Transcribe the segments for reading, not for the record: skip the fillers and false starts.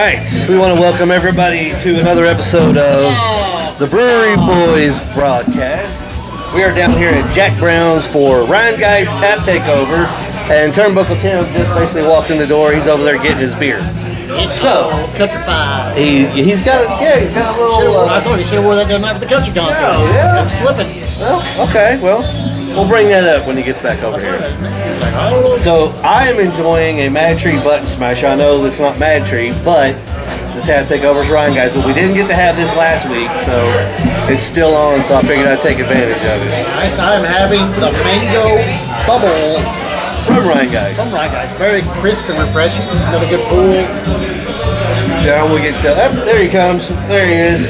right, we want to welcome everybody to another episode of the Brewery Boys broadcast. We are down here at Jack Brown's for Rhinegeist Tap Takeover, and Turnbuckle Tim just basically walked in the door. He's over there getting his beer. So, countrified. He's got a little. I thought he should have wore that the other night for the country concert. Oh, yeah. I'm slipping. Well, okay, we'll bring that up when he gets back over here. So I am enjoying a Mad Tree Button Smasher. I know it's not Mad Tree, but the Tap Takeover's Ryan, guys. But we didn't get to have this last week, so it's still on. So I figured I'd take advantage of it. Nice. I am having the mango bubbles from Rhinegeist. Very crisp and refreshing. Another good pool. Yeah, we'll get there. He comes. There he is.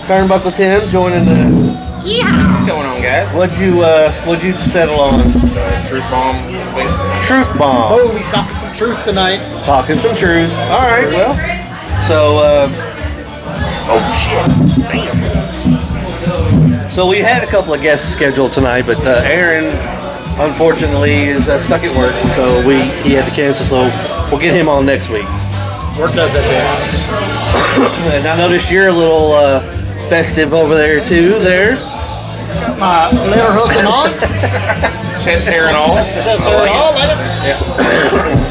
Turnbuckle Tim joining the. Yeah. What's going on, guys? What'd you settle on? Truth bomb. Truth bomb. Oh, we stopped some truth tonight. Talking some truth. All right. Well, so. Oh shit! Damn. So we had a couple of guests scheduled tonight, but Aaron, unfortunately, is stuck at work, so he had to cancel. So we'll get him on next week. Work does that. And I noticed you're a little festive over there too. There. My little hooking on. Chest hair and all. Chest hair and all. Yeah.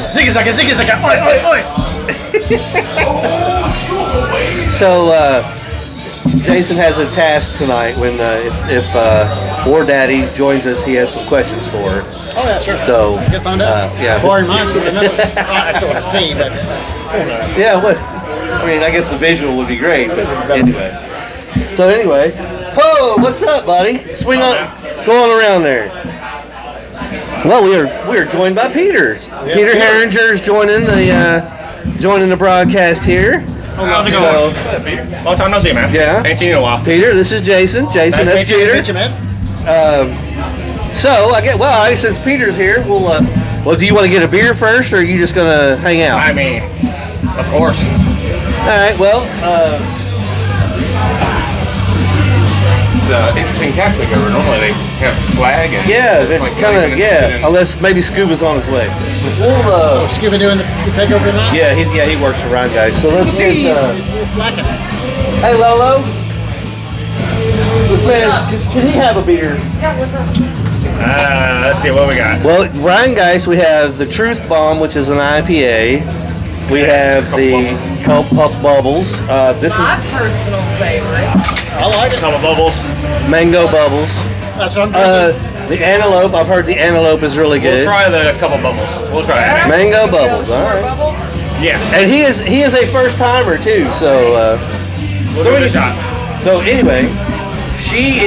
Ziggy zagga. Oi. So Jason has a task tonight. When if War Daddy joins us, he has some questions for her. Oh yeah, sure. So get found out. Yeah. Boring minds would remember. I still want to see, but yeah. What? I mean, I guess the visual would be great, but anyway. So anyway, what's up, buddy? Swing on, go on around there. Well, we are joined by Peters. Yeah, Peter Herringer's joining the broadcast here. How's it going? What's up, Peter? Long time no see, man. Yeah. Ain't seen you in a while. Peter, this is Jason. Jason, that's Peter. Meet you, man. So I guess since Peter's here, well, do you want to get a beer first, or are you just gonna hang out? I mean, of course. All right. Well. It's an interesting tap takeover. Normally they have swag and Yeah, like kind of. Yeah, unless maybe Scuba's on his way. We'll, Scuba doing the takeover tonight? Yeah, he works for Rhinegeist. So let's get. He's slacking. Hey, Lolo. This man, can he have a beer? Yeah, what's up? Let's see what we got. Well, Rhinegeist, we have the Truth Bomb, which is an IPA. We have the Cup Bubbles. This My is personal favorite. I like it. Couple bubbles. Mango Bubbles. That's what I'm drinking. The Antelope, I've heard the Antelope is really good. We'll try the couple bubbles. We'll try it. Mango Bubbles, all right. Bubbles. Yeah. And he is a first timer too. So We'll give it a shot. So anyway, she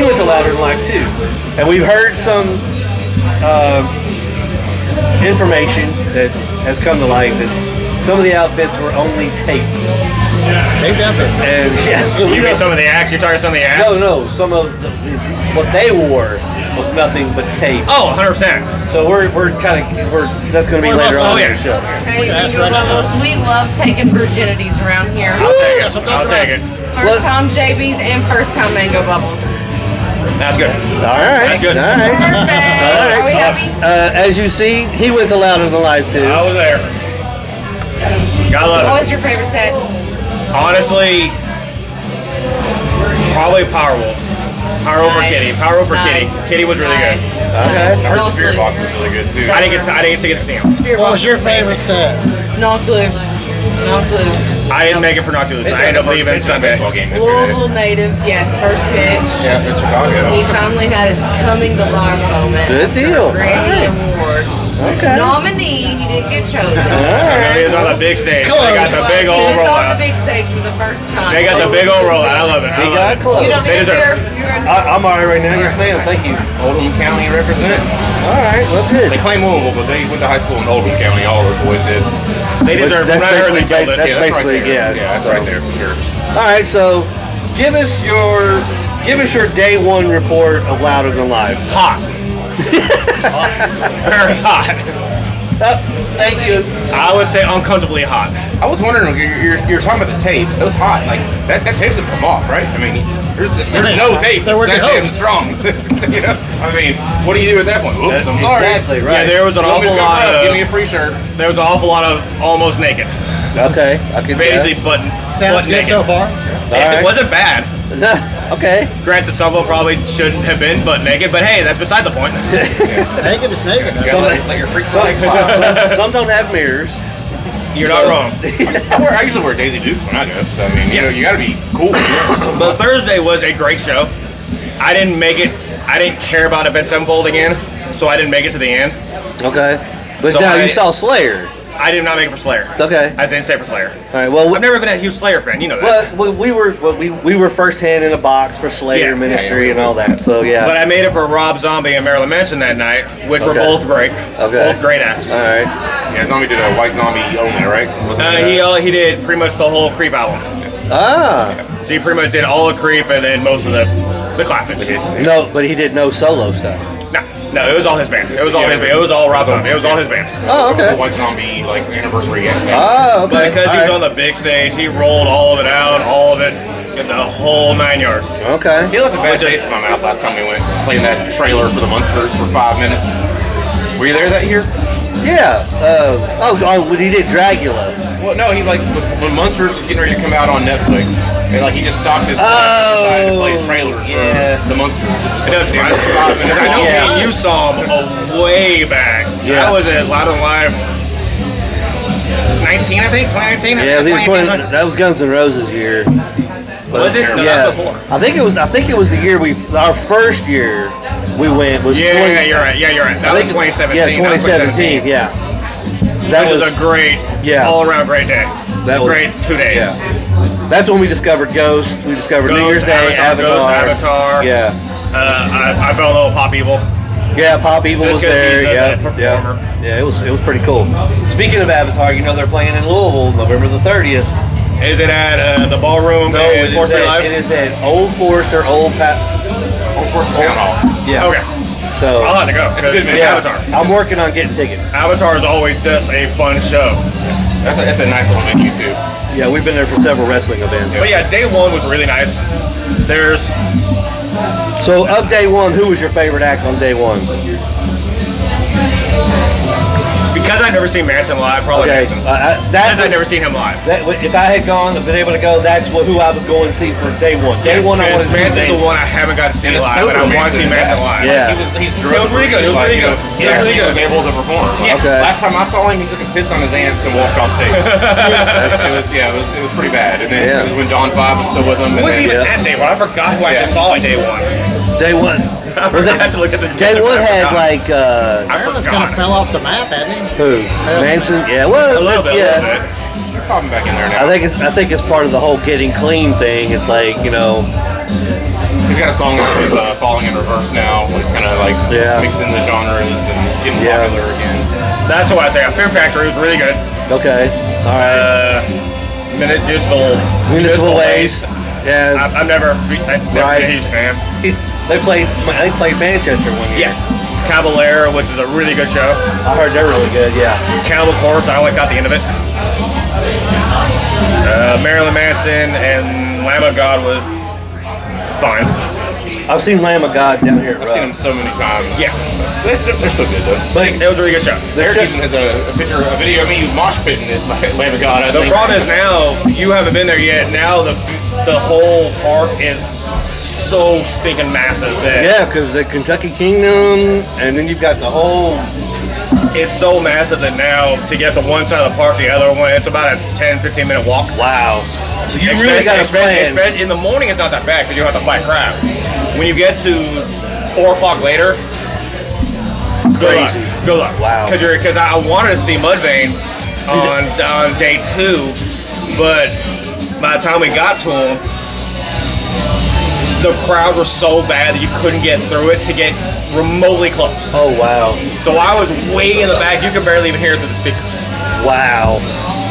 went to Louder Than Life too, and we've heard some information that has come to light that some of the outfits were only taped. Taped outfits. And yeah, so You mean some of the acts? You're talking some of the acts? no, some of what they wore was nothing but tape. Oh, 100%. So that's going to be later on in the show. Hey, That's Bingo right now. Bubbles, we love taking virginities around here. I'll take it. First time JB's and first time Mango Bubbles. That's good. All right, That's good. all right. Perfect. All right. Are we happy? As you see, he went to Louder Than Life too. I was there. Gotta What love it. was your favorite set? Honestly, probably Powerwolf. Powerwolf or Kitty. Powerwolf or Kitty. Kitty was really good. Okay. I heard Knocked Spirit Loose. Box was really good too. I didn't get to see him. Spirit What was Box your was favorite amazing. set? Knocked Loose. Knocked Loose. I didn't make it for Noctilus. I ended up leaving Sunday. Game Louisville native, yes, first pitch. Yeah, in Chicago. He finally had his coming to life moment. Good after deal. a Grammy Award. Okay. Nominee, he didn't get chosen. He was on the big stage. Close. They got the big He old was on the rollout. big stage for the first time. They got the big old rollout. I love it. He got close. You don't They need a deserve beer. it. I'm all right right now. Yes, ma'am. Thank you. Oldham County represent. All right. Well, good. They claim Louisville, but they went to high school in Oldham County. All those boys did. They deserve it. That's When I heard they basically- killed it. that's Yeah, basically- right there. yeah. Yeah, that's right there for sure. All right. So, give us your day one report of Louder Than Life. Hot. Very hot. Thank you. I would say uncomfortably hot. I was wondering, you're talking about the tape. It was hot. Like, that tape's gonna come off, right? I mean, there's no tape. There were that no damn strong. You know? I mean, what do you do at that point? Oops, I'm sorry. Exactly, right. Yeah, there was an You want me awful to cover lot up? of... Give me a free shirt. Uh, There was an awful lot of almost naked. Okay, I can. Basically, butt Sounds good naked. so far. It wasn't bad. Okay. Granted, some of them probably shouldn't have been butt naked, but hey, that's beside the point. Naked is naked. You gotta let your freak flag. Some don't have mirrors. You're not wrong. I usually wear Daisy Dukes when I go, so I mean, you gotta be cool. But Thursday was a great show. I didn't make it. I didn't care about Event Sevenfold again, so I didn't make it to the end. Okay. But So now I- you saw Slayer. I did not make it for Slayer. Okay. I didn't stay for Slayer. All right. Well, I've never been a huge Slayer fan. You know that. well, we were firsthand in a box for Slayer Yeah. Ministry and all that. So yeah. But I made it for Rob Zombie and Marilyn Manson that night, which were Okay. both great. Okay. Both great acts. all right. Yeah, Zombie did a White Zombie only, right? Wasn't it, He did pretty much the whole Creep album. Ah. So he pretty much did all the Creep and then most of the classics. No, but he did no solo stuff. No, it was all his band. It was all his band. It was all Rob Zombie. It was all his band. Oh, It was okay. a White Zombie like anniversary game. Oh, But okay. because All he was right. on the big stage, he rolled all of it out, all of it, get the whole 9 yards. Okay. He left a bad taste in my mouth last time we went, playing that trailer for the Munsters for 5 minutes. Were you there that year? Yeah. When he did Dracula. Well, no, he like was when Munsters was getting ready to come out on Netflix. And like he just stopped his set and decided to play a trailer for yeah. the Munsters. It was It doesn't like, matter. 5 minutes I know long. Yeah. me and you saw him way back. Yeah. That was at Loud and Live 19, I think, 2019. Yeah, it was either 2018. that was Guns N' Roses year. Was it? No, Yeah. that was before. I think it was the year our first year we went was Yeah, 20, you're right. Yeah, you're right. That I was think- 2017. Yeah, That was 2017. Yeah. That was a great, Yeah. all-around great day. That was- great 2 days. Yeah. That's when we discovered Ghost. We discovered New Ghost, Year's Day, Avatar. Ghost, Avatar. Yeah. I fell in love with Pop Evil. Yeah, Pop Evil Just was 'cause there. he's a Yeah, performer. yeah. It was pretty cool. Speaking of Avatar, you know they're playing in Louisville, November the 30th. Is it at the ballroom No, in Fourth Street Live? it is at Old Forester, Old Town Hall. Yeah. Okay. So I'll have to go. It's a good venue. yeah, Avatar. I'm working on getting tickets. Avatar is always just a fun show. That's a nice little venue too. Yeah, we've been there for several wrestling events. But yeah, day one was really nice. There's So of day one, who was your favorite act on day one? because I've never seen Manson live, probably Okay, Manson. that Because was, I've never seen him live. if I had been able to go, that's who I was going to see for day one. Day one, I wanted to see Manson's the Manson. one I haven't got to see And a live, but I sober want to see Manson, Manson live. Yeah. He's drunk. It was really good. It was Like, really you know, good. He Yeah, actually really was good. able to perform. Like, Okay. Last time I saw him, he took a piss on his amps and walked off stage. It was pretty bad. And then Yeah. it was when John 5 was still with him. Who And was then, even Yeah. at day one? I forgot who I just saw at day one. Day one. I had to look at this. Day together, one but I had forgot. like Ireland's kind of fell off the map, hasn't he? who? Manson. Yeah. Well, a little bit. yeah. A little bit. he's popping back in there now. I think it's part of the whole getting clean thing. It's like He's got a song with Falling in Reverse now, kind of like Yeah. mixing the genres and getting Yeah. popular again. That's what I say. Fear Factory was really good. okay. All right. Municipal waste. Yeah. I've never been Right. a huge fan. They played Manchester one year. Yeah. Caballero, which is a really good show. I heard they're really good. Yeah. Cannibal Corpse, I only got the end of it. Marilyn Manson and Lamb of God was fine. I've seen Lamb of God down here. I've seen him so many times. Yeah. They're still good though. But It was a really good show. Eric even has a video of me mosh pitting it like Lamb of God. I The think. problem is now, you haven't been there yet, now the whole park is so stinking massive that yeah, because the Kentucky Kingdom, and then you've got the whole. it's so massive that now to get to one side of the park to the other one, it's about a 10-15 minute walk. Wow. So you really got to plan. In the morning, it's not that bad because you don't have to fight crowds. When you get to 4 o'clock later, Crazy. Good luck. Wow. Because I wanted to see Mudvayne on day 2, but by the time we got to him, the crowds were so bad that you couldn't get through it to get remotely close. Oh wow. So I was way in the back. You could barely even hear it through the speakers. Wow.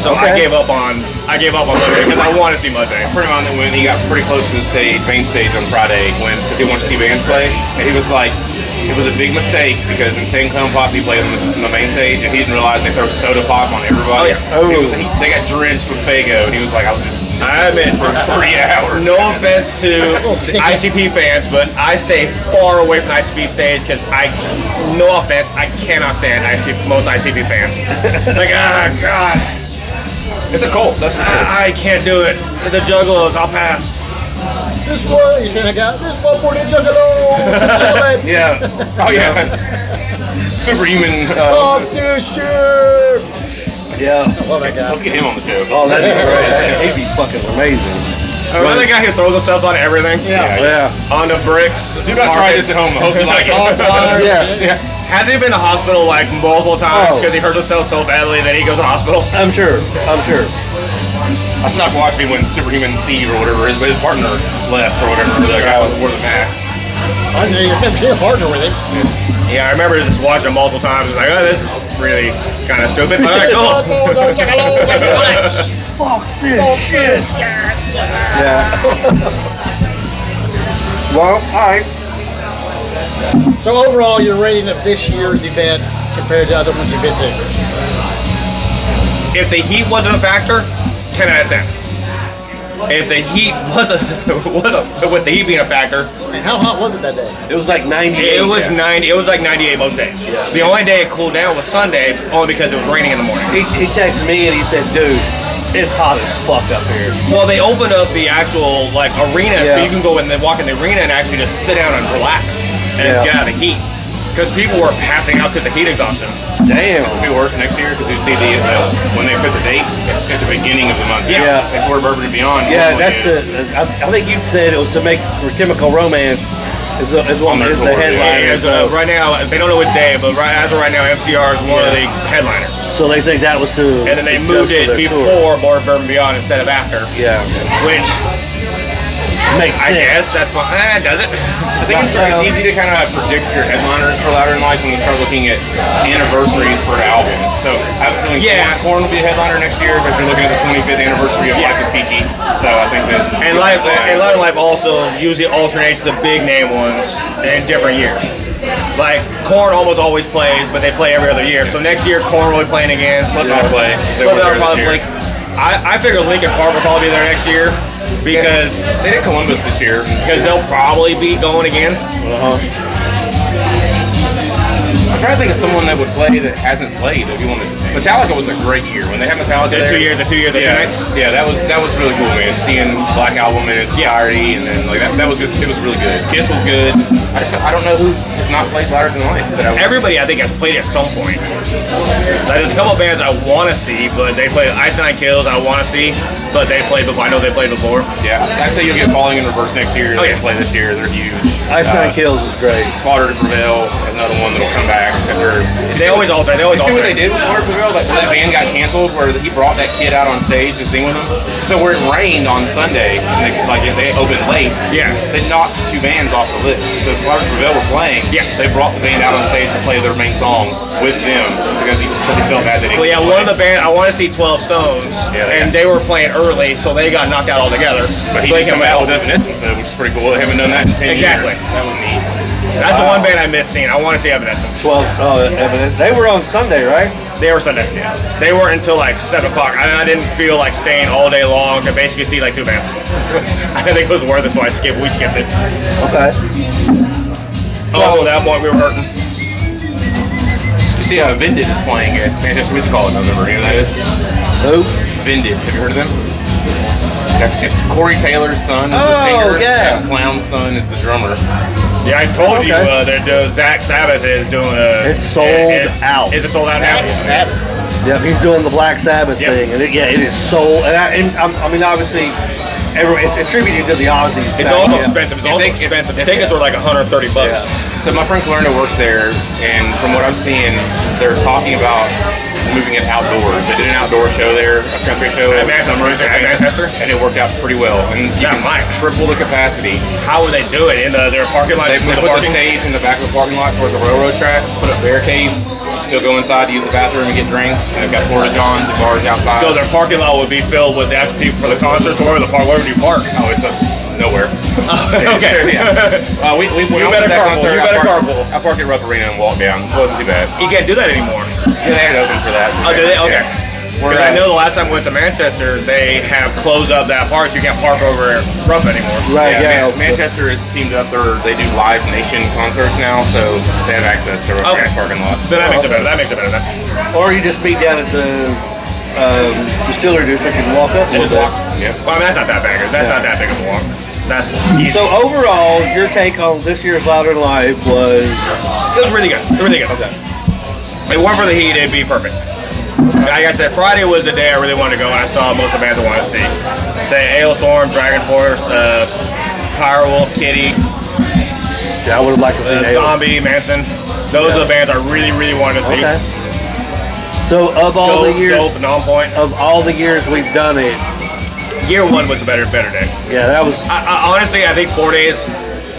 So I gave up on Mudvayne because I wanted to see Mudvayne. Pretty on when he got pretty close to the main stage on Friday because he wanted to see bands play, and he was like, it was a big mistake because Insane Clown Posse played on the main stage, and he didn't realize they throw soda pop on everybody. Oh, yeah. They got drenched with Fago, and he was like, I was just I admit, for 3 hours. no offense to ICP fans, but I stay far away from the ICP stage because no offense, I cannot stand most ICP fans. It's like, ah, God. It's a cult, that's for sure. I can't do it. The Juggalos, I'll pass. This one, you saying I got this one for the Juggalo. Yeah. Oh yeah. Superhuman. Fuck this shit. Yeah. I love that guy. Let's get him on the show. Oh, that'd be great. He'd be fucking amazing. Remember the guy who throws themselves on everything? Yeah. Yeah. On the bricks. Do not try this at home. I hope you like On it. fire. Yeah. Has he been to hospital like multiple times Oh. because he hurt himself so badly that he goes to hospital? I'm sure. I stopped watching when Superhuman Steve or whatever his partner left or whatever. The guy who wore the mask. I've never seen a partner with him. Yeah, I remember just watching him multiple times. Like, oh, this is really kind of stupid, but alright, cool. Fuck this shit. Yeah. Well, alright. So overall, your rating of this year's event compared to other ones you've been to? If the heat wasn't a factor, 10 out of 10. If the heat wasn't with the heat being a factor, And how hot was it that day? It was like 98. it was 90. It was like 98 most days. The only day it cooled down was Sunday, only because it was raining in the morning. He texted me and he said, dude, it's hot as fuck up here. Well, they opened up the actual like arena, so Yeah. you can go and walk in the arena and actually just sit down and relax and Yeah. get out of the heat. Because people were passing out because of heat exhaustion. Damn. It'll be worse next year because you see when they put the date, it's at the beginning of the month. Yeah. It's where Bourbon and Beyond. Yeah, normally that's is. I think you said it was to make for Chemical Romance is one On their is the tour, yeah. headliner. Right now, they don't know which day, but as of right now, MCR is one of the headliners. So they think that was to. And then they just moved for it their tour. before Bourbon and Beyond instead of after. Yeah, Which makes I sense. guess that's fine. Does it? I think it's easy to kind of predict your headliners for Louder Than Life when you start looking at anniversaries for albums. So I have a feeling Korn will be a headliner next year because you're looking at the 25th anniversary of Life is Peachy. So I think that And Live and Live also usually alternates the big name ones in different years. Like Korn almost always plays, but they play every other year. So next year Korn will be playing again. Slipknot will play. They Slipknot were will probably there play. this I figure Linkin Park will probably be there next year because They did Columbus this year. they'll probably be going again. I'm trying to think of someone that would play that hasn't played. If you want to, Metallica was a great year when they had Metallica The there. 2 years, the 2 years, the 2 Yeah, nights. yeah, that was really cool, man. Seeing Black Album in its entirety, and then like that was just it was really good. Kiss was good. I don't know who has not played Louder Than Life. Everybody I think has played at some point. Like, there's a couple bands I want to see, but they played Ice Nine Kills. I want to see, but they played before. I know they played before. Yeah, I'd say you'll get Falling in Reverse next year. They can play this year. They're huge. Ice Nine Kills is great. Slaughter to Prevail, another one that'll come back. They always alter. They always You see what alter. they did with Slaughter to Prevail? That band got canceled where he brought that kid out on stage to sing with him. So where it rained on Sunday, and they opened late. Yeah. They knocked 2 bands off the list. So Slaughter to Prevail were playing. Yeah. They brought the band out on stage to play their main song with them because he felt bad that he Well, yeah, one of the band I want to see 12 Stones, Yeah, and they were playing early, so they got knocked out altogether. But he So they did come came out with Evanescence, though, which is pretty cool. They haven't done that in 10 Exactly. years. That was neat. That's the one band I miss seeing. I want to see Evanescence. 12. Oh, Evidence. They were on Sunday, right? They were Sunday. Yeah. They were until like 7 o'clock. I didn't feel like staying all day long to basically see like 2 bands. I didn't think it was worth it, so we skipped it. Okay. Also, at that point, we were hurting. You see how Vended is playing at Manchester Music Hall in November. You know who that is? Who? Vended. Have you heard of them? It's Corey Taylor's son is the Oh, singer, yeah. and Clown's son is the drummer. Yeah, I told you Okay. that Zach Sabbath is doing a. It's sold out. Is it sold out now? Yep, he's doing the Black Sabbath Yep. thing, and it is sold. I mean, obviously, it's attributed to the Ozzy. It's also expensive. It's also expensive. The tickets were like $130. So my friend Kalerna works there, and from what I'm seeing, they're talking about moving it outdoors. They did an outdoor show there, a country show At over the summer, Manchester? and it worked out pretty well. And you Yeah, can mine. triple the capacity. How would they do it in their parking lot? They In the put the parking- stage in the back of the parking lot towards the railroad tracks, put up barricades. You still go inside to use the bathroom and get drinks. And they've got porta johns and bars outside. So their parking lot would be filled with the actual people for the concerts, or the park. Where would you park? Oh, it's up nowhere. Okay. Yeah. We You went better to that carpool. concert. You better I parked- carpool. I parked at Rupp Arena and walked down. It wasn't too bad. You can't do that anymore. Yeah, they had it open for that. Oh, did they? Okay. Yeah. Because I know the last time we went to Manchester, they have closed up that park, so you can't park over at Rupp anymore. Right, Yeah, yeah. Manchester is teamed up. They do Live Nation concerts now, so they have access to Rupp Okay. Arena's parking lot. So that makes it better. That makes it better. Or you just meet down at the distillery district and walk up. And just walk. Yeah. Well, I mean, that's not that big. That's not that big of a walk. That's easy. So overall, your take on this year's Louder Than Live was it was really good. Really good. okay. If it weren't for the heat, it'd be perfect. Like I said, Friday was the day I really wanted to go, and I saw most of the bands I wanted to see. Say Hailstorm, Dragon Force, Powerwolf, Kitty, Yeah, I would have liked to see Zombie, Manson. Those are the bands I really, really wanted to see. Okay. So of all the years, Dope and On Point. of all the years we've done it, Year one was a better day. yeah, that was. I honestly, I think 4 days.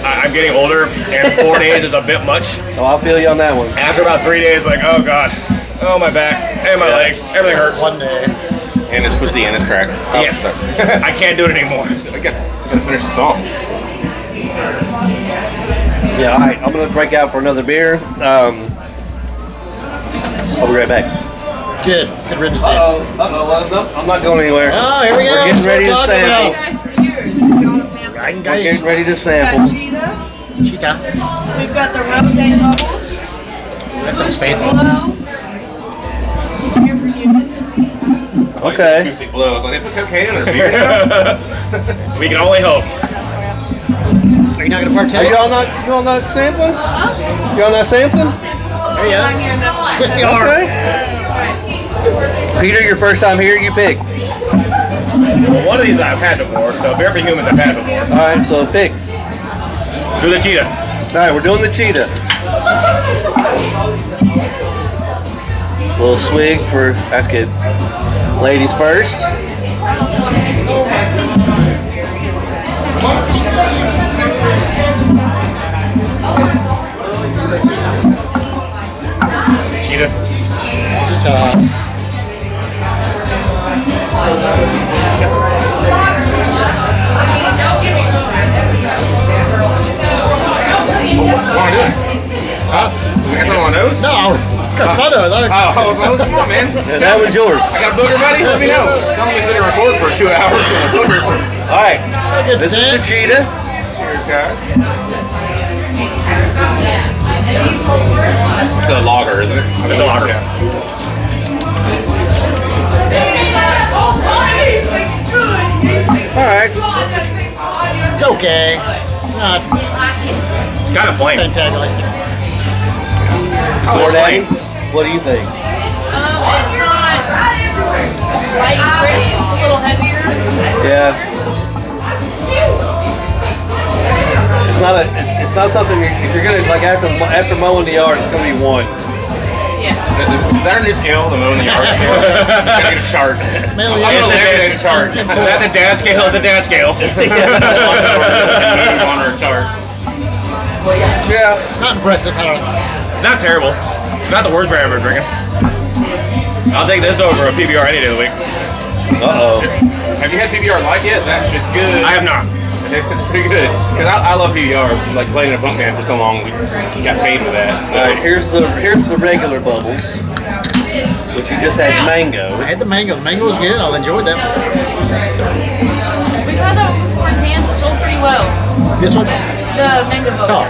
I'm getting older, and 4 days is a bit much. Oh, I'll feel you on that one. After about 3 days, like, oh god, oh my back and my legs, everything hurts. One day. And his pussy and his crack. Yeah, I can't do it anymore. I gotta finish the song. Yeah, all right. I'm gonna break out for another beer. I'll be right back. Good. Good riddance. Dave. No, I'm not going anywhere. Oh, here we go. We're getting ready to That's what we're sample. talking Guys, for yours, you want to sample? about. We're getting Rhinegeist. ready to We've sample. got Cheetah. Cheetah. We've got the Rose Bubbles. That sounds fancy. Glow. Here for you. Okay. Acoustic blows. Like they put cocaine in their beer now. We can only hope. Are you not gonna Are partake? y'all not sampling? Y'all not sampling? There you go. Twist the arm. Okay. Peter, your first time here, you pick. Well, one of these I've had before, so Beer for Humans I've had before. All right, so pick. Do the cheetah. All right, we're doing the cheetah. Little swig for, that's good. Ladies first. Cheetah. What am I doing? I got something on my nose? No, I was Carcano. I was like, come on, man. And that one's yours. I got a booger, buddy? Let me know. Don't let me sit and record for 2 hours. All right, Good this is the scent. cheetah. Cheers, guys. It's a lager, isn't it? It's a lager. All right. It's okay. It's not It's kind of plain. fantastic. So, Daddy, what do you think? It's not light and crisp, it's a little heavier. Yeah. It's not something if you're gonna like after mowing the yard, it's gonna be one. Is that our new scale, the mow in the yard scale? Gotta get a chart. Mainly, I'm gonna look at a chart. Is that the dad scale? Is the dad scale? Move on our chart. Yeah. not impressive. I don't know. Not terrible. Not the worst beer I've ever drinking. I'll take this over a PBR any day of the week. Uh-oh. Have you had PBR Light yet? That shit's good. I have not. It's pretty good. Because I love PBR. Like playing in a punk band for so long, we got paid for that. So. All right, here's the regular bubbles, which you just had mango. I had the mango. The mango was good. I enjoyed that. We've had that before in cans, it sold pretty well. This one. The mango Oh, bubbles.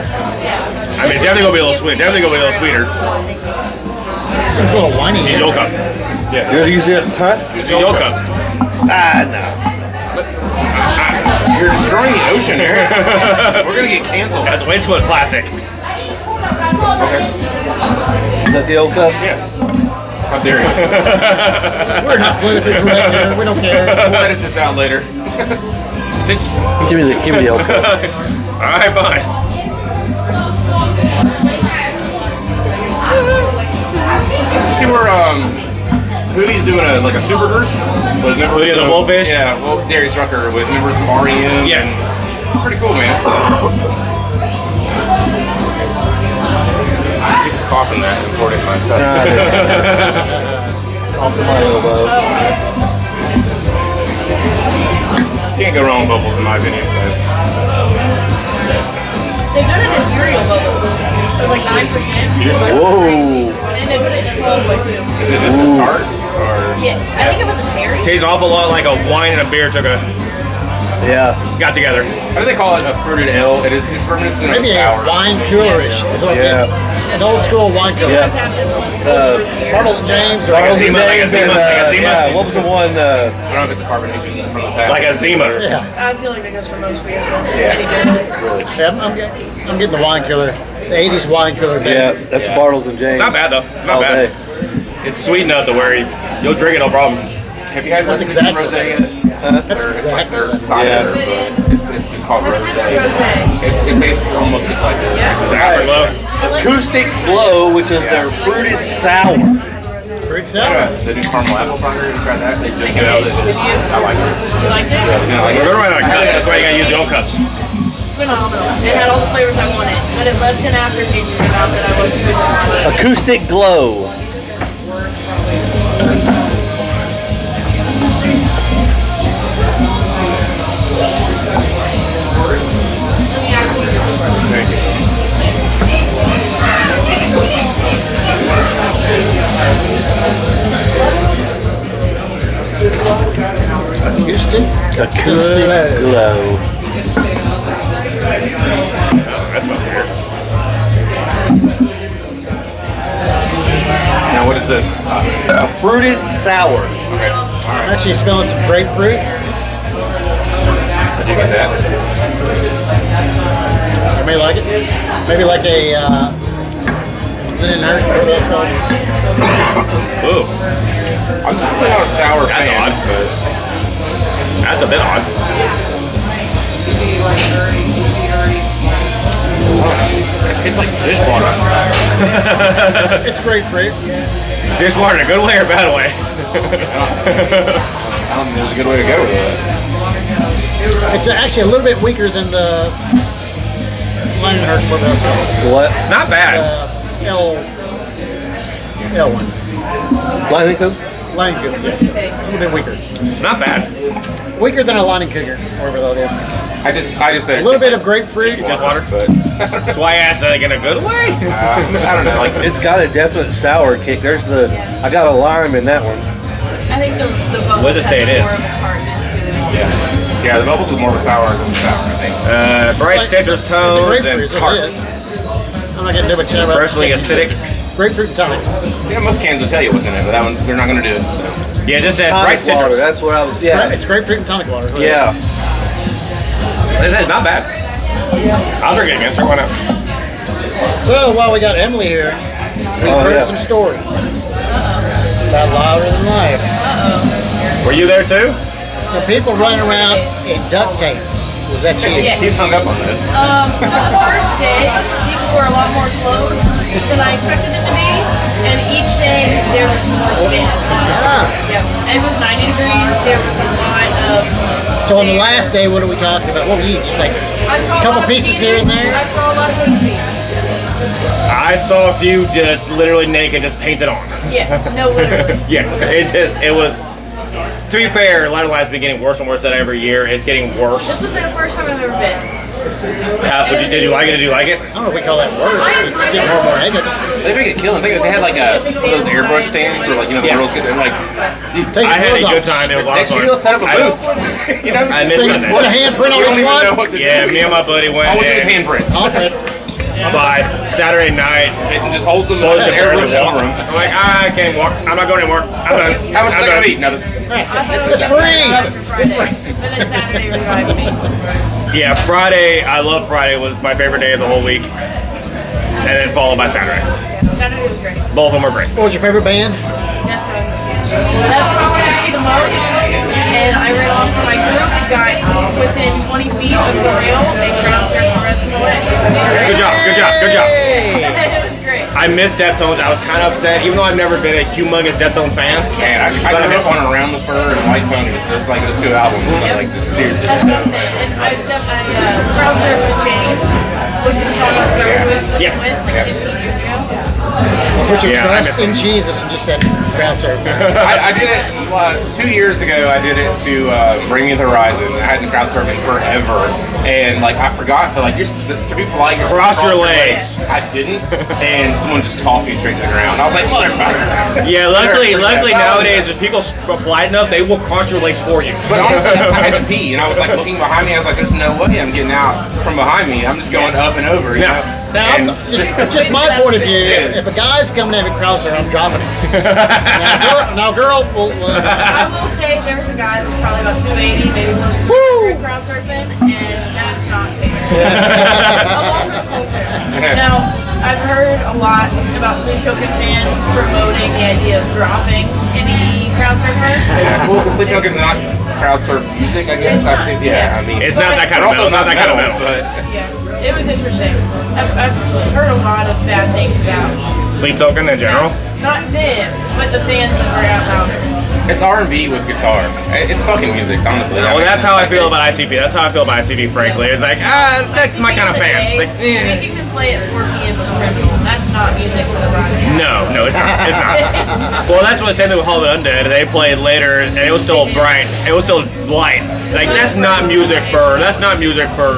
I mean, definitely gonna be a little sweet. Definitely gonna be a little sweeter. seems a little whiny. Use your cup. You're using it, huh? Use your cup. Ah, no. You're destroying the ocean, Eric. We're gonna get canceled. That's way too much plastic. Is that the old cup? Yes. How dare you? We're not politically correct here. We don't care. We'll edit this out later. Give me the old cup. All right, fine. You see where Hoodie's doing a super group with members Hootie and the of- Wolfish? Yeah, well, Darius Rucker with members of REM. Yeah. and pretty cool, man. He was coughing that and poured it in my cup. Nah, it is. Off to my elbow. Can't go wrong with bubbles in my opinion. They've done it in Imperial bubbles. It was like 9%. Seriously? Whoa. And they put it in a 12 by 2. Is it just a tart? Or Yes. I think it was a cherry. Tastes an awful lot like a wine and a beer Yeah. got together. how do they call it? A fruited ale? It's reminiscent of Maybe a a sour. wine coolerish. Is what Yeah. An old school wine You killer. guys have this list. Bartles and James or Like a Bartles and Zima, like a James. Zima, like a Zima. Yeah, what was the one? I don't know if it's a carbonation from the tap. Like a Zima. Yeah. I feel like that goes for most beers. Yeah. Pretty good. Yeah, I'm getting the wine killer. The 80s wine killer. Yeah, that's Yeah. Bartles and James. Not bad though. It's not All bad. day. It's sweet enough to where you'll drink it no problem. Have you had That's Listen exactly Rosé yet? That's It's like exactly their what cider, but it's just called Rosé. It tastes almost just like this. Afterglow. Acoustic Glow, which is their fruited sour. Fruit sour. The new caramel apple cider, you tried that? They just did it. I like it. You liked it? Yeah, I like We're it. gonna run out of cups. That's why you gotta use your own cups. Phenomenal. It had all the flavors I wanted, but it left an aftertaste in my mouth that I wasn't super fond of. Acoustic Glow. Acoustic. Acoustic Glow. That's not weird. Now, what is this? A fruited sour. Okay. All I'm right. actually smelling some grapefruit. Did you get that? I may like it. Maybe like a Rhinegeist, whatever that's called. Ooh, I'm typically not a sour That's fan, odd. but that's a bit odd. it's like dishwater. It's grapefruit. Dishwater in a good way or bad way? There's a good way to go with it. It's actually a little bit weaker than the Rhinegeist, whatever that's called. What? It's not bad. L one. Lightning Coke? Rhinegeist, yeah. It's a little bit weaker. It's not bad. Weaker than a Rhinegeist, whatever that is. I just said A little bit of grapefruit. Dishwater. but That's why I asked like in a good way. I don't know. Like It's got a definite sour kick. There's I got a lime in that one. I think the bubbles What does it say have it is? more of a tartness to them. yeah, the bubbles is more of a sour than sour. I think. Bright citrus It's a tones grapefruit, and is what tart. it is. I'm not getting too much about Freshly acidic. grapefruit and tonic. Yeah, most cans will tell you what's in it, but that one's they're not gonna do it. So. Yeah, just said bright Tonic water. citrus. That's what I was. Yeah. It's grapefruit and tonic water. Yeah. It's not bad. I'll drink it again. Sure, why not? So while we got Emily here, we've Oh, heard yeah. some stories about louder than life. Were you there too? Some people running around in duct tape. Was that you? Yes. He's hung up on this. So the first day, people were a lot more clothed than I expected them to be, and each day there was more skin. Ah. Yep. It was 90 degrees. There was a lot of. So on the last day, what are we talking about? What were you just like? I saw a couple lot of pieces here and beaters. there? I saw a lot of pasties. I saw a few just literally naked, just painted on. Yeah. No, literally. Yeah, it was. To be fair, Light of Life's been getting worse and worse at every year. It's getting This worse. was the first time I've ever been. Did you like it? Did you like it? I don't know if we call that worse. It's getting more egg. They make it killing. They had like one of those airbrush stands where like the Yeah. girls get like, dude, Take I had a your good clothes off. time. It was a lot of next year fun. you'll set up a booth. You know, I missed that. Put a handprint on you don't each even know one. what to Yeah, do. me and my buddy went All we do is in handprints. by Saturday night. Jason just holds them Closed and the door airbrush and over walked. them. I'm like, I can't walk. I'm not going anymore. I'm done. How much is I'm that gonna done. be? Nothing. It's free. For Friday, but then Saturday revived me. Yeah, Friday. I love Friday. Was my favorite day of the whole week, and then followed by Saturday. Saturday was great. Both of them were great. What was your favorite band? Deftones. That's what I wanted to see the most, and I ran off from my group and got within 20 feet of the rail and ground surfed the rest of the way. Good job. Good job. Good job. It was great. I missed Deftones. I was kind of upset, even though I've never been a humongous Deftones fan. Man, I grew up on Around the Fur and White Pony. Those like those two albums. So, like just seriously. That's what I'm saying. And I ground surfed to Change, which is the song I started with, Yeah. like 15 years ago. Put your Yeah, I trust miss in Jesus and just said ground surf. I did it 2 years ago. I did it to Bring Me the Horizon. I hadn't crowd surfing forever, and like I forgot to to be polite. You're supposed Cross to your legs. I didn't, and someone just tossed me straight to the ground. I was like, motherfucker. Yeah, luckily nowadays, if people polite enough, they will cross your legs for you. But honestly, I had to pee, and I was like looking behind me. I was like, "There's no way I'm getting out from behind me. I'm just going up and over." You know? Now, just my point of view, if a guy's coming in with crowd surf, I'm dropping it. Now, girl, I will say there's a guy that's probably about 280, maybe close to 300 crowd surfing, and that's not fair. I'm all for the culture. Now, I've heard a lot about Sleep Token fans promoting the idea of dropping any crowd surfer. Yeah, well, Sleep Token's not crowd surf music, I guess. I've seen, I mean, It's not that kind of metal. Not that kind of metal. but Yeah, it was interesting. I've heard a lot of bad things about Sleep Token in general. not them, but the fans that were out louder. it's R&B with guitar. It's fucking music, honestly. Well, that's how I feel about ICP. That's how I feel about ICP, frankly. It's like, that's my kind of fans. Like, Making them play at 4 p.m. was criminal. That's not music for the broadcast. no, it's not. It's not. It's not. Well, that's what same thing with Hall of the Undead. They played later, and it was still bright. It was still light. Like that's not music for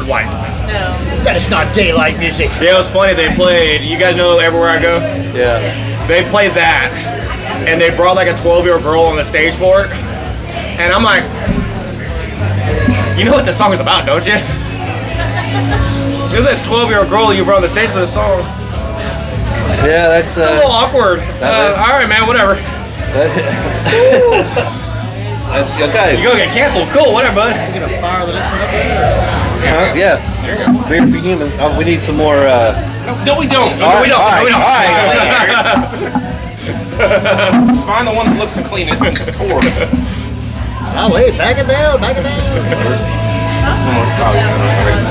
light. No. that is not daylight music. Yeah, it was funny. They played. You guys know Everywhere I Go. Yeah. They played that, and they brought like a 12-year-old girl on the stage for it. And I'm like, you know what the song is about, don't you? There's a 12-year-old girl you brought on the stage for the song. Yeah, that's It's a little awkward. All right, man, whatever. that's okay. You're gonna get canceled. Cool, whatever, bud. You gonna fire the next one up there? Yeah. There you go. Beer for humans. Oh, we need some more. No, we don't. No, we don't. All No, we don't. right. Just find the one that looks the cleanest and just pour it. Oh wait, back it down, back it down.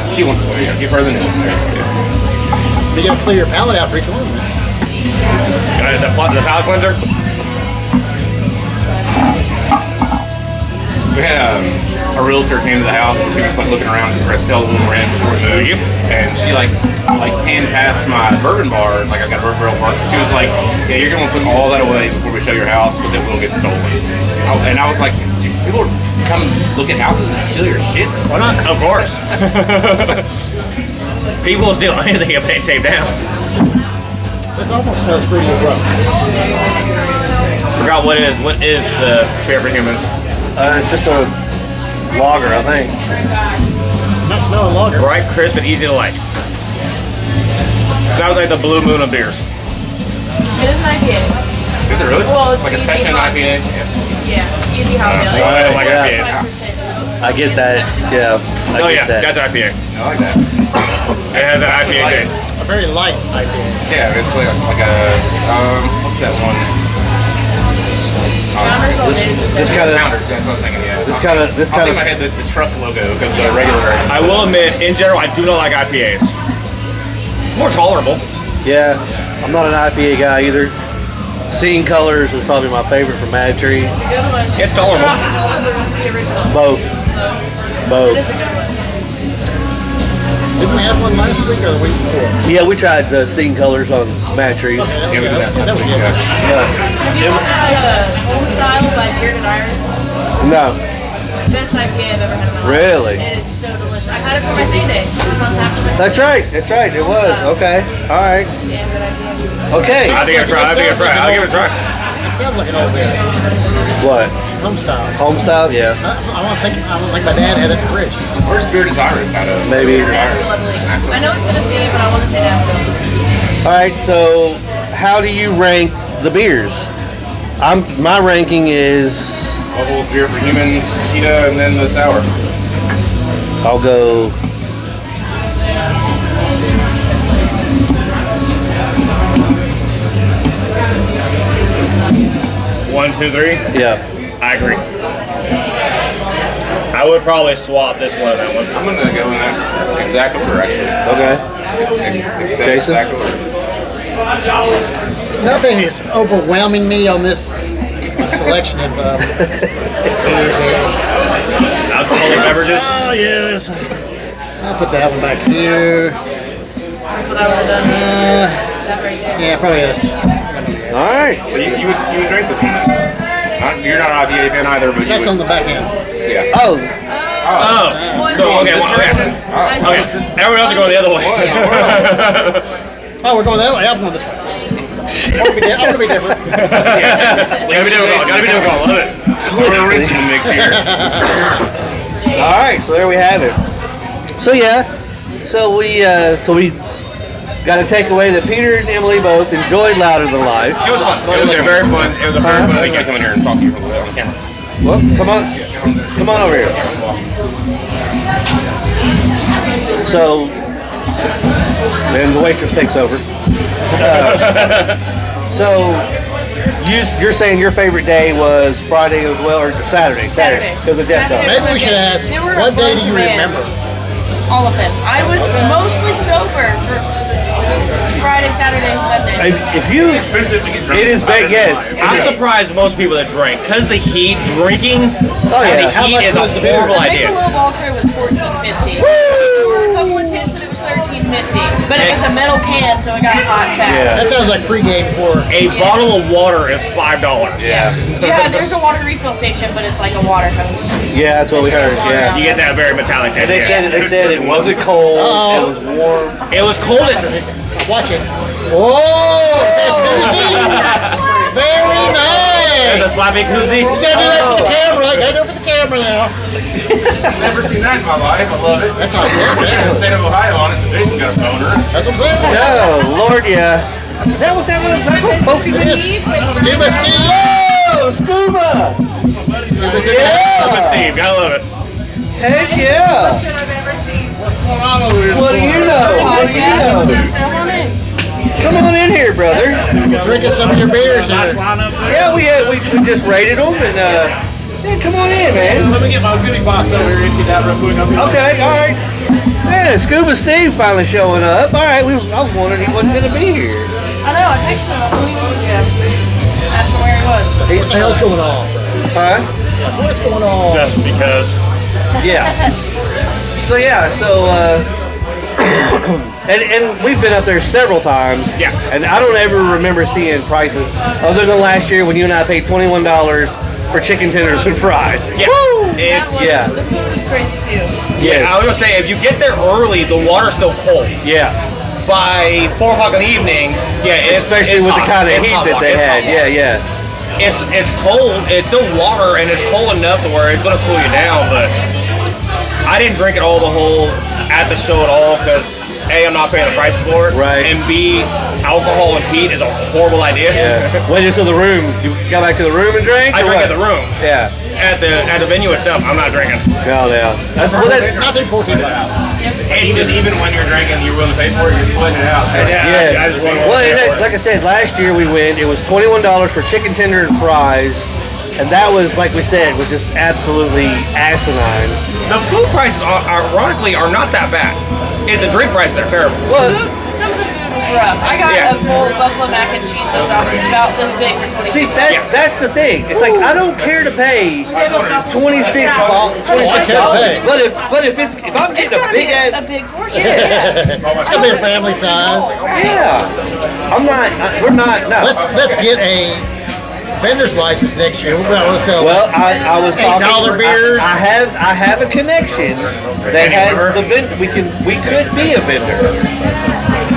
She wants to play it. Give her the news. You gotta clear your palate out for each one. The palate cleanser. We had a realtor came to the house and she was like looking around to try to sell a little rent before we moved. And she like panned past my bourbon bar, like I got a bourbon barrel bar. She was like, "Yeah, you're gonna put all that away before we show your house because it will get stolen." And I was like, "Dude, people come look at houses and steal your shit?" Why not? Of course. People will steal anything if they tape down. This almost smells pretty rough. Forgot what is beer for humans. It's just a lager, I think. I'm not smelling lager. Bright, crisp, and easy to like. Sounds like the blue moon of beers. It is an IPA. Is it really? Well, it's like a easy session hop. IPA? Yeah, easy hop ale. I don't like Yeah. IPAs. I get that. Yeah. Oh I yeah, get that's that. IPA. I like that. It has an IPA like it. taste. A very light IPA. Yeah, it's like a what's that one? Founders all days is This kind of. Founders, that's what I was thinking. Yeah. This kind of. This I was kind thinking in my of. head the truck logo because the regular. I will admit, in general, I do not like IPAs. It's more tolerable. Yeah. I'm not an IPA guy either. Seeing Colors is probably my favorite from Mad Tree. It's a good one. It's tolerable. The original. Both. It Both. is a good one. Didn't we have one last week or the week before? Yeah, we tried Seeing Colors on Mad Trees. Okay, Yeah, we did that that last was week. good. Yeah. Yeah. Have you ever had Home Style by Bearded Iris? No. Best IPA I've ever had in my life. Really? It is so delicious. I had it for my St. Day. It was on tap for my That's right. That's right. It was. Okay. All right. Damn good IPA. Okay. I think I'll try. I'll give it a try. It sounds like an old beer. What? Home style. Home style? Yeah. I don't think my dad had it in the fridge. Where's Beer Desirous out of? Maybe. Nashville, I believe. I know it's Tennessee, but I want to say Nashville. All right. So, how do you rank the beers? My ranking is. Bubbles, Beer for Humans, Cheetah, and then the sour. I'll go. One, two, three. Yeah. I agree. I would probably swap this one and that one. I'm gonna go in that exact order actually. Okay. That Jason? exact order. Nothing is overwhelming me on this selection of beers here. Alcoholic beverages. Oh yeah, I'll put that one back here. That's what I would have done. That right there. Yeah, probably that's. All right. So you would drink this one? You're not an IPA fan either, but That's you on would, the back end. yeah. Oh. Oh, so okay, okay. Okay, everyone else is going the other way. Oh, we're going that way. I'm going this way. I want to be different. Gotta be difficult. Gotta be difficult. Love it. We're the rich in the mix here. All right. So there we have it. So yeah. So we got a takeaway that Peter and Emily both enjoyed louder than life. It was fun. It was a very fun. It was a very fun I weekend. come in here and talk to you on the camera. Well, come on over here. So, then the waitress takes over. So, you're saying your favorite day was Friday as well, or Saturday? Saturday. Because of Death Saturday. Dog. Maybe we should ask, There were a what day bunch do you of bands. remember? All of them. I was mostly sober for Friday, Saturday, Sunday. If you, Expensive to get drunk. it is big. Yes. I'm surprised most people that drink because the heat drinking. Oh, yeah. The How heat much is was the a beer? horrible I think idea. the low ball tray was $14.50. There were a couple of tents and it was $13.50, but it was a metal can, so it got hot Yeah. That fast. sounds like pregame for. A bottle of water is $5. Yeah. Yeah, there's a water refill station, but it's like a water hose. Yeah, that's what we heard. Yeah. You get that very metallic taste. And they said it wasn't cold. Uh-oh. It was warm. It was cold. Watch it. Oh! Very The nice! sloppy koozie. You gotta do that for the camera. You gotta do it for the camera now. Never seen that in my life. I love it. That's how It's in the it is. state of Ohio on it, so Jason got a boner. That's what I'm saying. Oh, Lord, yeah. Is that what that was? Is that what poking is? Scuba Steve. Oh, scuba! Scuba Yeah! Steve, gotta love it. Heck yeah! What's going on over here? What do you know? What do you know? Come on in. Come on in here, brother. Drinking some of your beers here. Yeah, we just rated them and yeah, come on in, man. Let me get my goodie box over here and get that real quick. Okay, all right. Yeah, Scuba Steve finally showing up. All right, I was wondering he wasn't gonna be here. I know, I texted him 20 minutes ago. Asked him where he was. What the hell's going on, bro? Huh? What's going on? Just because. Yeah. So yeah, and we've been up there several times. Yeah. And I don't ever remember seeing prices other than last year when you and I paid $21 for chicken tenders and fries. Yeah. That It's, was, yeah. The food was crazy too. Yes. I was gonna say, if you get there early, the water's still cold. Yeah. By 4 o'clock in the evening, yeah, Especially it's with the hot. kind of It's heat hot that water. they It's had. hot water. Yeah, yeah. It's cold. It's still water, and it's cold enough to where it's gonna cool you down. But I didn't drink it all at the show at all because A, I'm not paying the price for it, Right. and B, alcohol and heat is a horrible idea. Yeah. Wait until the room. You got back to the room and drank? I or drink what? at the room. Yeah. At the venue itself, I'm not drinking. No, yeah. That's well, that, Not that 14 bucks. Even when you're drinking, you're willing to pay for it. You're sweating it out. So yeah. I just want Well, and like I said, last year we went. It was $21 for chicken tender and fries, and that was, like we said, was just absolutely asinine. The food prices, ironically, are not that bad. It's the drink prices that are terrible. Well, Some of the food was rough. I got Yeah. a bowl of buffalo mac and cheese that was about this big for 26 see, that's the thing. It's like I don't care to pay $26. pay. But if I'm It's getting a gonna be big a ass, big portion. It's gonna be a family size. yeah, I'm not. We're not. No. Let's get a vendor's license next year. We're gonna sell. Well, I was talking. $8 beers. I have a connection that has the vendor. We could be a vendor.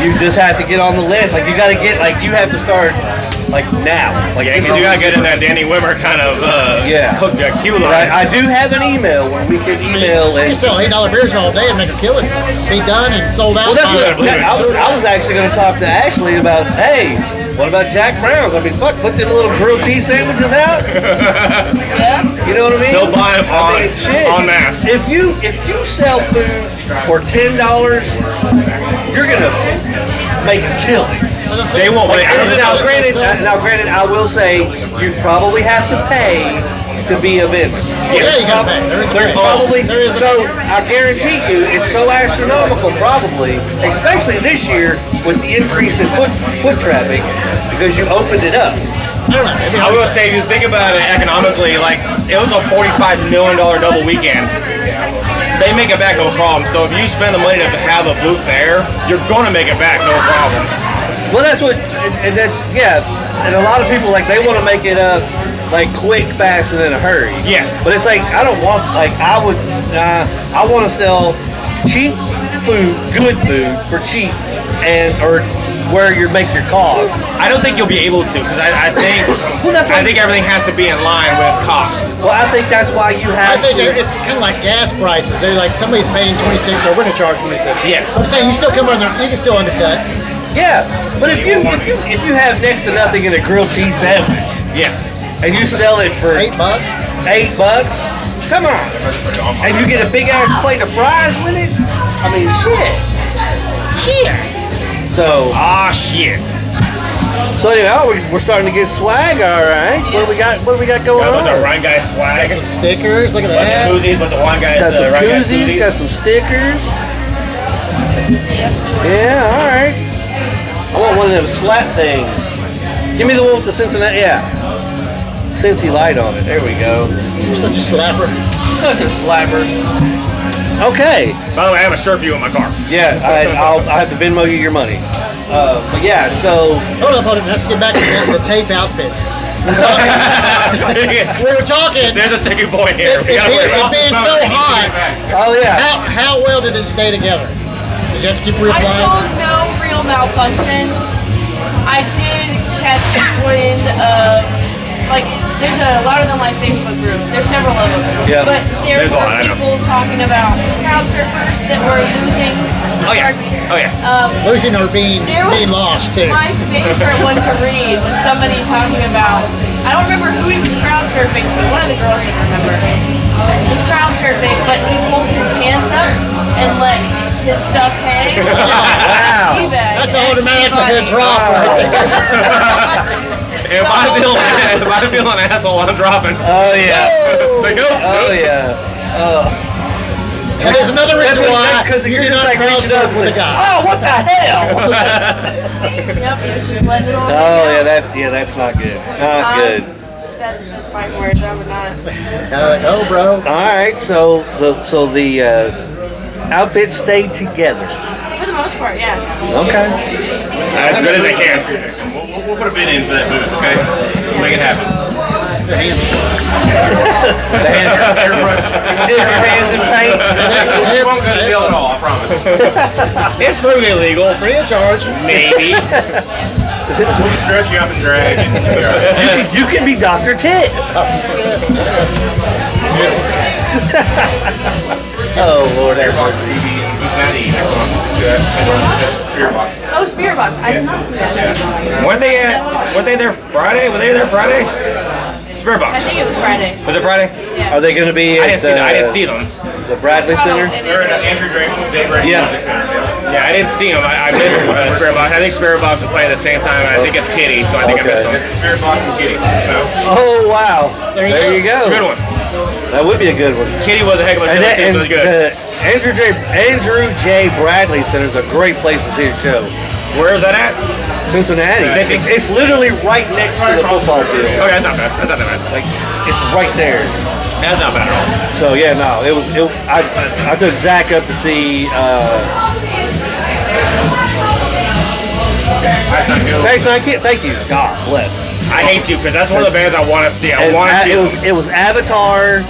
You just have to get on the list. Like you got to get. Like you have to start. Like now. Like Yeah, this because you is- gotta get in that Danny Wimmer kind of Yeah. queue But line. I do have an email where we can email You and. can sell $8 beers all day and make a killing. Be done and sold out. Well, that's by- what I was actually going to talk to Ashley about. Hey, what about Jack Brown's? I mean, fuck, put them little grilled cheese sandwiches out. Yeah. You know what I mean? They'll buy them I mean, shit. en masse. If you sell food for $10, you're gonna make a killing. They won't wait. Now, granted, I will say you probably have to pay to be a vendor. Yeah, you gotta pay. There's There probably is a so I guarantee you it's so astronomical probably, especially this year with the increase in foot traffic because you opened it up. I don't know. Maybe I will say, if you think about it economically, like it was a $45 million double weekend. They make it back no problem. So if you spend the money to have a booth there, you're gonna make it back no problem. Well, that's what, and that's yeah. And a lot of people like they want to make it up like quick, fast, and in a hurry. Yeah. But it's like I don't want like I want to sell cheap food, good food for cheap, and or where you make your cost. I don't think you'll be able to because I think Well, that's I think everything has to be in line with cost. Well, I think that's why you I have. think to, it's kind of like gas prices. They're like somebody's paying 26, so we're gonna charge 26. Yeah. I'm saying you still come under, you can still undercut. Yeah, but if you have next to nothing in a grilled cheese sandwich, Yeah. and you sell it for $8. $8, come on, and you get a big ass plate of fries with it. I mean, shit. So Shit. anyway, we're starting to get swag. All right, what do we got? What do we got going Got the on? Rhinegeist swag. Some stickers. Look at Bunch that. of koozies, but the Rhinegeist. Got some Rhinegeist koozies. Got some stickers. Yeah, all right. I want one of them slap things. Give me the one with the Cincinnati. Yeah, Cincy light on it. There we go. You're such a slapper. Such a slapper. Okay. By the way, I have a shirt for you in my car. Yeah, I'll have to Venmo you your money. But yeah, so Hold up. Let's get back to the tape outfits. We were talking. There's a sticky point here. It being so hot, oh yeah. how well did it stay together? Did you have to keep I saw reapplying? no real malfunctions. I did catch wind of, like, there's a lot of them like Facebook group. There's several of them. Yeah. But there There's a were lot, I know. people talking about crowd surfers that were losing Oh yeah. parts. Oh yeah. Losing or being There was lost too. my favorite one to read was somebody talking about, I don't remember who he was crowd surfing to, one of the girls would remember. He was crowd surfing, but he pulled his pants up and let his stuff hang. Wow. That's an automatic drop right there. If I feel an asshole, I'm dropping. Oh yeah. Like, nope, Oh nope. yeah. Oh. And there's another That's reason what, why because you're you're just not like crowd reaching up surfing with a and guy. oh, what the hell? Yep, he was just letting it all Oh hang yeah, out. that's not good. Not good. That's fine words. I would not. Oh, bro. All right, so the outfits stayed together. For the most part, yeah. Okay. As good as I can. We'll put a bid in for that booth, okay? We'll make it happen. Dip your hands in paint. We won't go to jail at all, I promise. It's probably illegal. Free of charge. Maybe. We'll just dress you up and drag. And You can be Dr. Tit. Oh Lord, Spirit have Box mercy. TV in Cincinnati next month. See that? That's Spirit Box. Oh, Spirit Box. I did not see that. Weren't they there Friday? Were they there Friday? Spirit Box. I think it was Friday. Was it Friday? Are they going to be I at didn't see them. the Bradley Center? They're at Andrew Drake J. Brady Yeah. Music Center. Yeah, I didn't see them. I missed Spirit Box. I think Spirit Box is playing at the same time. And I think it's Kitty, so I think I missed them. It's Spirit Box and Kitty. So Oh wow! There you It's a good go. one. That would be a good one. Kitty was a heck of a show. And, that, Too, and so it was good. Andrew J. Bradley Center is a great place to see a show. Where is that at? Cincinnati. It's literally right next to the football field. Okay, that's not bad. That's not that bad. Like it's right there. That's not bad at all. So yeah, no, it was. I took Zach up to see. that's not good. Thank you. God bless. I hate you because that's one of the bands I want to see. I And want to see it was Avatar,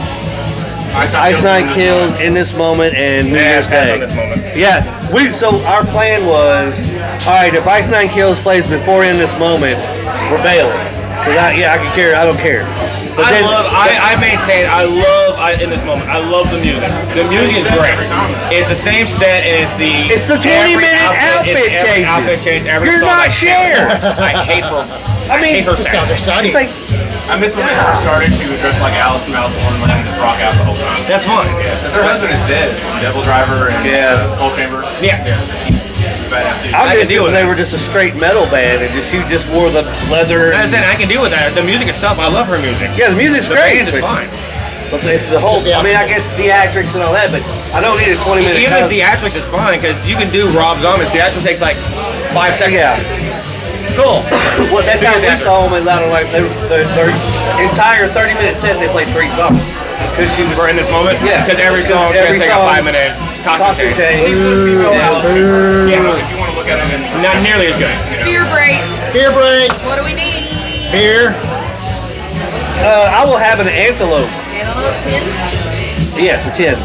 Ice Nine Kills, In This Moment, and New Year's pass Day. on this moment. Yeah, so our plan was, all right, if Ice Nine Kills plays before In This Moment, we're bailing. Cause I can care. I don't care. But I maintain. In this moment. I love the music. The music is great. It's the same set, and it's the 20-minute outfit change. Outfit change. Every You're song not I Cher. I hate her. I mean, hate her This sounds sound. exciting. It's like I miss when they first started. She would dress like Alice from Alice in Wonderland and just rock out the whole time. That's fun. Because her husband is dead. It's from Devil Driver and Coal Chamber. Yeah. He's a badass dude. I can missed it deal when with they that. were just a straight metal band and she just wore the leather. I said I can deal with that. The music itself, I love her music. Yeah, the music's The great. band is but fine. It's the whole. Just the I mean, I guess theatrics and all that, but I don't need a 20-minute. Even theatrics is fine because you can do Rob Zombie. Theatrics takes like 5 seconds. Yeah. Cool. Well, that time we saw them in Loud and Life, their entire 30-minute set, they played 3 songs. Because she was For in this moment? Yeah. Because every song Every can take a song- 5-minute costume costume change. change. He's the Alice Cooper. Yeah. If you want to look at him in Not nearly as good. Beer break. Beer break. What do we need? Beer. I will have an antelope. Antelope 10. Yes, a 10.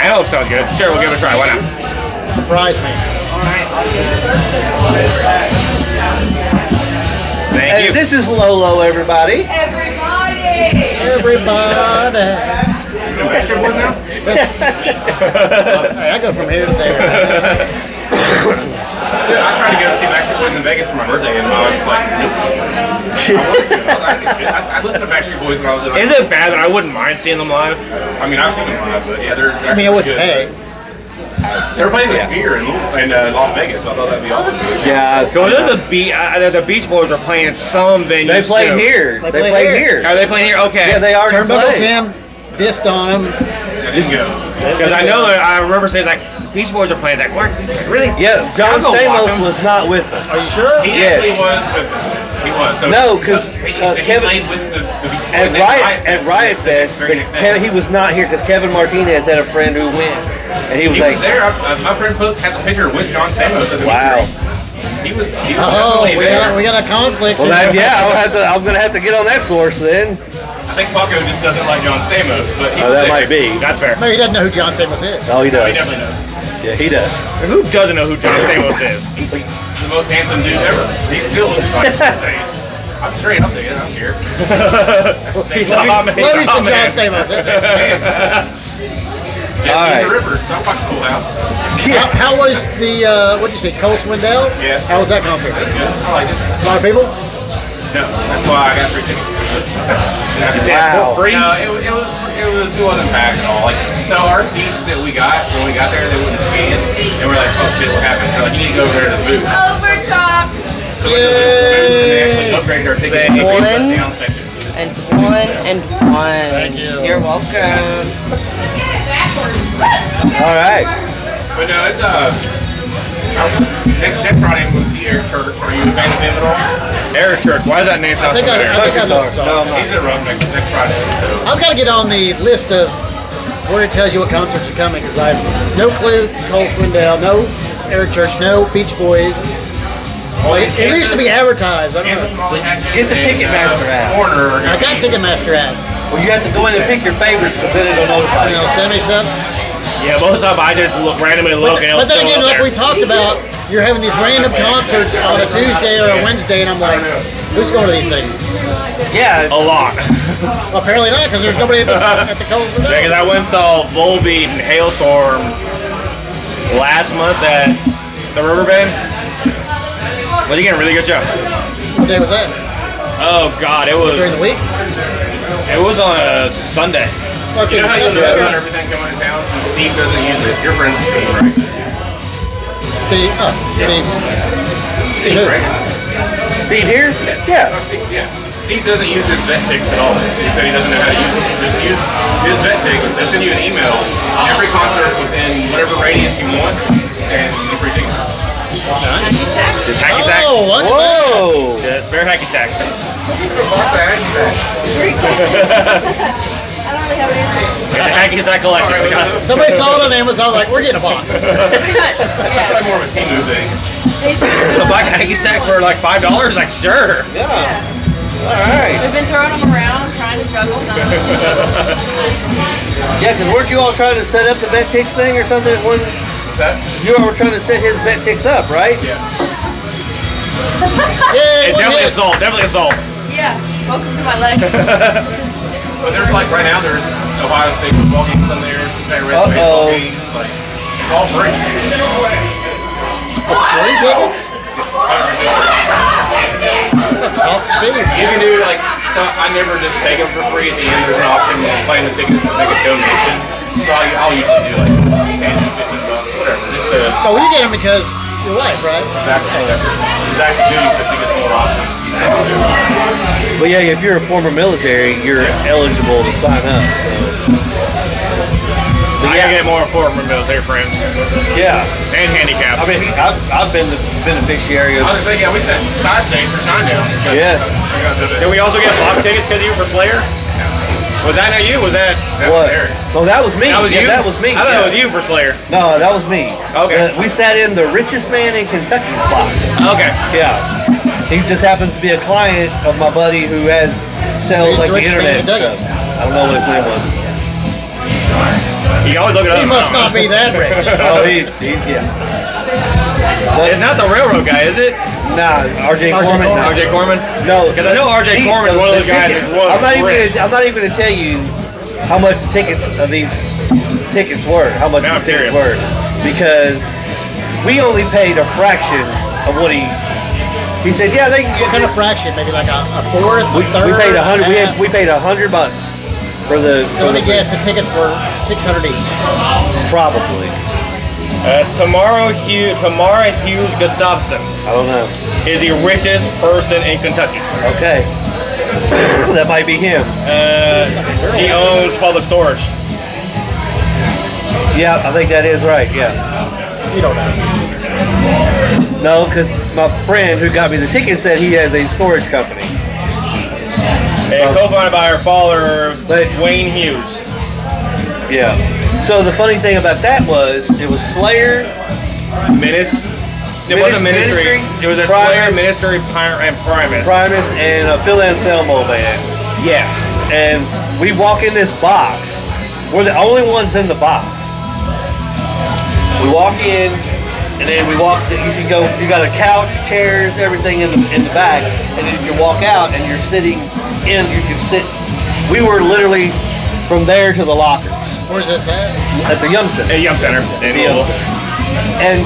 Antelope sounds good. Sure, we'll give it a try. Why not? Surprise me. Alright, awesome. Thank And you. this is Lolo, everybody. Everybody! Everybody. Backstreet Boys now? Hey, I go from here to there. Dude, I tried to go see Backstreet Boys in Vegas for my birthday, and my wife was like, nope. I listened to Backstreet Boys when I was in Is it bad that I wouldn't mind seeing them live? I mean, I've seen them live, but yeah, they're I mean, I wouldn't pay. They were playing the Sphere in Las Vegas, so I thought that'd be awesome. Yeah. Because the Beach Boys are playing some venues. They played too. here. They They played played here. here. Are they playing here? Okay. Yeah, they already Turnbuckle played. Tim dissed on him. I didn't go. Because I know that I remember saying like Beach Boys are playing. It's like, what? Really? Yeah, John I'll go watch Stamos them. was not with them. Are you sure? He Yes. actually was with them. He was. So, No, 'cause, he Kevin- played with the Beach At Boys Riot Fest, very but next day. he was not here because Kevin Martinez had a friend who went, and he was He like, was there. My friend has a picture with John Stamos at the "Wow." meet and greet. He was Oh, definitely there. we got a conflict. Well, I'm gonna have to get on that source then. I think Paco just doesn't like John Stamos, but he Oh, was that there. might be. That's fair. Maybe he doesn't know who John Stamos is. Oh, he He does. definitely knows. Yeah, he does. Who doesn't know who John Stamos is? He's the most handsome dude ever. He still looks nice for his age. I'm straight. I'll say it. I don't care. That's the same thing. Love you some John Stamos. Jesse All right. and the Rivers. I watched Full House. How was the, what'd you say, Cole Swindell? Yeah. How was that concert? That's good. I liked it. A lot of people? No, that's why I got free tickets. Wow. For free? No, it wasn't packed at all. Like, so our seats that we got when we got there, they wouldn't scan, and we're like, oh shit, what happened? They're like, you need to go over there to the booth. Overtop. So we went to the booth, and they actually upgraded our tickets to One. the down section. And one. Thank you. You're welcome. All right. But no, it's next Friday I'm going to see Eric Church. Are you a fan of him at all? Eric Church. Why does that name sound I think I familiar? listened to some. No, I'm not. He's in Rome next Friday. So I've got to get on the list of where it tells you what concerts are coming because I have no clue. Cole Swindell, no Eric Church, no Beach Boys. It used to be advertised. I don't Kansas know. Molly Hatchet Get the and, Ticketmaster app. Warner. I got Ticketmaster app. Well, you have to go in and pick your favorites because then it'll notify You you. know, send me stuff. Yeah, most of the time I just randomly look and it'll But then show again, up like there. we talked about, you're having these random concerts on a Tuesday or a Wednesday, and I'm like, who's going to these things? Yeah. A lot. Well, apparently not, because there's nobody at the Cole Because Swindell. I went and saw Volbeat and Hailstorm last month at the Riverbend. But again, really good show. What day was that? Oh God, it was During the week? on a Sunday. Well, You know how you it's- know about everything coming to town since Steve doesn't use it? Your friend's Steve, right? Steve. Oh, Steve. Steve, who? right? Steve here? Yeah. Oh, Steve, yeah. Steve doesn't use his vet ticks at all. He said he doesn't know how to use it. Just use his vet ticks. They'll send you an email every concert within whatever radius you want, and you get free tickets. Just hacky sacks. Oh, look at that. Whoa. Yeah, spare hacky sacks. What's that? It's a great question. I don't really have an answer. Get the hacky sack collection. We got it. Somebody saw it on Amazon, like, we're getting a box. Pretty much. That's Yeah. probably more of a Timu thing. They, A black hacky sack for like $5? Like sure. Yeah. All right. we've been throwing them around, trying to juggle. None of us can juggle. Yeah, because weren't you all trying to set up the VetTix thing or something? When What's that? you all were trying to set his VetTix up, right? Yeah. Yay, It one definitely hit. assault. Definitely assault. Yeah. Welcome to my leg. This is But there's like right now there's Ohio State football games on there, Cincinnati Reds baseball games, like it's all free. It's free tickets? 100%. Tough city. You can do like so. I never just take them for free. At the end, there's an option to claim the tickets to make a donation. So I'll usually do like 10, 15 bucks, whatever, just to Oh, you get them because your wife, right? exactly duty, so she gets more options. But yeah, if you're a former military, you're eligible to sign up. So I gotta get more former military friends yeah, and handicap. I mean, I've been the beneficiary of. I was gonna say, yeah, we sent side stage for Shinedown. Yeah. Did we also get box tickets because you were for Slayer? Was that not you? Was that? What? Oh, that was me. That was Yeah, you. That was me. I thought yeah. it was you for Slayer. No, that was me. Okay. We sat in the richest man in Kentucky's box. Okay. Yeah. He just happens to be a client of my buddy who sells He's like the the richest man internet in Kentucky. stuff. I don't know what his name was. You can always look it up. He must not be that rich. Oh, he's yeah. It's not the railroad guy, is it? Nah, RJ Corman. No. RJ Corman? No, Because I know RJ Corman is one of those guys ticket- who's one I'm not even. rich. I'm not even gonna tell you how much the tickets of these tickets were. How much Now these I'm tickets curious. were, because we only paid a fraction of what he said, yeah, they can What use kind it. of fraction? Maybe like a fourth, a third? We paid $100. half? We paid $100 for the. So let me guess, the tickets were $600 each. Probably. Tamara Hughes Gustafson I don't know. is the richest person in Kentucky. Okay. That might be him. She owns Public Storage. Yeah, I think that is right. Yeah. You don't know. No, because my friend who got me the ticket said he has a storage company. And co-founded by her father, But- Wayne Hughes. Yeah. So the funny thing about that was it was Slayer, It wasn't Ministry. It was a Slayer, Primus, Ministry, and Primus. Primus, and a Phil Anselmo band. Yeah. And we walk in this box. We're the only ones in the box. We walk in, and then we walk. You can go. You got a couch, chairs, everything in the back, and then you can walk out, and you're sitting in. You can sit. We were literally from there to the lockers Where's this at? at the Yum Center. At Yum Center. In The Yum Louisville. Center. And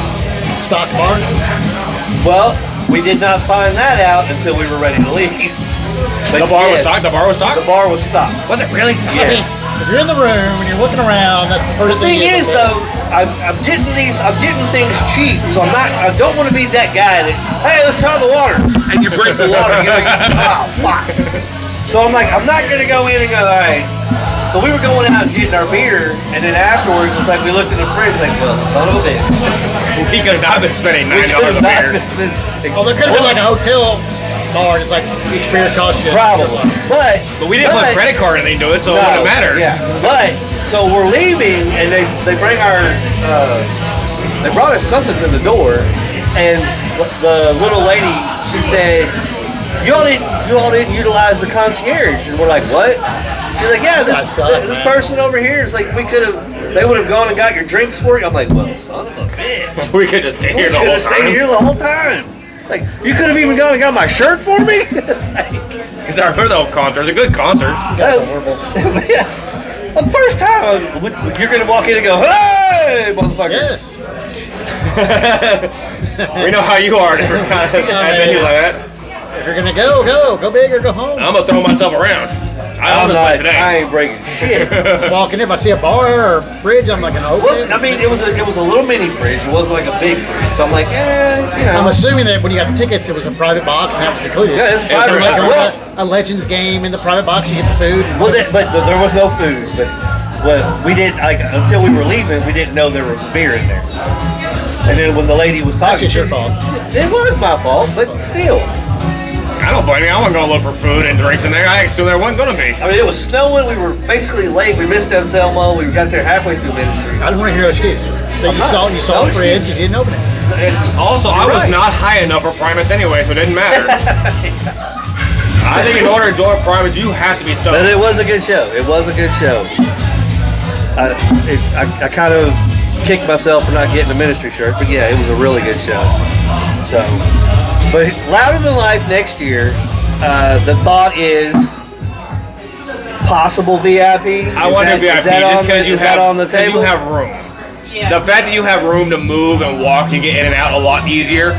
Stock barn? well, we did not find that out until we were ready to leave. But The bar was yes, stocked. The bar was stocked. The bar was stocked. Was it really? Yes. If you're in the room and you're looking around, that's the The first thing you is, look at. though, I'm getting things cheap, so I don't want to be that guy that, hey, let's try the water, and you break the water, you're like, oh, fuck. So I'm like, I'm not gonna go in and go, all right. So we were going out and getting our beer, and then afterwards, it's like we looked in the fridge, like, well, son of a bitch. He could have not been spending $9 a beer. Oh, there could have been like a hotel bar. It's like each beer costs you. Probably, but But we didn't put credit card or anything to it, so it wouldn't matter. Yeah, but so we're leaving, and they bring our they brought us something to the door, and the little lady, she said, you all didn't utilize the concierge, and we're like, what? She's like, yeah, this person over here is like, they would have gone and got your drinks for you. I'm like, well, son of a bitch. We could just stay We here the could whole have stayed time. here the whole time. Like, you could have even gone and got my shirt for me. It's like, Because I remember the whole concert. It was a good concert. yeah. The first time you're gonna walk in and go, hey, motherfuckers. Yes. We know how you are. At venues like that. If you're gonna go big or go home. I'm gonna throw myself around. I own I'm this not. place today. I ain't breaking shit. Walk in, if I see a bar or fridge, I'm like gonna open Well, it. I mean, it was a little mini fridge. It wasn't like a big fridge. So I'm like, I'm assuming that when you got the tickets, it was a private box and that was included. Yeah, it's a private Like box. a Legends game in the private box, you get the food. But there was no food. But we did until we were leaving, we didn't know there was beer in there. And then when the lady was That's talking, just your fault. It was my fault, but still. I don't blame you. I wasn't gonna look for food and drinks in there. I assumed there wasn't gonna be. I mean, it was snowing. We were basically late. We missed Anselmo. We got there halfway through ministry. I didn't want to hear no excuse. That you saw No the fridge, excuse. you didn't open it. And Also, I You're was right. not high enough for Primus anyway, so it didn't matter. I think in order to enjoy Primus, you have to be But stoned. it was a good show. It was a good show. I kind of kicked myself for not getting a ministry shirt, but yeah, it was a really good show. So, but Louder Than Life next year. The thought is possible VIP. I want to VIP Is that just on because the, you is have that on the table? You have room. Yeah. The fact that you have room to move and walk and get in and out a lot easier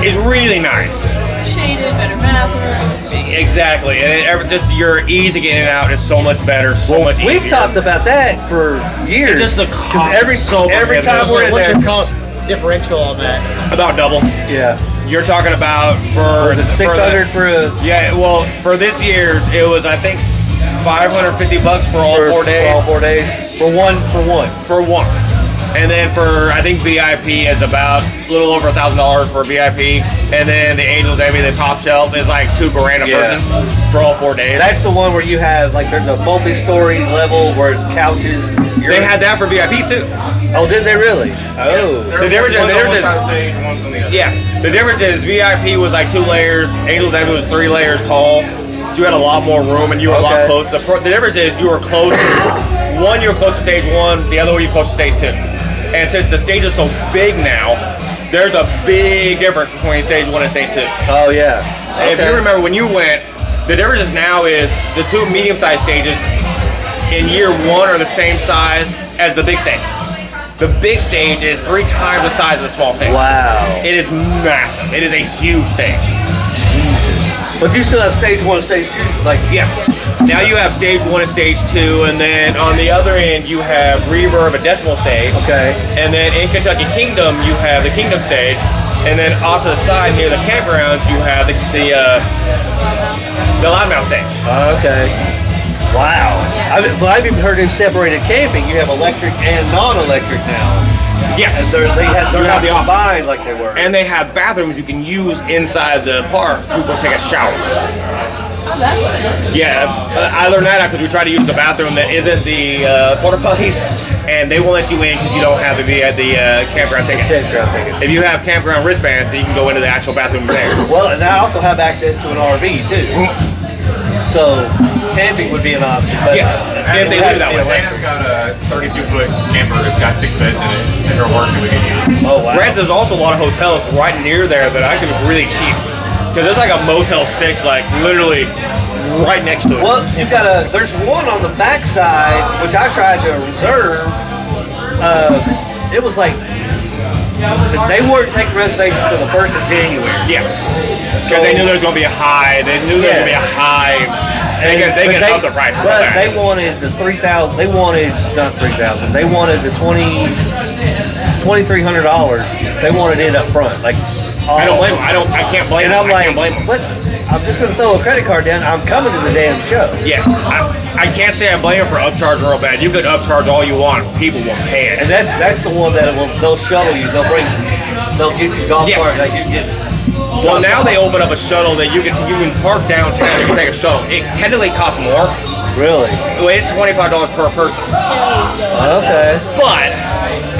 is really nice. Shaded, better bathrooms. Exactly, and just your ease of getting in and out is so much better, so much easier. We've talked about that for years. It's just the cost every is so every prohibitive. time we're in What's there, your cost differential on that? About double. yeah. You're talking about for Was it for the- 600 for a Yeah, well, for this year's, it was I think $550 for all for 4 days. For all 4 days for one. For one. And then for I think VIP is about a little over $1,000 for VIP, and then the Angels Envy, the top shelf is like $2,000 a Yeah. person for all 4 days. That's the one where you have like there's a multi-story level where couches. They had that for VIP too. Oh, did they really? Oh, The difference is, stage, one's on the other. yeah, the difference is VIP was like 2 layers, Angels Envy was 3 layers tall, so you had a lot more room and you were a lot Okay. closer. The difference is you were close. One, you were close to stage 1. The other one, you were close to stage 2. And since the stage is so big now, there's a big difference between stage 1 and stage 2. oh yeah. If you remember when you went, the difference is now is the 2 medium-sized stages in year 1 are the same size as the big stage. The big stage is 3 times the size of the small stage. Wow. It is massive. It is a huge stage. Jesus. But you still have stage 1 and stage 2? Like, Yeah. Now you have stage 1 and stage 2, and then on the other end you have Reverb, a decimal stage. okay. And then in Kentucky Kingdom you have the Kingdom stage, and then off to the side near the campgrounds you have the Loudmouth stage. Okay. Wow. I've even heard in separated camping, you have electric and non-electric now. Yes. And they're not the combined like they were. And they have bathrooms you can use inside the park to go take a shower. Oh, that's nice. Yeah, I learned that because we tried to use a bathroom that isn't the porta potties, and they won't let you in because you don't have the campground tickets. Campground ticket. If you have campground wristbands, then you can go into the actual bathroom there. Well, and I also have access to an RV too. So camping would be an option. But Yes, if they leave it that way. Atlanta's got a 32-foot camper. It's got 6 beds in it. If you're working, we can use it. Oh wow. Granted, there's also a lot of hotels right near there that actually are really cheap. Because there's like a Motel 6, like literally right next to it. Well, there's one on the backside, which I tried to reserve. It was like, they weren't taking reservations until the 1st of January. Yeah. Because they knew there was going to be a high. They knew there was going to be a high. They can up the price. But they wanted the 3,000. They wanted not 3,000. They wanted the $2,300. They wanted it up front. Like I don't blame them. I can't blame And them. I'm like, I can't blame them. what? I'm just going to throw a credit card down. I'm coming to the damn show. Yeah, I can't say I blame them for upcharging real bad. You could upcharge all you want, people will pay it. And that's the one that they'll shuttle you. They'll get you golf Yeah. cart. Like you get. Well, now they open up a shuttle that you can park downtown and you can take a shuttle. It technically costs more. Really? Well, it's $25 per person. Okay. But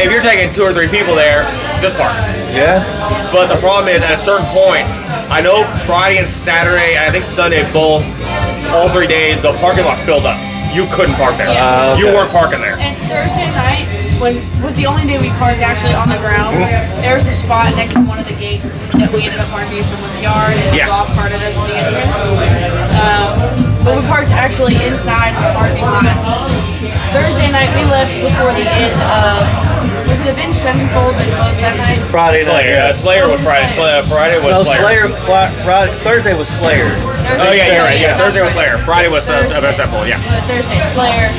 if you're taking 2 or 3 people there, just park. Yeah. But the problem is, at a certain point, I know Friday and Saturday, and I think Sunday both, all 3 days, the parking lot filled up. You couldn't park there. Okay. You weren't parking there. And Thursday night, was the only day we parked actually on the grounds. There was a spot next to one of the gates that we ended up parking in someone's yard, and the golf cart of us to the entrance. But we parked actually inside the parking lot. Thursday night, we left before the end of, was it Avenged Sevenfold that closed that night? Friday night. Slayer was Friday. Friday was No, Slayer. Friday. Thursday was Slayer. Oh yeah, you're right. Yeah, Thursday was Slayer. Friday was Sevenfold. Yeah. So Thursday, Slayer.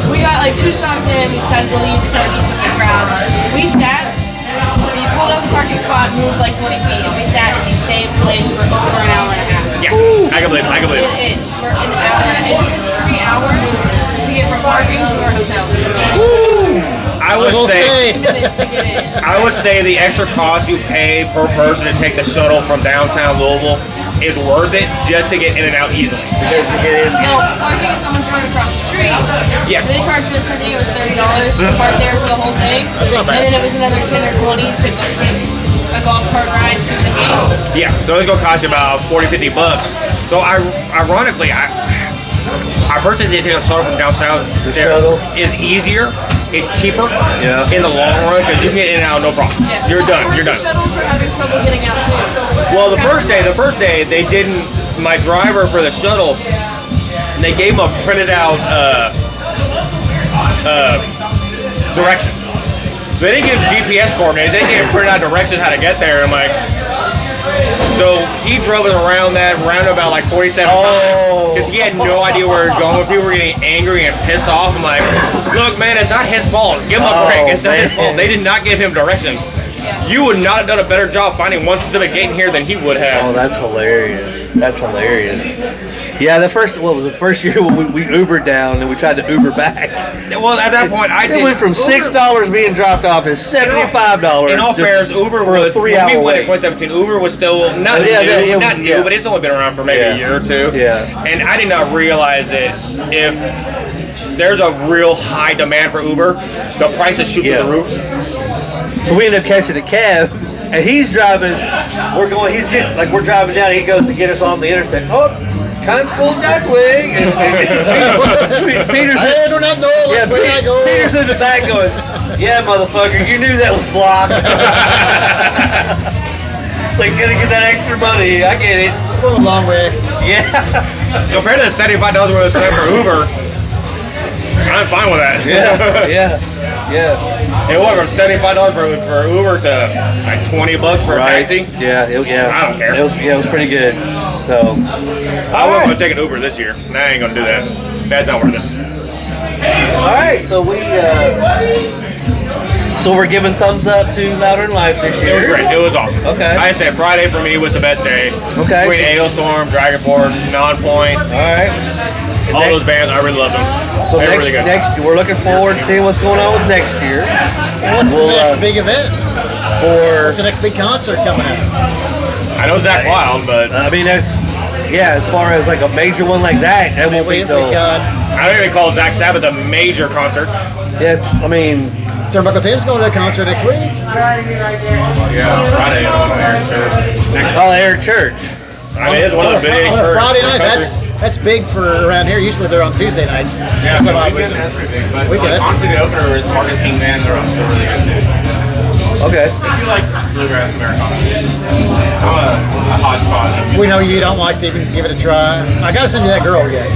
We got like 2 songs in, we decided to leave, try to beat some of the crowd. We sat, we pulled out the parking spot, moved like 20 feet, and we sat in the same place for over an hour and a half. Yeah. I can believe it. It's for an hour and a half. It took us 3 hours to get from parking to our hotel. I would say. Minutes to get in. I would say the extra cost you pay per person to take the shuttle from downtown Louisville is worth it just to get in and out easily. Because you get in. No, parking is someone's right across the street. Yeah. They charged us, I think it was $30 to park there for the whole thing. That's not bad. And then it was another 10 or 20 to go get a golf cart ride to the game. Yeah, so it's gonna cost you about $40-50. So ironically, I personally think taking a shuttle from down south shuttle is easier. It's cheaper in the long run because you can get in and out no problem. Yeah. You're done. You're The done. shuttles were having trouble getting out too. Well, the first day they didn't. My driver for the shuttle, they gave him a printed out directions. So they didn't give GPS coordinates. They gave him printed out directions how to get there. I'm like, so he drove us around that roundabout like 47 times because he had no idea where he was going. People were getting angry and pissed off. I'm like, look, man, it's not his fault. Give him a break. It's not his fault. They did not give him directions. You would not have done a better job finding one specific gate in here than he would have. Oh, that's hilarious. That's hilarious. Yeah, the first year when we Ubered down and we tried to Uber back. Well, at that point, It went from $6 being dropped off to $75. In all fairness, Uber for was, a 3 hour when we went wait. in 2017, Uber was still not new, but it's only been around for maybe a year or two. Yeah. And I did not realize that if there's a real high demand for Uber, the prices shoot through the roof. So we ended up catching a cab, and he's driving us. We're driving down. He goes to get us on the interstate. Oh, Constable Nightwing. And Peter's I do not know which way I go. Peter's in the back going, yeah, motherfucker, you knew that was blocked. Like, gonna get that extra money. I get it. Going a long way. Yeah. Compared to the $75 we spent for Uber, I'm fine with that. Yeah. It went from $75 for Uber to like $20 for a taxi. Yeah. I don't care. It was pretty good. So. I wasn't gonna take an Uber this year. Nah, I ain't gonna do that. That's not worth it. All right. So we're giving thumbs up to Louder Than Life this It year. was great. It was awesome. Okay. I said Friday for me was the best day. Okay. Between Hailstorm, Dragon Force, Non-Point, All right. all those bands, I really love them. So They're really good. next, we're looking forward to seeing what's going on with next year. What's the next big event? What's the next big concert coming up? I know Zach Wild, but I mean, as far as like a major one like that won't be so. We got I don't even call Zach Sabbath a major concert. Yeah, I mean, Turnbuckle Tim's going to a concert next week. Yeah, Friday on Eric Church. Eric Church. I mean, it's one of the big On a church Friday night, country. that's big for around here. Usually they're on Tuesday nights. Yeah, So but I weekend was- that's pretty big. But Weekend, like, that's- honestly, the opener is Marcus King Band. They're really good too. Okay. If you like bluegrass Americana, I'm a hodgepodge. of We music. know you don't like to even give it a try. I gotta send you that girl yet.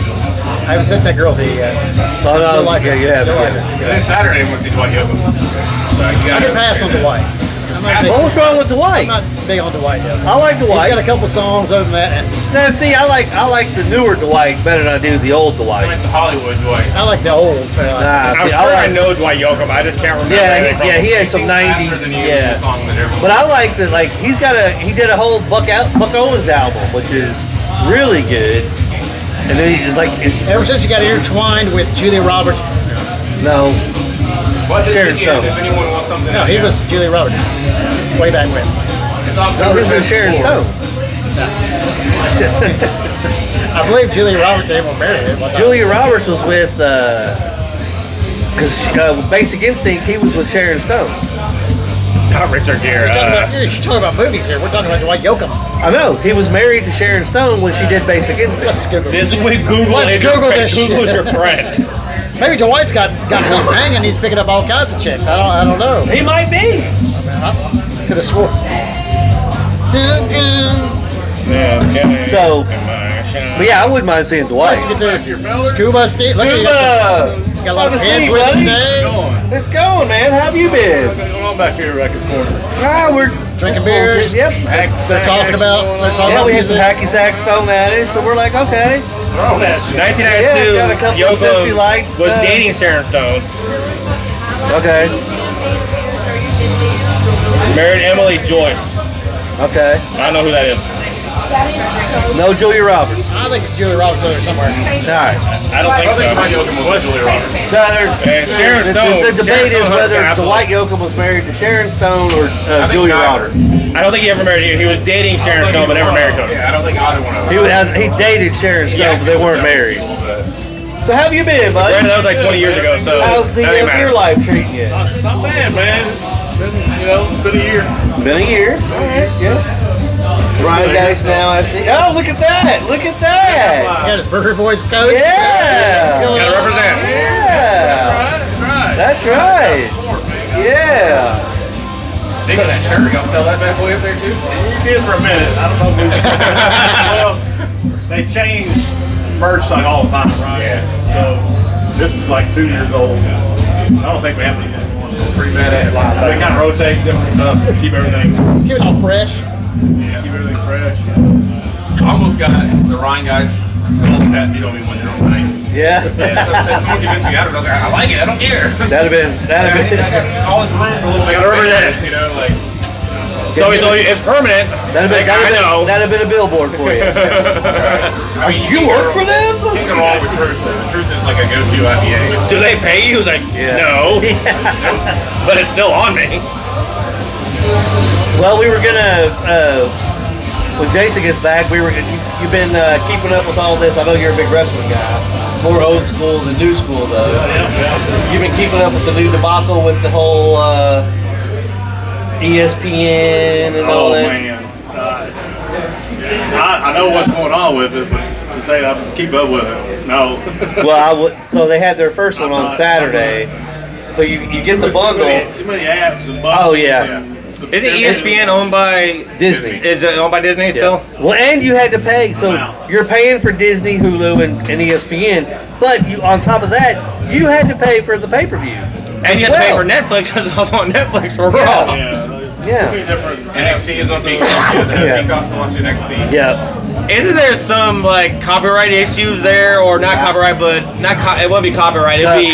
I haven't sent that girl to you yet. Oh, no, Still like her. you have. Still like her. And then Saturday, I'm going to see Dwight Yoakam. So you I gotta can pass on Dwight. I'm not, big, What's wrong with Dwight? I'm not big on Dwight yet. I like He's got a Dwight. couple songs other than that, and Now, see, I like the newer Dwight better than I do the old Dwight. It's the Hollywood Dwight. I like the old. Nah, I'm see, sure I like, know Dwight Yoakam. I just can't remember. anything from him. he had some Sings faster '90s. than you Yeah. the song that everyone. But I like that. Like he did a whole Buck Owens album, which is really good. And then he's like, Ever since he got intertwined with Julia Roberts, no, But this Sharon weekend, Stone. if anyone wants something, no, he was Julia Roberts way back when. It's no, October this is Sharon 4th. Stone. I believe Julia Roberts and him were married. at one time. Julia Roberts was with, because Basic Instinct, he was with Sharon Stone. Not Richard Gere. You're talking about movies here. We're talking about Dwight Yoakam. I know he was married to Sharon Stone when she did Basic Instinct. Let's Google This this. is with Google. Let's is your Google friend. this Google's shit. your friend. Maybe Dwight's got something hanging. He's picking up all kinds of chicks. I don't know. He might be. Could have swore. So, but yeah, I wouldn't mind seeing Dwight. Let's get to Scuba Steve. Look at you. Scuba! Got a lot Have of a hands seat, with buddy. you today. It's going, man. How have you been? What's going on back here, record corner? We're Drinking beers. Yep. They're talking about. Yeah, we had some hacky sacks thrown at us, so we're like, okay. Yeah, 1992, got a couple of Cincy Yoko Light, was dating Sharon Stone. Okay. Married Emily Joyce. Okay. I don't know who that is. No Julia Roberts. I think it's Julia Roberts over there somewhere. All right. I don't think so. Dwight Yoakam was with Julia Roberts. And Sharon Stone. The debate Sharon is Stone whether absolutely- Dwight Yoakam was married to Sharon Stone or Julia neither. Roberts. I don't think he ever married her. He was dating Sharon Stone, but never married to her. Yeah, I don't think either one of them. He dated Sharon Stone, but they weren't married. So how have you been, buddy? Granted, that was like 20 years ago, so How's the that ain't your matter. life treating you? Not bad, man. It's been a year. Been a year. All right, yeah. Rhinegeist now, I see. Oh, look at that! Look at that! Got his Burger Boys coat. Yeah! Going Gotta on. represent. Yeah! That's right. Yeah. Speaking of that shirt, y'all sell that bad boy up there too? We did for a minute. I don't know who. Well, they change merch like all the time, right? Yeah. So this is like 2 years old. I don't think we have anything. It's pretty badass. They kind of rotate different stuff, keep everything Keep it all fresh. fresh. I almost got the Rhinegeist skull tattooed on me one year on night. Yeah. And someone convinced me out of it. I was like, I like it. I don't care. That'd have been. I got all this room for a little bit. Gotta represent. You know, like. So he told you it's permanent. That'd have been a billboard for you. I mean, You work for them? Can't go wrong with Truth. The Truth is like a go-to IPA. Do they pay you? He was like, Yeah. no. But it's still on me. Well, we were gonna. When Jason gets back, you've been keeping up with all this. I know you're a big wrestling guy. More old school than new school, though. You've been keeping up with the new debacle with the whole ESPN and all Oh that. man, I know what's going on with it, but to say I keep up with it, no. Well, so they had their first one on Saturday. So you get the bundle. Too many apps and buttons. Oh yeah. And Isn't ESPN owned by Disney. Is it owned by Disney still? Well, and you had to pay, so you're paying for Disney, Hulu, and ESPN, but you on top of that, you had to pay for the pay-per-view. And you have to pay for Netflix because I was on Netflix for Raw. Yeah. NXT is on Peacock. Peacock to watch NXT. Yeah. Isn't there some like copyright issues there, or not copyright, but it wouldn't be copyright. It'd be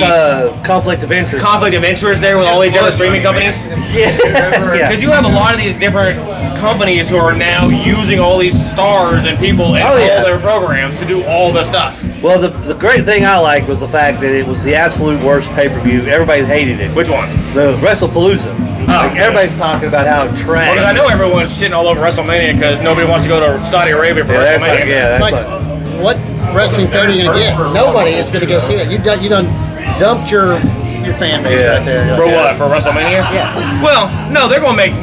conflict of interest. Conflict of interest there with all these different streaming companies. Yeah. Because you have a lot of these different companies who are now using all these stars and people in all their programs to do all the stuff. Well, the great thing I liked was the fact that it was the absolute worst pay-per-view. Everybody hated it. Which one? The WrestlePalooza. Everybody's talking about how trash. Because I know everyone's shitting all over WrestleMania because nobody wants to go to Saudi Arabia for WrestleMania. What wrestling fan are you going to get? Nobody is going to go see that. You done dumped your fan base right there. For what? For WrestleMania? Yeah. Well, no, they're going to make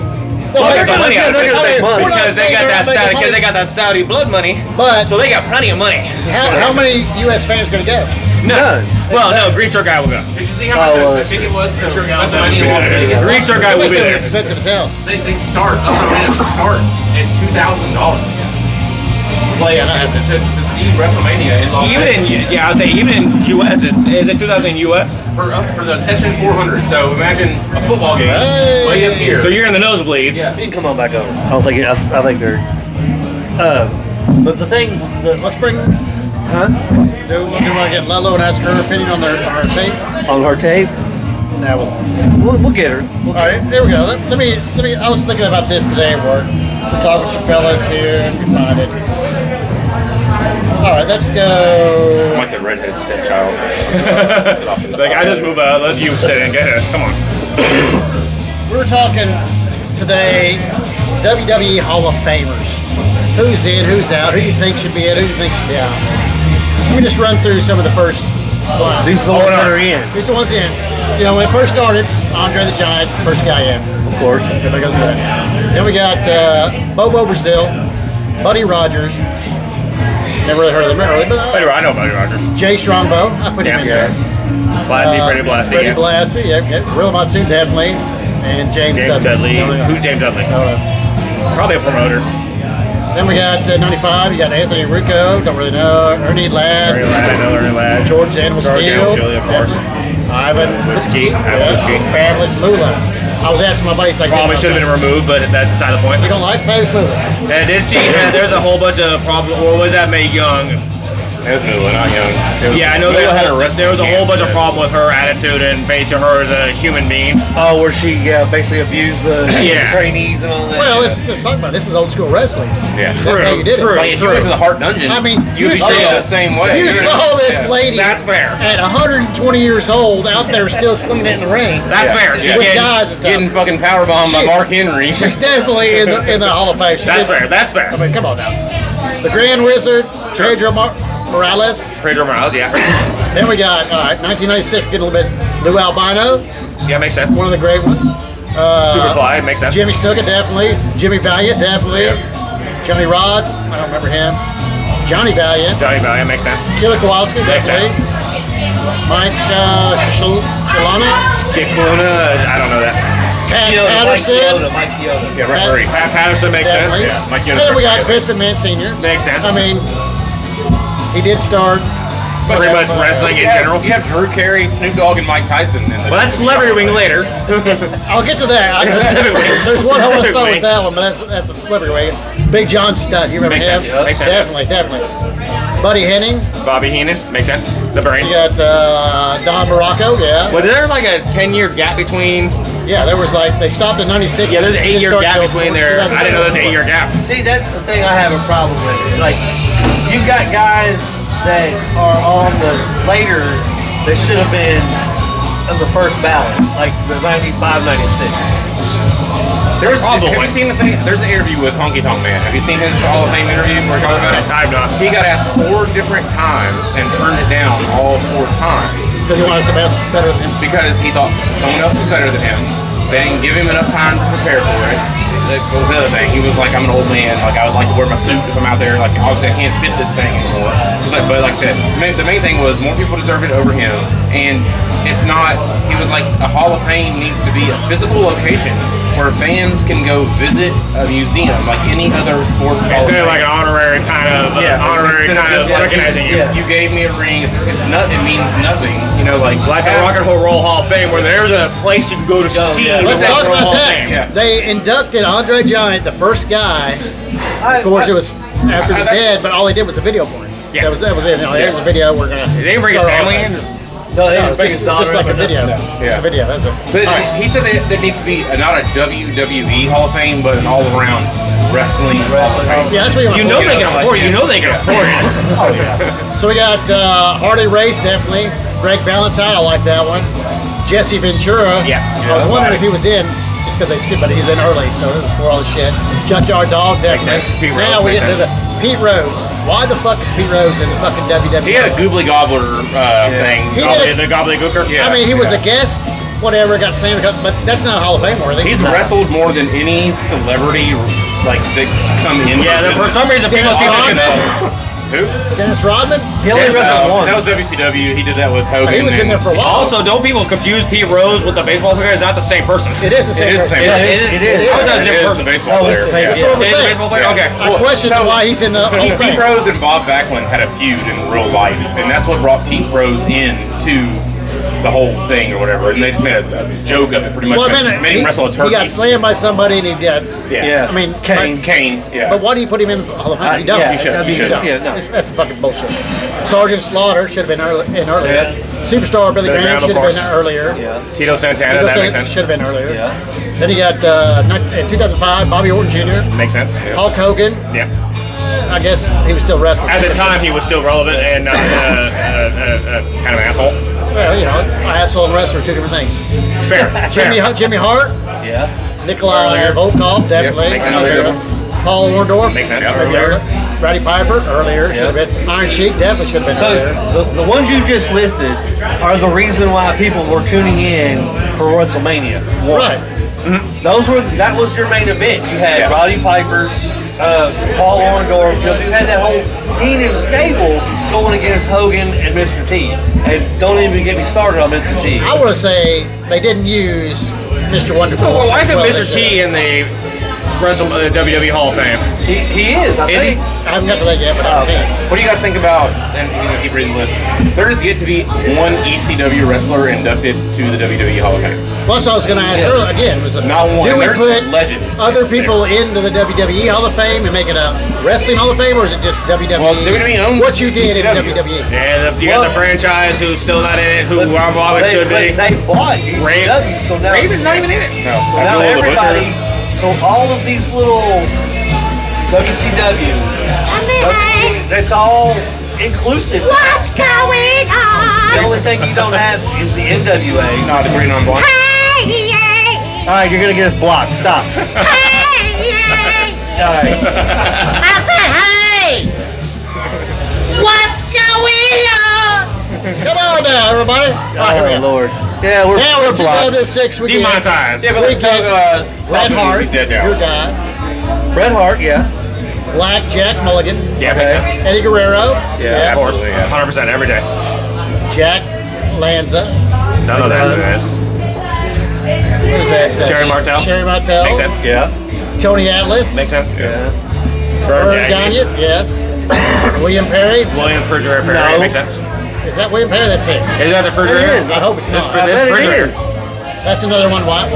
they're gonna make money. because they got that Saudi blood money. But so they got plenty of money. How many U.S. fans going to go? None. Well, no, Green Shirt Guy will go. Did you see how much I think it was to WrestleMania in Las Vegas? Green Shirt Guy will be there. Expensive as hell. They start starts at $2,000 to play to see WrestleMania in Las Vegas. I would say even in U.S. Is it 2,000 in U.S. For the section 400. So imagine a football game way up here. So you're in the nosebleeds. Yeah. You can come on back over. I think they're. But the thing, let's bring. Huh? Do we want to get Lalo and ask her opinion on our tape? On her tape? No, we'll get her. All right, here we go. Let me. I was thinking about this today at work. We're talking with some fellas here, and we find it. All right, let's go. I'm like the redheaded stepchild. I just move out. Let you sit in. Get it. Come on. We were talking today WWE Hall of Famers. Who's in, who's out, who you think should be in, who you think should be out. Let me just run through some of the first ones. These are the ones that are in. These are the ones in. You know, when it first started, Andre the Giant, first guy in. Of course. Everybody goes with that. Then we got Bobo Brazil, Buddy Rogers. Never really heard of them early, but I know Buddy Rogers. Jay Strongbow, I put him in there. Blassie, Freddie Blassie. Freddie Blassie, yeah. Real Matsu, definitely. And James Dudley. Who's James Dudley? Probably a promoter. Then we got 95, you got Anthony Rucco, don't really know. Ernie Ladd. I know Ernie Ladd. George Animal Steel. Of course. Ivan Lipsky. Fabulous Moolah. I was asking my buddy, like, probably should have been removed, but that's beside the point. You don't like Fabulous Moolah? And there's a whole bunch of problems, or was that Mae Young? It was Moolah, not Young. I know there was a whole bunch of problem with her attitude and basically her as a human being. Oh, where she basically abused the trainees and all that. Well, let's talk about it. This is old school wrestling. Yeah, That's how you did it. Like, if you went to the Heart Dungeon, I mean, you'd be treated the same way. You saw this lady That's fair. at 120 years old out there still slinging it in the ring. That's fair. With guys and stuff. Getting fucking powerbombed by Mark Henry. She's definitely in the Hall of Fame. That's fair. I mean, come on now. The Grand Wizard, Pedro Morales. Pedro Morales, yeah. Then we got 1996. Get a little bit Lou Albino. Yeah, makes sense. One of the great ones. Superfly, makes sense. Jimmy Snuka, definitely. Jimmy Valiant, definitely. Johnny Rods, I don't remember him. Johnny Valiant, makes sense. Killer Kowalski, definitely. Mike Shalana. Skip Luna, I don't know that. Pat Patterson. Mike Chioda. Yeah, referee. Pat Patterson makes sense. Definitely. Yeah, Mike And then we got Vince McMahon Sr. Makes sense. I mean, he did start pretty much wrestling in general. You have Drew Carey, Snoop Dogg, and Mike Tyson. Well, that's Celebrity Wing later. I'll get to that. There's one I want to start with that one, but that's a Celebrity Wing. Big John Studd, you remember him? Makes sense. Definitely. Buddy Henning. Bobby Heenan, makes sense. The brain. You got Don Morocco, yeah. Was there like a 10-year gap between? Yeah, there was like, they stopped in 96. Yeah, there's an 8-year gap between there. I didn't know there's an 8-year gap. See, that's the thing I have a problem with. It's like, you've got guys that are on the later, that should have been on the first ballot, like the 95, 96. Have you seen the thing? There's an interview with Honky Tonk Man. Have you seen his Hall of Fame interview? We're talking about it. I've not. He got asked 4 different times and turned it down all 4 times. Because he wanted somebody else better than him. Because he thought someone else is better than him. They didn't give him enough time to prepare for it. That was the other thing. He was like, I'm an old man. Like, I would like to wear my suit if I'm out there. Like, obviously, I can't fit this thing anymore. But like I said, the main thing was more people deserve it over him. And it's not, he was like, a Hall of Fame needs to be a physical location where fans can go visit a museum like any other sports. Instead of like an honorary kind of recognizing you. You gave me a ring. It means nothing. You know, like Like the Rock and Roll Hall of Fame, where there's a place you can go to see. yeah. the Let's Rock talk and Roll about Hall of that. Fame. Yeah. They inducted Andre Giant, the first guy. Of course, it was after he was dead, but all he did was a video for him. Yeah. That was it. You know, here's a video. We're gonna. Did they bring his start off family that. in? No, they No, didn't bring his daughter. just like a in. video. It's a video. That's it. But All right. he said that there needs to be not a WWE Hall of Fame, but an all-around wrestling Hall of Fame. Yeah, that's what You want. know they can afford. You know they can afford it. So we got Harley Race, definitely. Greg Valentine, I like that one. Jesse Ventura. Yeah. I was wondering if he was in, just because they skipped, but he's in early, so this is for all the shit. Junkyard Dog, definitely. sense. Pete Rose, Now we makes get to the Pete Rose. Why the fuck is Pete Rose in the fucking WWE? He had a goobly gobbler thing. He did The gobbledygooker. Yeah. I mean, he was a guest, whatever, got slammed, but that's not Hall of Fame worthy. He's wrestled more than any celebrity like that's come in. Yeah, for some reason people Dennis seem to Rodman? Who? Dennis Rodman? He only wrestled once. That was WCW. He did that with Hogan. He was in there for a while. Also, don't people confuse Pete Rose with the baseball player? It's not the same person. It is the same. It is the same. person. It is. How is that a It different is person? the baseball Oh, it's player. the That's Yeah. what we're It is the saying. baseball player? Yeah. Okay. I question why he's in the Hall of Pete Fame. Rose and Bob Backlund had a feud in real life, and that's what brought Pete Rose in to the whole thing or whatever. And they just made a joke of it, pretty much. Well, I mean, made him wrestle a turkey. He got slammed by somebody and he did. Yeah. I mean, Kane. Yeah. But why do you put him in the Hall of Fame? You don't. yeah, You should. that'd be- You should. Yeah, no. That's fucking bullshit. Sergeant Slaughter should have been in earlier. Superstar Billy Billy Graham Graham, of should have been course. earlier. Yeah. Tito Santana, that makes sense. Should have been earlier. Yeah. Then you got in 2005 Bobby Orton Jr., Makes sense. Hulk Hogan. Yeah. I guess he was still wrestling. At the time, he was still relevant and not kind of an asshole. Well, you know, asshole and wrestler are two different things. Fair. Jimmy Hart, Yeah. Nikolai Volkov, definitely. makes sense. Earlier. Paul Orndorff, Makes sense. earlier. Roddy Piper, earlier. Should have been. Iron Sheik, definitely should have been So earlier. the ones you just listed are the reason why people were tuning in for WrestleMania. Right. That was your main event. You had Yeah. Roddy Piper, Paul Orndorff. You had that whole Heenan stable going against Hogan and Mr. T. And don't even get me started on Mr. T. I want to say they didn't use Mr. Wonderful. Well, why as isn't well Mr. as T in the WWE Hall of Fame? He is, I Is think. he? I haven't got to that yet, but I've seen it. What do you guys think about, and you're gonna keep reading the list, there's yet to be one ECW wrestler inducted to the WWE Hall of Fame. Plus, I was going to ask earlier again, was Not one. do we There's put legends. other people into the WWE Hall of Fame and make it a wrestling Hall of Fame, or is it just WWE? Well, WWE owns what you did in ECW. WWE. Yeah, you got the franchise who's still not in it, who probably They, should be. they bought ECW, so now Raven's not even in it. No, So now Abdullah the everybody, Butcher. so all of these little WCW, that's all inclusive. What's going The on? only thing you don't have is the NWA. Not the green on blonde. Hey, All right, you're gonna get us blocked. Stop. hey, All right. I said, hey! What's going on? Come on now, everybody. Oh Lord. Yeah, we're Now in blocked. 2006, we did Demonetized. Yeah, but We let's talk Red Sabu, Hart, he's dead your now. guy. Bret Hart, yeah. Black Jack Mulligan. Yeah, Okay. makes sense. Eddie Guerrero. Yeah, Of course. Absolutely, yeah. 100% every day. Jack Lanza. None of that is. What is that? Sherry Martel. Sherry Martel. Makes sense. Yeah. Tony Atlas. Makes sense. Yeah. Vern Gagne. Yes. William Perry. William Refrigerator Perry. No. Makes sense. Is that William Perry? That's it. Is that the refrigerator? It is. I hope it's not. I bet it is. That's another one. Why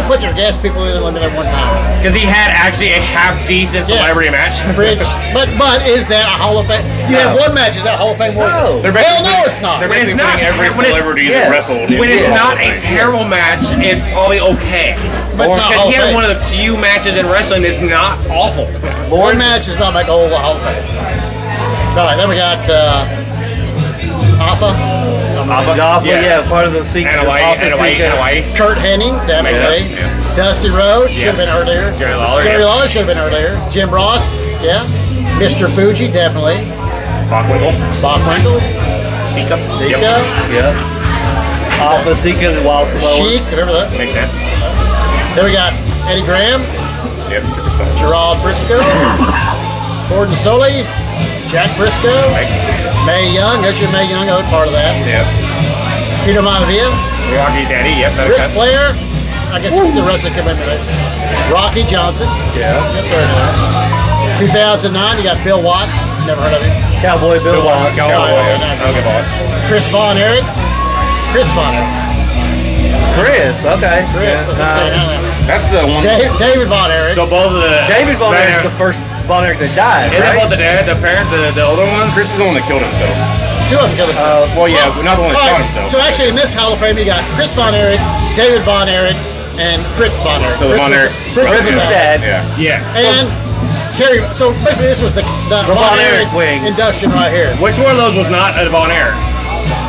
put your guest people in limit at one time? Because he had actually a half decent celebrity match. Fridge. But is that a Hall of Fame? You have one match. Is that Hall of Fame worthy? No. Hell no, it's not. They're When it's basically not- putting every when it's- celebrity yeah. that wrestled When into it's the Hall not of a Fame. terrible match, it's probably okay. But it's not Because Hall he of had Fame. one of the few matches in wrestling that's not awful. One match does not make a whole Hall of Fame. All right, then we got Alpha. Alpha, yeah, part of the secret. And Hawaii. Kurt Hennig, definitely. Makes sense, Dusty Rhodes should have been earlier. Jerry Lawler, Jerry yeah. Lawler should have been earlier. Jim Ross, yeah. Mr. Fuji, definitely. Bockwinkel. Bockwinkel, Sika. Sika, Yeah. Alpha, Sika, the Wild Sheik, Slowers. remember that? Makes sense. Then we got Eddie Graham, Yep, superstar. Gerard Briscoe, Gordon Solie, Jack Briscoe, Mae Young, there's your Mae Young, other part of that. Yep. Peter Maivia, Rocky Daddy. Yep, that makes Ric sense. Flair, I guess he was still wrestling commitment. Rocky Johnson. Yeah. Very nice. 2009, you got Bill Watts. Never heard of him. Cowboy Bill Watts. Okay, boss. Chris Von Erich. Chris Von Erich. Chris, okay. Chris. That's what I'm saying. That's the one. David Von Erich. So both of the David Von Erich is the first Von Erich that died, Is that right? both the dad, the parent, the older ones? Chris is the one that killed himself. Two of them killed himself. Well, yeah, not the one that shot himself. So actually, in this Hall of Fame, you got Chris Von Erich, David Von Erich, and Fritz Von Erich. So the Von Erich. Fritz was the dad. Yeah. Yeah. And Kerry. So basically, this was the Von Erich wing. induction right here. Which one of those was not a Von Erich?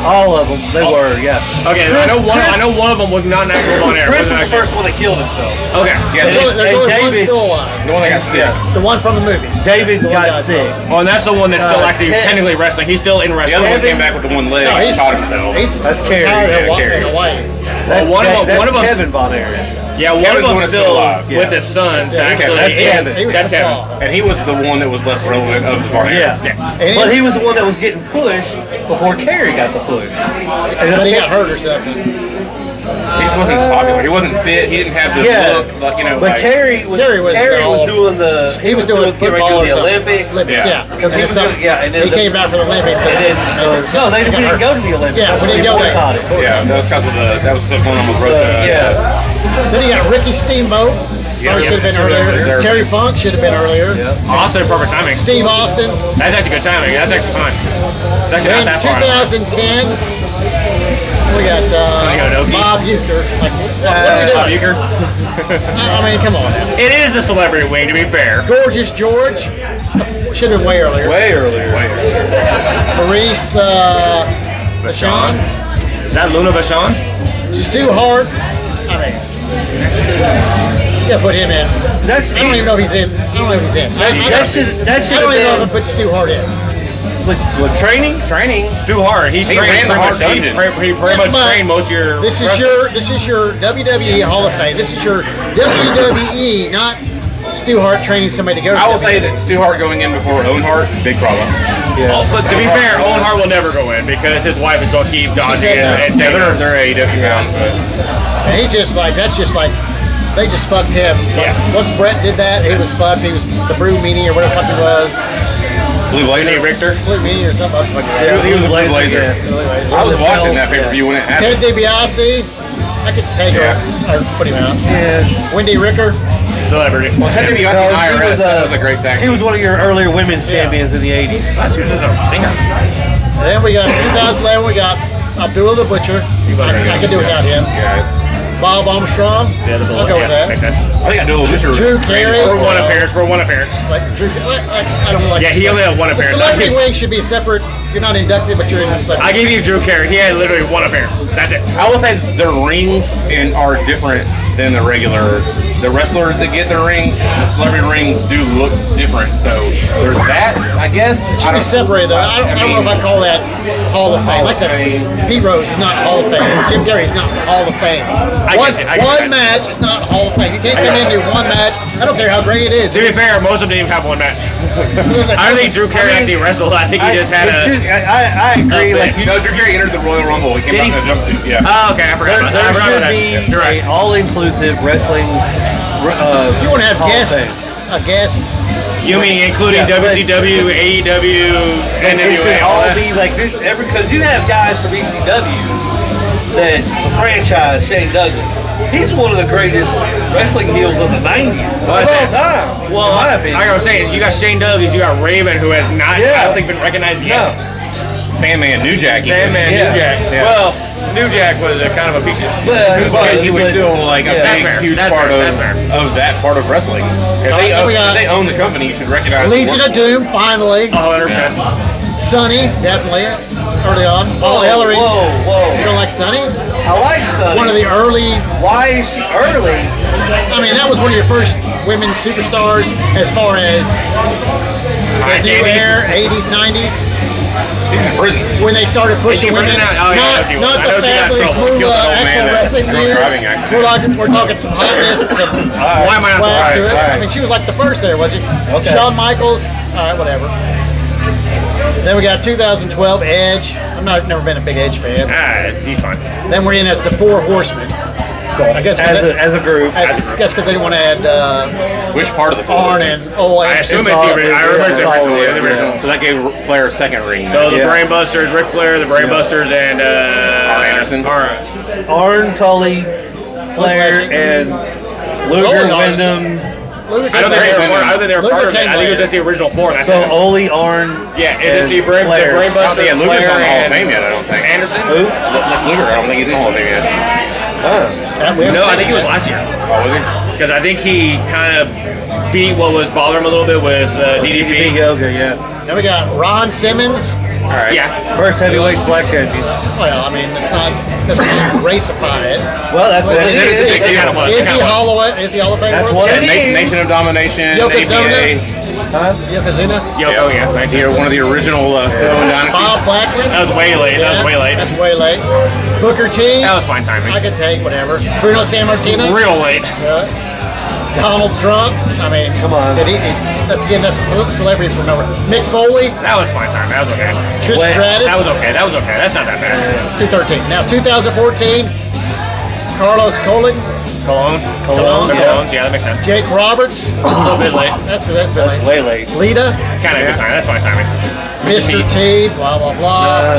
All of them, they were, yeah. Okay, I know one of them was not an actual Von Erich. Chris was the Wasn't first one that killed himself. Okay. Yeah, There's only one David- still alive. the one that got sick. The one from the movie. David The one got died. sick. Oh, and that's the one that's still actually Ken- technically wrestling. He's still in The wrestling. other one came back with the one leg No, and shot himself. He's That's Kerry, retired yeah, in Hawaii. That's, one of them- that's one of them's- Kevin Von Erich. Yeah, one Kevin's of one them's that's still still alive. with his sons. Yeah, actually. that's Kevin. He was That's the Kevin. tall. And he was the one that was less relevant of the Von Erichs. Yes. And But he was the one that was getting pushed before Kerry got the push. But he got hurt or something. He just wasn't as popular. He wasn't fit. He didn't have the Yeah. look, like, you know. But like, Kerry was Kerry was doing the He was doing football or the something. Olympics. Olympics, yeah. Because he And was some- doing, yeah, and then he came back for the Olympics. And then, no, they didn't go to the Olympics. Yeah, That's we when didn't he go there. boycotted. Yeah, that was because of that was something going on with Russia. Yeah. Then you got Ricky Steamboat. Yeah, Probably should have been should have been earlier. reserved. Terry Funk should have been earlier. Also, perfect timing. Steve Austin. That's actually good timing. That's actually fine. It's actually Then not that far. 2010, we got Onoki. Bob Uecker. Like, what are we Bob doing? Uecker. I mean, come on. It is the celebrity wing, to be fair. Gorgeous George. Should have been way earlier. Way earlier. Maurice Vachon. Is that Luna Vachon? Stu Hart. I mean, yeah, put him in. That's I don't even know if he's in. I don't know if he's in. that should I don't even know have if I put Stu Hart in. with training. Stu Hart. He's He trained ran the pretty Hart much. He Dungeon. pretty much But trained most of your. This is your WWE Hall of Fame. This is your WWE, not Stu Hart training somebody to go. To I will WWE. say that Stu Hart going in before Owen Hart, big problem. Oh, but to be fair, Owen Hart will never go in because his wife is going to keep dodging it said no. and Yeah, staying. they're AEW bound, but And he just like that's just like they just fucked him. Once Brett did that, he was fucked. He was the Brew Meanie or whatever the fuck he was. Blue Blazer. Hey, Richter. Blue Meanie or something. Fucking He was a Blue Blazer. I was watching that Yeah. pay-per-view when it Ted happened. DiBiase. I could take her or put him out. Yeah. Wendy Ricker. Celebrity. Well, Ted DiBiase No, and IRS, that was a great tag She team. was one of your earlier women's champions in the 80s. That's who's just a singer. Then we got 2011. We got Abdullah the Butcher. I could do without him. Yeah. Bob Armstrong. Yeah, the I'll go with makes that. sense. I think I do a Butcher. Drew Carey. For one appearance. Like Drew. I don't like. Yeah, he only had one The appearance. celebrity wing should be separate. You're not inducted, but you're in the celebrity. I gave you Drew Carey. He had literally one appearance. That's it. I will say their rings are different than the regular. The wrestlers that get their rings, the celebrity rings do look different. So there's that, I guess. It should be separated though. I don't know if I call that Hall of Fame. Like I said, Pete Rose is not Hall of Fame. Jim Carrey is not Hall of Fame. I get it. One match is not Hall of Fame. You can't come in and do one match. I don't care how great it is. To be fair, most of them didn't even have one match. I don't think Drew Carey actually wrestled. I think he just had I agree. Like No, Drew Carey entered the Royal Rumble. He came out in a jumpsuit. Yeah. Oh, okay. I forgot about that. I there forgot should about be that. You're right. an all-inclusive wrestling. If you want to have Hall of guests, Fame. a guest. You mean including Yeah, but- WCW, AEW, And it should NWA, all all that? be like this, because you have guys from ECW that the franchise Shane Douglas. He's one of the greatest wrestling heels of the '90s of all time. Well, in my like opinion. I was saying, you got Shane Douglas, you got Raven, who has not, Yeah. I don't think, been recognized yet. Sandman, New Jack. even. Sandman, Yeah. New Jack. Yeah. Well, New Jack was a kind of a piece of But he was still like a Yeah. big, That's fair. huge That's part fair. of, That's fair. of that part of wrestling. If they own the company, you should recognize Legion of Doom, finally. 100%. Sonny, definitely. Early on. Paul Whoa, Ellering. whoa. You don't like Sonny? I like Sonny. One of the early. Why is she early? I mean, that was one of your first women's superstars as far as the new era, 80s, 90s. She's in prison. When they started pushing Is she women, prison now? Oh, yeah, she was. not I the know she got in fabulous trouble. She Moolah killed an old actual man wrestling in a drunk years. driving accident. We're talking some hotness and some Why am I not swag to surprised? it. I mean, she was like the first there, wasn't she? Okay. Shawn Michaels, all right, whatever. Then we got 2012 Edge. Never been a big Edge fan. Ah, he's fine. Then we're in as the Four Horsemen. Cool. I guess as a group. I guess because they didn't want to add Which part of the four? Arn and Ole. I assume it's all- the original. I remember it's the it's all original. Yeah, the Ole, original. So that gave Flair a second ring. So the Yeah. Brainbusters, Ric Flair, the Brainbusters, and Arn Anderson. Arn, Tully, Flair, and Luger, Ole Wyndham. I don't think they were part of it. I think it was just the original four. And that's So it. Ole, Arn. Yeah, it's the Flair. I don't Brainbusters, think Luger's Flair, not in the Hall of and Fame yet, I don't think. Anderson. Who? Lex Luger, I don't think he's in the Hall of Fame yet. No, I think he was last year. Oh, was he? Because I think he kind of beat what was bothering him a little bit with DDP. Yoga, yeah. Then we got Ron Simmons. All right. Yeah. First heavyweight black champion. Well, I mean, it's not racify it. Well, that's what it That is a is. big deal. Is he Hall of Fame? That's worthy? what it is. Nation of Domination, Yokozuna? ABA. Huh? Yokozuna? Oh yeah. Thank you. You're one of the original Samoan Dynasty. Bob Blackman? That was way late. That was way late. That's way late. Booker T? That was fine timing. I could take whatever. Bruno Sammartino? Real late. Donald Trump? I mean, Come on. That's celebrity from nowhere. Mick Foley? That was fine timing. That was okay. Trish Wait, Stratus? That was okay. That was okay. That's not that bad. It's 213. Now, 2014, Carlos Colon, Cologne. The Yeah. Colognes, yeah, that makes sense. Jake Roberts. A little bit late. That's been late. Way late. Lita, Kind of good time. That's fine timing. Mr. T, blah, blah, blah.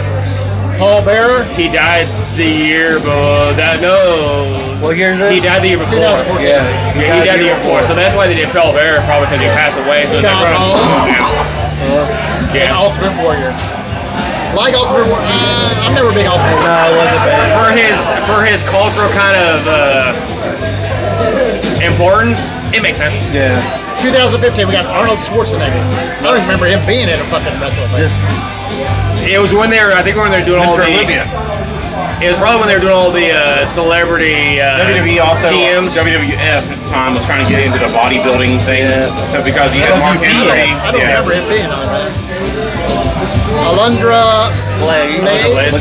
Paul Bearer, He died the year, What year is this? he died the year before. 2014. Yeah. Yeah, he died the year before. So that's why they did Paul Bearer, probably because he passed away. So Scott they're Hall. Yeah. and Yeah. Ultimate Warrior. Like Ultimate Warrior, I'm never a big Ultimate Warrior. No, it wasn't bad. For his cultural kind of importance, it makes sense. Yeah. 2015, we got Arnold Schwarzenegger. I don't remember him being in a fucking wrestling thing. Just It was when they were, I think when they were doing all Mr. the Olympia. It was probably when they were doing all the celebrity WWE also, TMs. WWF at the time was trying to get into the bodybuilding thing. So because he had Mark Henry, I don't remember him being on that. Alundra Blaze. Blaze.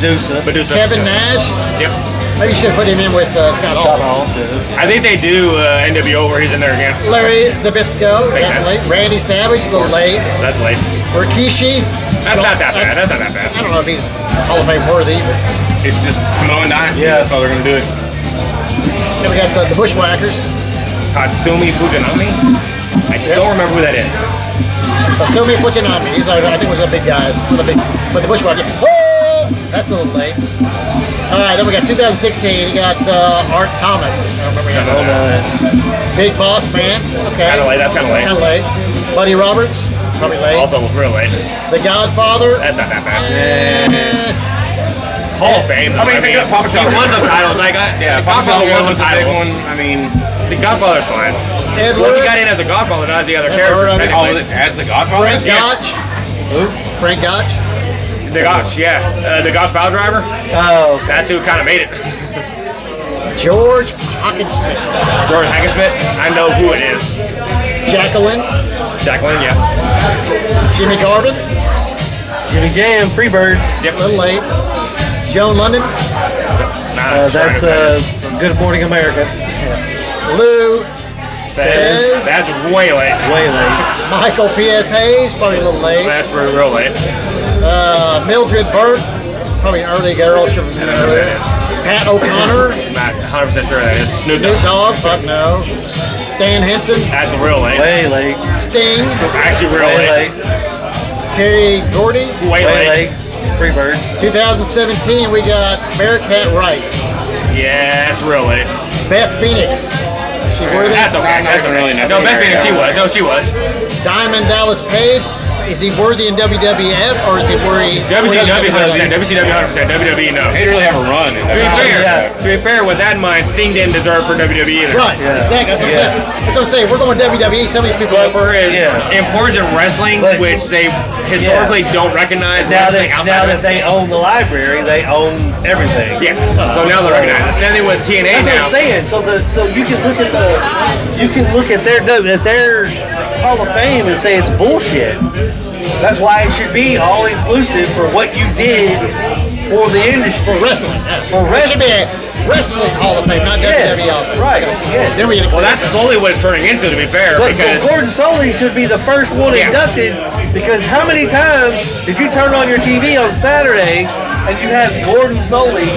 Medusa. Kevin Nash. Yep. Maybe you should put him in with Scott Shot Hall. Hall, too. I think they do NWO where he's in there again. Larry Zbyszko, Makes definitely. Randy Savage, a little late. That's late. Rikishi. That's not that bad. That's not that bad. I don't know if he's Hall of Fame worthy, but it's just Samoan Dynasty. Yeah. That's why they're going to do it. then we got the Bushwhackers. Tatsumi Fujinami? I don't remember who that is. Tomi Fujinami. He's I think was a big guy. One of the big, but the Bushwhackers. Oh, that's a little late. All right, then we got 2016. You got Art Thomas. I don't remember him. Hold on. Big Boss Man. Okay. Kind of late. That's kind of late. Kind of late. Buddy Roberts. Probably late. Also real late. The Godfather. That's not that bad. Eh, Hall of Fame. Though. I mean, think of Papa he Shango. won some titles. Like, Yeah, the Papa Godfather won Shango was some a big titles. one. I mean, The Godfather's fine. Ed Well, he Lewis. got in as the Godfather, not as the other Never heard character. of him. technically. as the Godfather. Frank Yeah. Gotch. Frank Gotch. The Gosh, yeah. The Gosh Power Driver. Oh, That's who kind of made it. George Hawkinsmith. George Hackersmith. I know who it is. Jacqueline. Jacqueline, yeah. Jimmy Garvin. Jimmy Jam, Freebirds. A little late. Joan London. That's Good Morning America. Lou. That's way late. Way late. Michael P.S. Hayes. Probably a little late. That's real late. Mildred Burke. Probably an early girl. Should have been earlier. Pat O'Connor. Not 100% sure that is. Snoop Snoop Dogg. Dogg. Fuck no. Stan Henson. That's real late. Way late. Sting. Actually, real Way late. late. Terry Gordy. Way Way late. late. Freebirds. 2017, we got Bearcat Wright. Yeah, that's real late. Beth Phoenix. She worthy? That's okay. That's really No, Beth Phoenix, she was. No, she was. Diamond Dallas Page. Is he worthy in WWF or is he worthy? WCW 100%. WCW 100%. WWE, no. They didn't really have a run. To be fair, Yeah. to be fair, with that in mind, Sting didn't deserve for WWE either. Right, exactly. That's what I'm saying. That's what I'm saying. We're going WWE. Some of these people. But for his Yeah. importance in wrestling, But- which they historically don't recognize Now wrestling that outside of it. they own the library, they own everything. Yeah, so now they're recognized. Same thing with TNA That's what now. I'm saying. So you can look at their Hall of Fame and say it's bullshit. That's why it should be all inclusive for what you did for the industry. For wrestling. For It should be wrestling. a wrestling Hall of Fame, not Yes, WWE Hall of Fame. right. Yes. Then we get Well, that's slowly what it's turning into, to be fair, But because Gordon Soley should be the first one Yeah. inducted because how many times did you turn on your TV on Saturday and you have Gordon Soley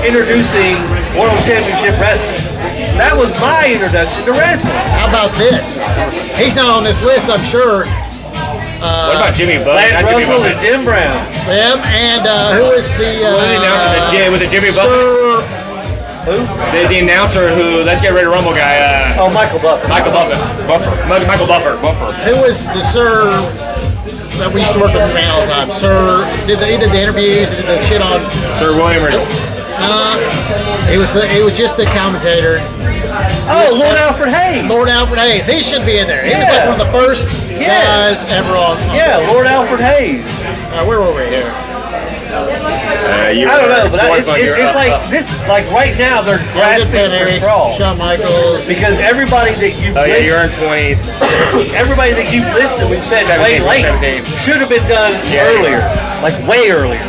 introducing World Championship Wrestling? That was my introduction to wrestling. How about this? He's not on this list, I'm sure. What about Jimmy Butler? Lance Not Jimmy Russell Butler. and Jim Brown. Yep, and who was the Who was the announcer? Was it Jimmy Butler? Sir, Who? The announcer who Let's Get Ready to Rumble guy. Oh, Michael Buffer. Michael Buffer. Michael Buffer. who was the Sir that we used to work with the man all the time? Sir, he did the interviews, he did the shit on. Sir William Riddle. He was just the commentator. Oh, Lord Alfred Hayes. Lord Alfred Hayes. He should be in there. He was Yeah. like one of the first guys ever on. Yeah, Lord Alfred Hayes. Where were we here? I don't know, but it's like this. Like right now, they're grasping for straws Shawn Michaels. because everybody that you've Oh yeah, listed, you're in 20s. everybody that you've listed, we've said way 17, late, 17. should have been done Yeah. earlier, like way earlier.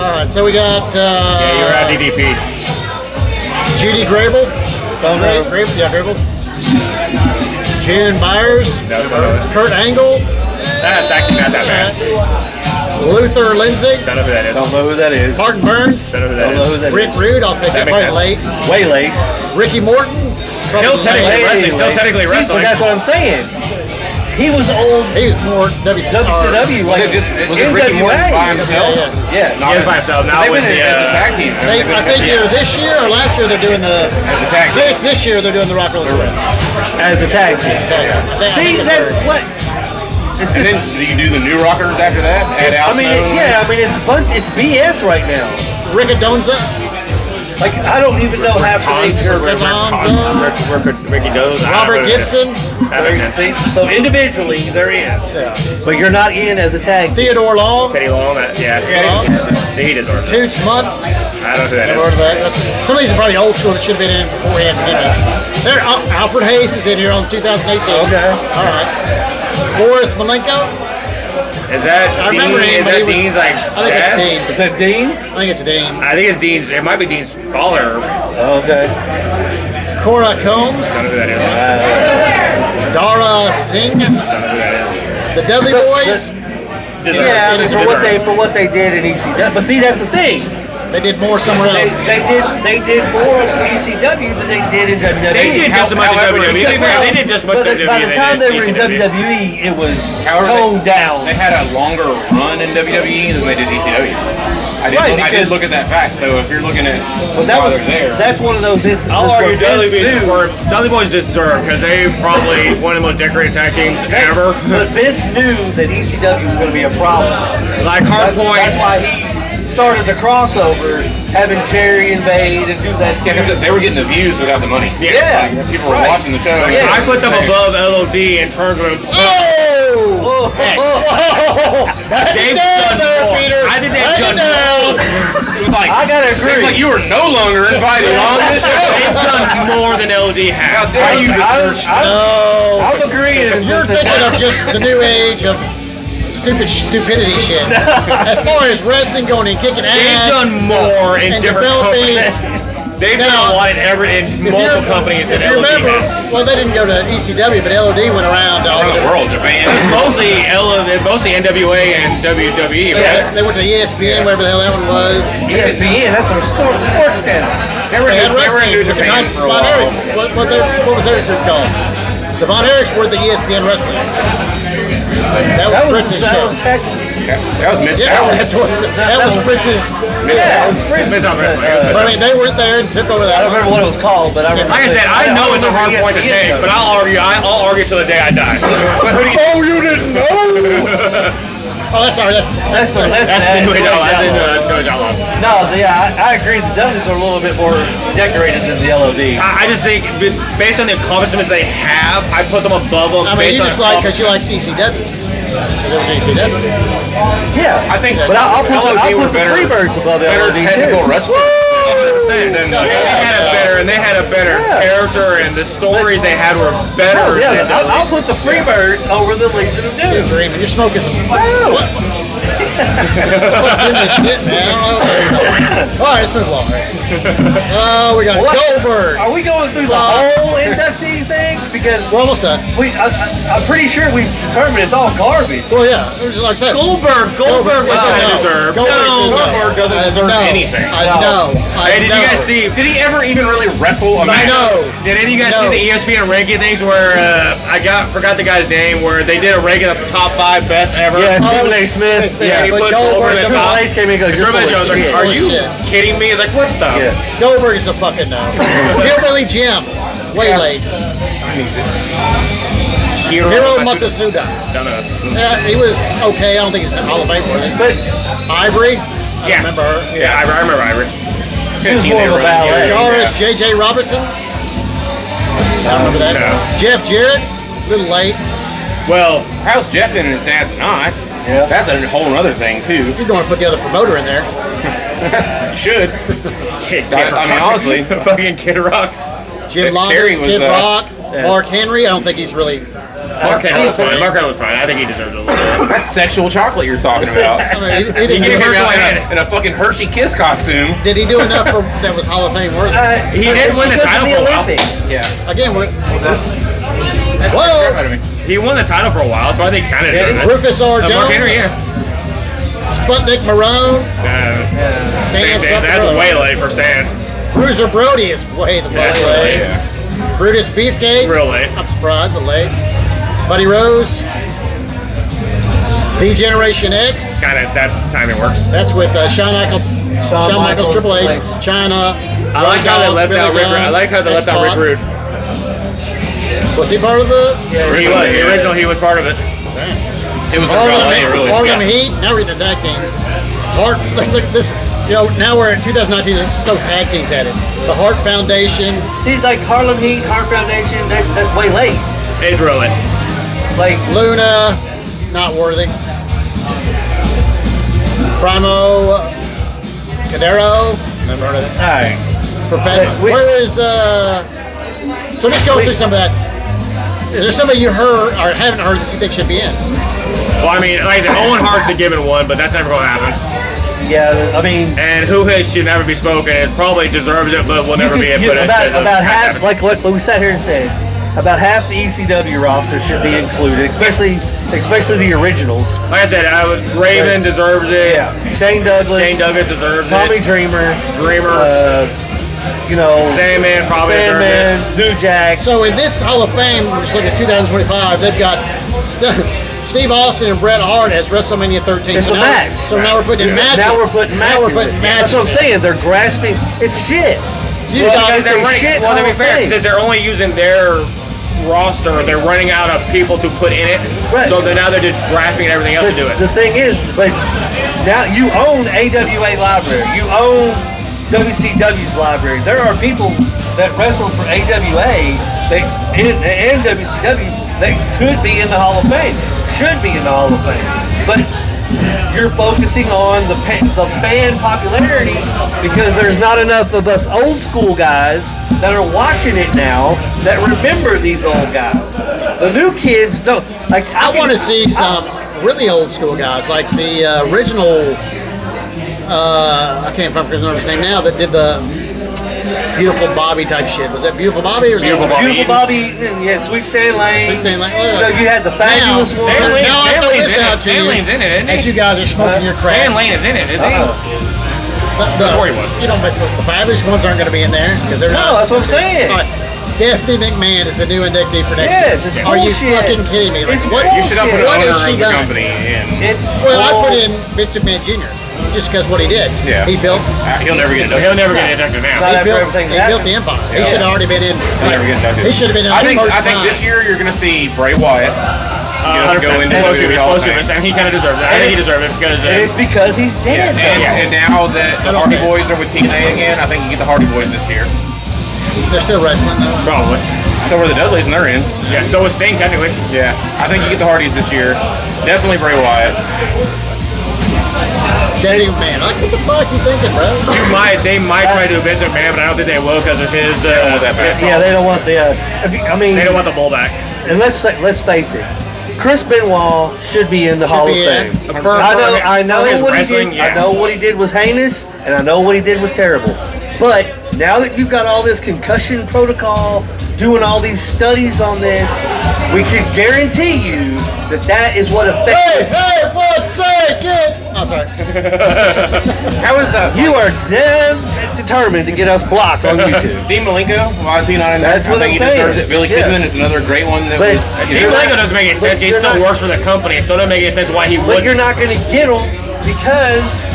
All right, so we got Yeah, you're at DDP. Judy Grable. Don't know. Yeah, Grable. June Byers. That's what it was. Kurt Angle. That's actually not that bad. Luther Lindsay. Don't know who that is. Don't know who that is. Martin Burns. Don't know who Don't know that who is. that Rick is. Rude. I'll take that. That Probably makes late. Way late. Ricky Morton. Still technically wrestling. Still technically See, but wrestling. that's what I'm saying. He was old He was more WCW, like Was it Ricky Morton by NWA. himself? Yeah. He was by himself. Now They've with been the as a tag team. I think either this year or last year they're doing the. As a tag I think team. it's this year they're doing the Rock Roller Express. As a tag team. See, that's what. It's And just. then do you do the New Rockers after that? Add Al I mean, Snow? yeah. I mean, it's BS right now. Riccadonza. Like I don't even know half the names. Ricky Doze. Robert Gibson. That makes sense. See, so individually they're in, but you're not in as a tag team. Theodore Long. Teddy Long. Yeah. He did or Toots Mutz. I don't know who that Never is. heard of that. Some of these are probably old school that should have been in beforehand. There, Alfred Hayes is in here on 2018. Okay. All right. Boris Malenko. Is that I Dean? remember him, Is but that he was- Dean's like? I think it's dad? Dean. Is that Dean? I think it's Dean. I think it's Dean's. It might be Dean's father. Okay. Cora Combs. I don't know who that is. Dara Singh. I don't know who that is. The Dudley So, Boys. Yeah, I mean, for what they did in ECW. But see, that's the thing. They did more somewhere They, else. they did more for ECW than they did in WWE. They did just as much as However, WWE. They did just as much But as WWE. by the time they were in ECW. WWE, it was However, toned down. They had a longer run in WWE than they did ECW. I Right, did look at that fact. So if you're looking at But that while was they're there, that's one of those instances I'll where argue Vince knew. Dudley Boys deserve because they probably one of the most decorated tag teams ever. But Vince knew that ECW was going to be a problem. Like That's Hardpoint. why he started the crossover, having Cherry invade and do that. yeah, because they were getting the views without the money. Yeah. Like, people were Right. watching the show. Yeah. I put them above LOD in terms of. Oh! They've done more. I think they've done more. It was like, I gotta agree. It's like you were no longer invited on this show. They've done more than LOD has. How you besmirch No. I'm agreeing. You're thinking of just the new age of stupidity shit. As far as wrestling going and kicking ass. They've done more in and different developing. companies. They've done Now, a lot in multiple companies than If you LOD remember, has. well, they didn't go to ECW, but LOD went around to all Around the the world, Japan. Mostly NWA and WWE, right? They went to ESPN, whatever the hell that one was. ESPN, that's our sports channel. They were They had in New wrestling. Japan for a Von while. Erichs. What was their group called? The Von Erichs were the ESPN wrestling. That was Fritz's That was show. Texas. That was Mid Yeah, South. that was Fritz's. Yeah, it was Fritz. It's not wrestling. But I mean, they weren't there and took over I that don't one. remember what it was called, but I remember. Like I said, I know it's a hard point to take, but I'll argue till the day I die. But who do you? Oh, you didn't know? Oh, that's sorry. That's the That's New Age Outlaws. No, yeah, I agree. The Dudleys are a little bit more decorated than the LOD. I just think, based on the accomplishments they have, I put them above them. I mean, based you on just like because you like ECW. ECW. Yeah, I think, but I'll put LOD the Freebirds above better LOD technical too. wrestling. 100%. They had a better Yeah. character, and the stories they had were better. Oh, yeah, than I'll put the Freebirds over the Legion of You're Doom. dreaming. You're smoking some. Wow. What? What's in this shit, man? I don't know. All right, let's move along. Oh, we got Goldberg. Are we going through the whole inductee thing? Because We're almost done. I'm pretty sure we've determined it's all garbage. Well, yeah, like I said. Goldberg was no. not deserved. Goldberg doesn't deserve anything. I know. Hey, did you guys see? Did he ever even really wrestle a match? No. Did any of you guys see the ESPN ranking things where forgot the guy's name, where they did a ranking of the top 5 best ever? Yeah, Stephen A. Smith. Yeah, he but put Goldberg, Goldberg in the Triple top. H came in and goes, you're Triple H, I was full of like, shit. are you Shit. kidding me? He's like, what the? Yeah. Goldberg is a fucking no. Hillbilly Jim. Way late. Hiro Matsuda. Don't know. Yeah, he was okay. I don't think he's Hall of Fame worthy. But Ivory. I Yeah. remember her. Yeah, I remember Ivory. she was more of a ballet. Jarvis, J.J. Robertson. I don't remember that. No. Jeff Jarrett. A little late. Well, How's Jeff in and his dad's not? Yeah. That's a whole other thing too. You're going to put the other promoter in there. You should. Kid I mean, honestly. fucking Kid Rock. Jim Terry Longus, was, Kid Rock, yes. Mark Henry. I don't think he's really. Mark Henry was fine. Mark Henry was fine. I think he deserved it a little bit. That's sexual chocolate you're talking about. I mean, he He didn't gave do him enough. in a fucking Hershey Kiss costume. Did he do enough for that was Hall of Fame worthy? He did win the because of title the for a while. Olympics. Yeah. Again, we're, That's Whoa. the crap out of me. He won the title for a while, so I think kind of deserved it. Rufus R. Jones, Mark Henry, yeah. Sputnik Marone, Stan, Stan that's Sutton. way late for Stan. Bruiser Brody is way the fuck That's late. late. Brutus Beefcake, Real late. I'm surprised, but late. Buddy Rose, D-Generation X, Kind of that timing works. that's with Shawn Michaels, Triple H, China. I like how they left out Rick. I like how they left out Rick Rude. Was he part of the He was the original. He was part of it. It was a Harlem Heat? Now we're in the tag teams. Looks like this. You know, now we're in 2019. There's no tag teams at it. The Hart Foundation. See, like Harlem Heat, Heart Foundation, that's way late. It's real late. Like, Luna, not worthy. Primo Cadero, never heard of it. all right. Professor. Where is So just go through some of that. Is there somebody you heard or haven't heard that you think should be in? Well, I mean, like I said, Owen Hart's the given one, but that's never going to happen. Yeah, I mean, And who has should never be spoken. It probably deserves it, but will never be it. But about half, like what we sat here and said, about half the ECW roster should be included, especially the originals. Like I said, Raven deserves it. Yeah, Shane Douglas, Shane Douglas deserves Tommy it. Dreamer, Dreamer. you know, Sandman probably Sandman, New Jack. So in this Hall of Fame, we're just looking at 2025, they've got Steve Austin and Bret Hart as WrestleMania 13. It's a match. So now we're putting in matches. Now we're putting matches. Now we're putting matches. That's what I'm saying. They're grasping. It's shit. You Well, got because they're running, shit well, to be Hall of fair, Fame. since they're only using their roster, they're running out of people to put in it. Right. So now they're just grasping everything else to do it. The thing is, but now you own AWA library. You own WCW's library. There are people that wrestle for AWA and WCW that could be in the Hall of Fame, should be in the Hall of Fame. But you're focusing on the fan popularity because there's not enough of us old school guys that are watching it now that remember these old guys. The new kids don't. Like I want to see some really old school guys, like the original. I can't remember his name now. That did the Beautiful Bobby type shit. Was that Beautiful Bobby or Beautiful Bobby. Beautiful Bobby, yeah, Sweet Stan Lane. Stan Lane. You know, you had the fabulous one. Stan Lane- Now I Stan throw Lane's this in it. out to Stan you. Lane's in it, isn't As he? you guys are smoking your crack. Stan Lane is in it, isn't he? That's where he was. You know, the fabulous ones aren't going to be in there because they're No, not. that's what I'm saying. All right. Stephanie McMahon is the new inductee for next Yes, year. it's Are you bullshit. fucking kidding me? Like, It's what? You should not put an What owner has she of the done? company in. It's Well, I put bull- in Vince McMahon Jr. just because what he did. Yeah. He built. He'll never get it He'll done. never get inducted now. Not He after built, everything he that built the empire. He should have already been in. He'll never get inducted. He should have been in I the think first I think this year you're going to see Bray Wyatt. Go into the Hall of Fame. And he kind of deserves it. I think he deserves it because And it's because he's dead. And now that the Hardy Boys are with TNA again, I think you get the Hardy Boys this year. They're still wrestling though. probably. So are the Dudleys, and they're in. Yeah, so is Sting technically. Yeah, I think you get the Hardys this year. Definitely Bray Wyatt. Steady man. Like, what the fuck you thinking, bro? They might try to do Vince McMahon, but I don't think they will because of his. don't want that back. Yeah, they don't want the. I mean, They don't want the bull back. and let's face it. Chris Benoit should be in the Hall of be in. Fame. For- I for know his what he wrestling, did. yeah. I know what he did was heinous, and I know what he did was terrible. But now that you've got all this concussion protocol, doing all these studies on this, we can guarantee you that is what affects. Hey, what's second? I'm sorry. How is that? You are damn determined to get us blocked on YouTube. Dean Malenko, why is he not in there? That's what I think I'm he deserves saying. it. Billy Yeah. Kidman is another great one that But was. Dean Malenko doesn't make any sense. He you're still not- works for the company, so it doesn't make any sense why he But would. you're not going to get them because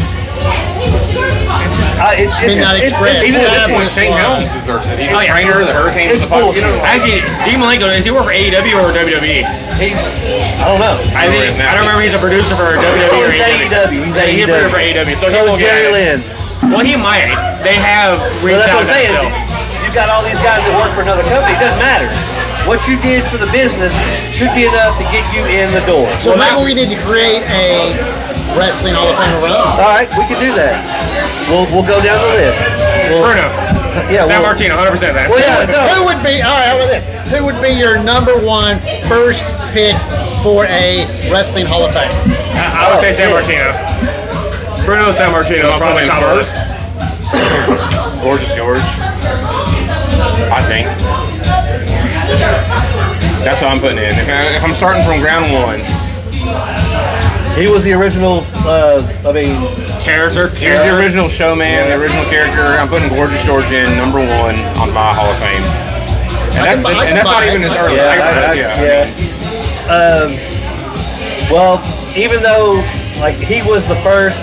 Midnight Express. Even at this Yeah, point, Shane but- Helms deserves it. He's Oh, a yeah. trainer. The Hurricane was It's a part. bullshit. Actually, Dean Malenko, does he work for AEW or WWE? I don't know. I don't remember he's a producer for WWE or He's AEW. He's He's a AEW. producer for AEW, so he So will is get Jerry it. Lynn. Well, he might. They have Well, reached that's out what I'm to saying. him. You've got all these guys that work for another company. It doesn't matter. What you did for the business should be enough to get you in the door. So maybe we need to create a Wrestling Hall of Fame run. All right, we can do that. We'll go down the list. Bruno. Yeah, San well, Martino, 100% that. well, yeah, no. Who would be, all right, how about this? Who would be your number one first pick for a Wrestling Hall of Fame? I would say San Martino. Bruno San Martino is probably top first. first. Gorgeous George. I think. That's what I'm putting in. If I'm starting from ground one, He was the original. Character. here's the original showman, the original character. I'm putting Gorgeous George in number one on my Hall of Fame. And that's not even as early. Well, even though like he was the first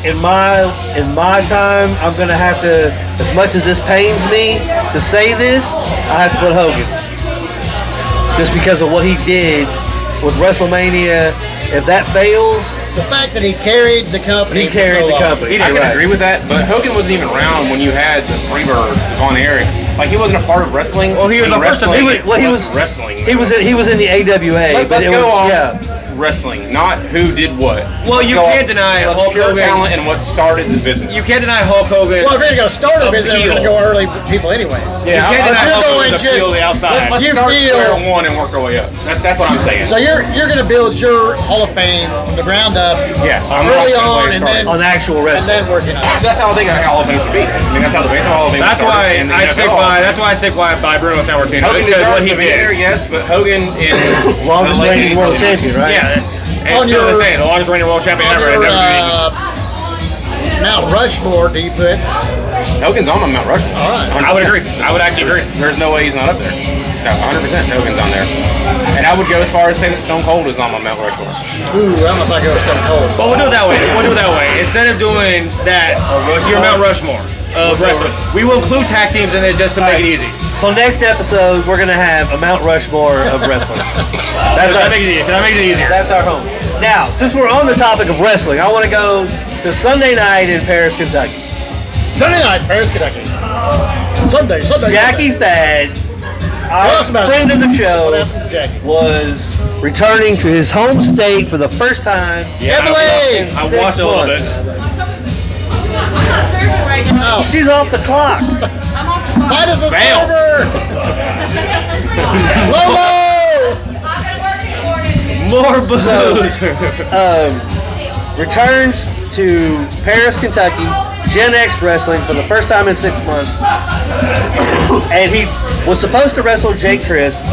in my time, I'm gonna have to. As much as this pains me to say this, I have to put Hogan. Just because of what he did with WrestleMania. If that fails, The fact that he carried the company. he carried the company. I can Right. agree with that, but Hogan wasn't even around when you had the Freebirds, the Von Erichs. Like he wasn't a part of wrestling. Well, he was And a person- wrestling. he was wrestling. He was in the AWA. but Let's it go was, on Yeah. wrestling, not who did what. Well, Let's you go can't off- deny what's Hulk pure Hogan's- talent and what started the business. You can't deny Hulk Hogan. Well, if you're going to go start a business, we're going to Appeal. go early people anyways. Yeah, You can't deny you're Hulk going Hogan's just- appeal the outside. let's You start feel- square one and work our way up. That's what I'm saying. So you're going to build your Hall of Fame from the ground up yeah, early on and then On actual wrestling. working on it. that's how I think a Hall of Fame should be. I mean, that's how the baseball Hall of Fame That's started, why and the I NFL stick Hall of by. Fame. That's why I stick by Bruno San Martino. Hogan It's because what deserves he to be there, did. yes, but Hogan is Longest the late reigning 80s, world early 90s. champion, right? Yeah. And On still your- the same, the longest reigning world champion On ever. your in WWE. Mount Rushmore, do you put? Hogan's on my Mount Rushmore. All right. 100%. I would agree. I would actually agree. There's no way he's not up there. No, 100% Hogan's on there. And I would go as far as saying that Stone Cold is on my Mount Rushmore. Ooh, I don't know if I go Stone Cold. But we'll do it that way. We'll do it that way. Instead of doing that, your Mount Rushmore of wrestling, we will include tag teams in it just to make it easy. So next episode, we're gonna have a Mount Rushmore of wrestling. That's That our, makes it easier. That makes it easier. that's our home. Now, since we're on the topic of wrestling, I want to go to Sunday night in Paris, Kentucky. Sunday night, Paris, Kentucky. Sunday. Jackie Thad, Tell us our about friend it. of the What show, happened to Jackie? was returning to his home state for the first time Emily! in I 6 watched a little months. I'm not serving right now. Oh, She's off the clock. I'm off the clock. why does this Fail. server? Lolo! More booze. Returns to Paris, Kentucky, Gen X Wrestling for the first time in 6 months. And he was supposed to wrestle Jake Christ.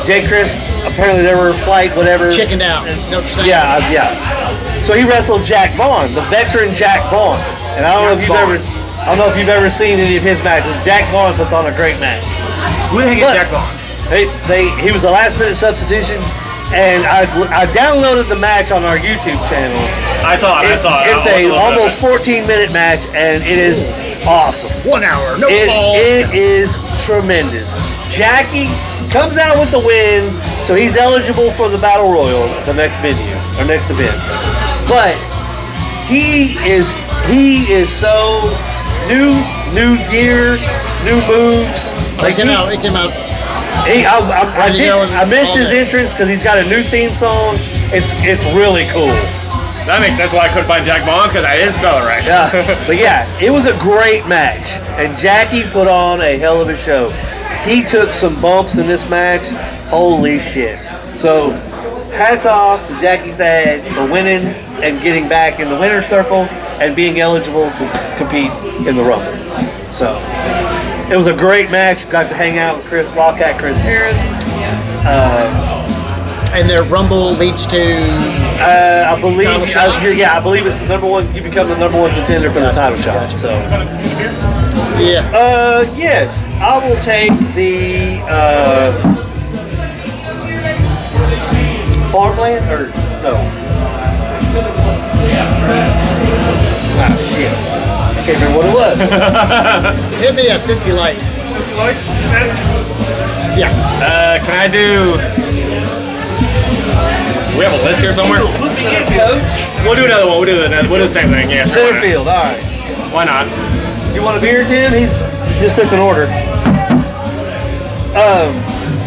Jake Christ, apparently there were flight, whatever. Chickened out. No, Yeah. So he wrestled Jack Vaughn, the veteran Jack Vaughn. And I don't know if you've ever seen any of his matches. Jack Vaughn puts on a great match. Who the heck is But Jack Vaughn? he was a last minute substitution, and I downloaded the match on our YouTube channel. I saw it. It's a almost 14-minute match, and it is awesome. 1 hour. No It fall. is tremendous. Jackie comes out with the win, so he's eligible for the Battle Royal at the next venue or next event. But he is so new gear, new moves. It came out. I missed his entrance because he's got a new theme song. It's really cool. That makes sense why I couldn't find Jack Vaughn because I didn't spell it right. Yeah, but yeah, it was a great match, and Jackie put on a hell of a show. He took some bumps in this match. Holy shit! So hats off to Jackie Thad for winning and getting back in the winner's circle and being eligible to compete in the Rumble. So it was a great match. Got to hang out with Chris Harris. And their Rumble leads to. I believe, Title shot? I believe it's the number one. You become the number one contender for the title shot. So, Yeah. yes, I will take the farmland or no. Ah, shit. I can't remember what it was. It'd be a Cincy Light. Sissy Light, you said? Yeah. Can I do? We have a list here somewhere. Put me in, coach. We'll do another one. We'll do the same thing. Yeah. Center field. All right. Why not? You want a beer, Tim? He just took an order.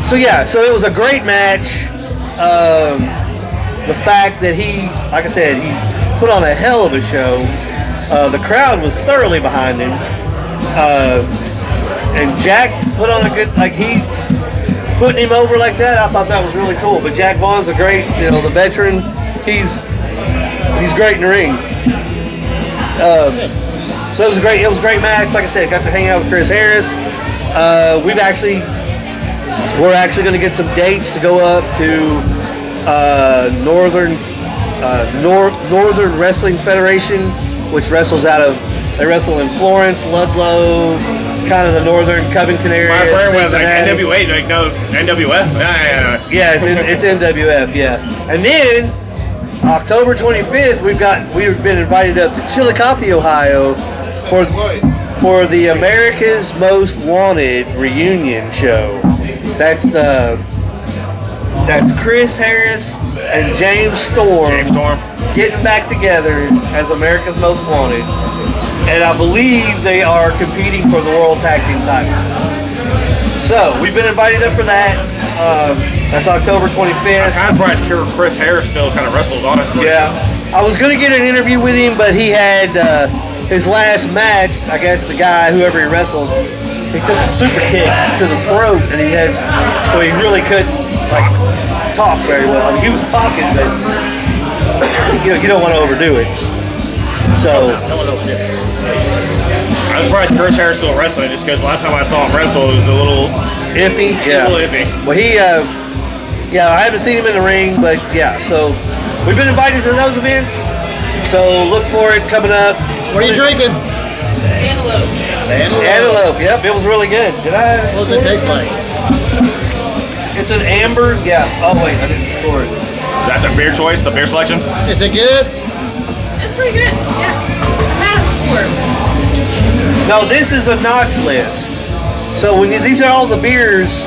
So it was a great match. The fact that he, like I said, he put on a hell of a show. The crowd was thoroughly behind him. And Jack put on a good, he putting him over like that. I thought that was really cool. But Jack Vaughn's a great, the veteran. He's great in the ring. So it was a great match. Like I said, got to hang out with Chris Harris. We're actually going to get some dates to go up to Northern Wrestling Federation, which they wrestle in Florence, Ludlow, kind of the northern Covington area. My brain was like Cincinnati. NWA, like no NWF. Yeah, it's NWF, yeah. And then October 25th, we've been invited up to Chillicothe, Ohio, for the America's Most Wanted reunion show. That's Chris Harris and James Storm getting back together as America's Most Wanted. And I believe they are competing for the World Tag Team title. So, we've been invited up for that. That's October 25th. I'm surprised Chris Harris still kind of wrestles, honestly. Yeah. I was going to get an interview with him, but he had his last match, I guess the guy, whoever he wrestled, he took a super kick to the throat, and so he really couldn't, talk very well. I mean, he was talking, but, you don't want to overdo it. So, I'm surprised Chris Harris still wrestling, just because last time I saw him wrestle, it was a little iffy, yeah. A little iffy. Well, I haven't seen him in the ring, but yeah, so we've been invited to those events, so look for it coming up. What are you drinking? Antelope. Antelope, yep, it was really good. What does it taste like? It's an amber, yeah. Oh wait, I didn't score it. Is that the beer choice, the beer selection? Is it good? It's pretty good. Yeah. I've had it before. No, this is a notch list. So these are all the beers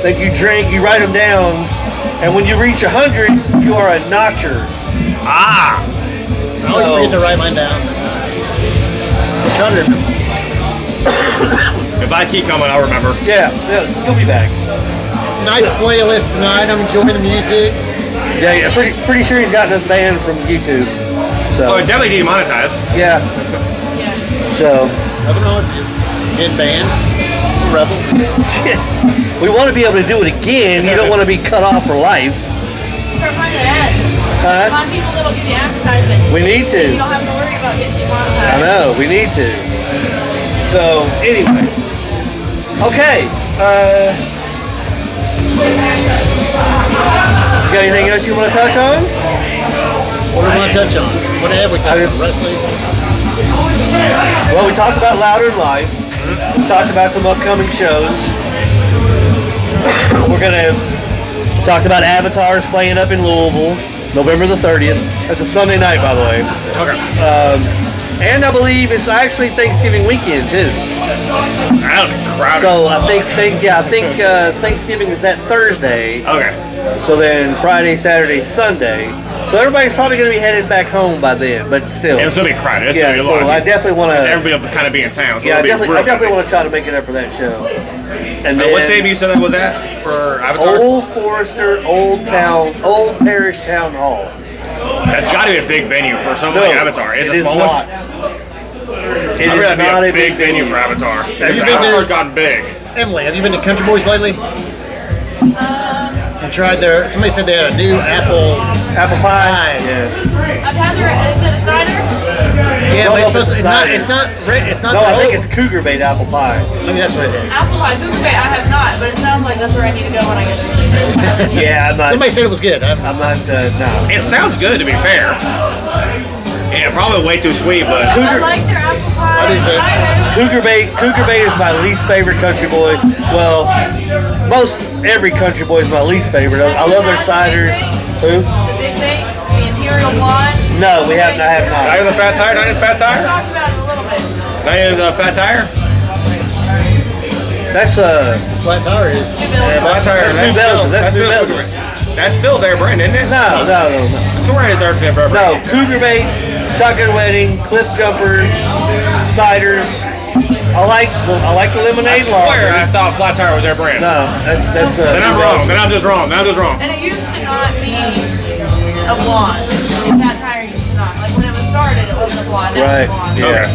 that you drink, you write them down, and when you reach 100, you are a notcher. Ah! I always forget to write mine down. Which 100? If I keep coming, I'll remember. Yeah, you'll be back. Nice playlist tonight. I'm enjoying the music. Yeah, pretty sure he's gotten us banned from YouTube. So Oh, it definitely demonetized. yeah. So Nothing wrong with you. Get banned. Rebel. shit. We want to be able to do it again. You don't want to be cut off for life. Start finding ads. Huh? Find people that'll give you advertisements. We need to. You don't have to worry about getting demonetized. I know, we need to. So anyway. Okay. You got anything else you want to touch on? What do we want to touch on? What have we touched on? Wrestling? Well, we talked about Louder in Life. We talked about some upcoming shows. We're gonna talk about Avatars playing up in Louisville, November the 30th. That's a Sunday night, by the way. Okay. And I believe it's actually Thanksgiving weekend too. That'll be crowded. So I think Thanksgiving is that Thursday. Okay. So then Friday, Saturday, Sunday. So everybody's probably going to be headed back home by then, but still. It'll still be crowded. It's Yeah, gonna be a so lot of I people. definitely want to. Everybody will kind of be in town. So Yeah, I it'll be definitely real want to try to make it up for that show. And Now, then what stadium you said that was at for Avatar? Old Forester, Old Parish Town Hall. That's got to be a big venue for something No, like Avatar. Is it it a is small not. one? It I'd is rather not be a big venue for Avatar. you been Avatar's there? gotten big. Emily, have you been to Country Boys lately? tried somebody said they had a new apple pie. pie. Yeah. I've had their, is it a cider? Yeah, Don't but know if it's cider. it's not No, I think it's cougar bait apple pie. Maybe that's what it is. Apple pie, cougar bait, I have not, but it sounds like that's where I need to go when I get there. Yeah, I'm not. Somebody said it was good. I'm not. No. It sounds good, to be fair. Yeah, probably way too sweet, but I like their apple pie do too. cider. Cougar bait is my least favorite country boy. Well, every country boy is my least favorite. I love their ciders. Who? The big bait, the Imperial Blonde. No, I have not not. even the fat tire, not even fat We tire, talked about it a little bit. not even the fat tire. That's Flat tire is. Fat tire. New Belgium. That's New still- Belgium. That's still their brand, isn't it? No. I swear it's their brand. No, Cougar bait, shotgun wedding, cliff jumper, ciders. I like the I lemonade swear I lager. thought flat tire was their brand. No, that's Then I'm New wrong. Belgium. Then I'm just wrong. Then I'm just wrong. And it used to not be a blonde. That tire used to not. Like when it was started, it wasn't a blonde. Now Right. it's a blonde. Yeah.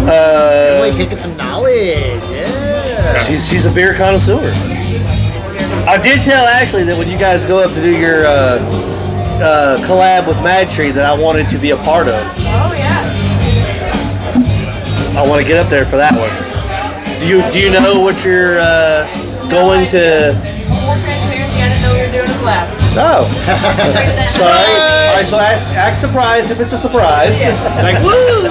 Emily kicking some knowledge. Yeah. She's a beer connoisseur. I did tell Ashley that when you guys go up to do your collab with Mad Tree that I wanted to be a part of. Oh yeah. I want to get up there for that one. Do you know what you're going to? Full transparency, I didn't know we were doing a collab. Oh, Straight to that. sorry. All right, so act surprised if it's a surprise. Like, woo!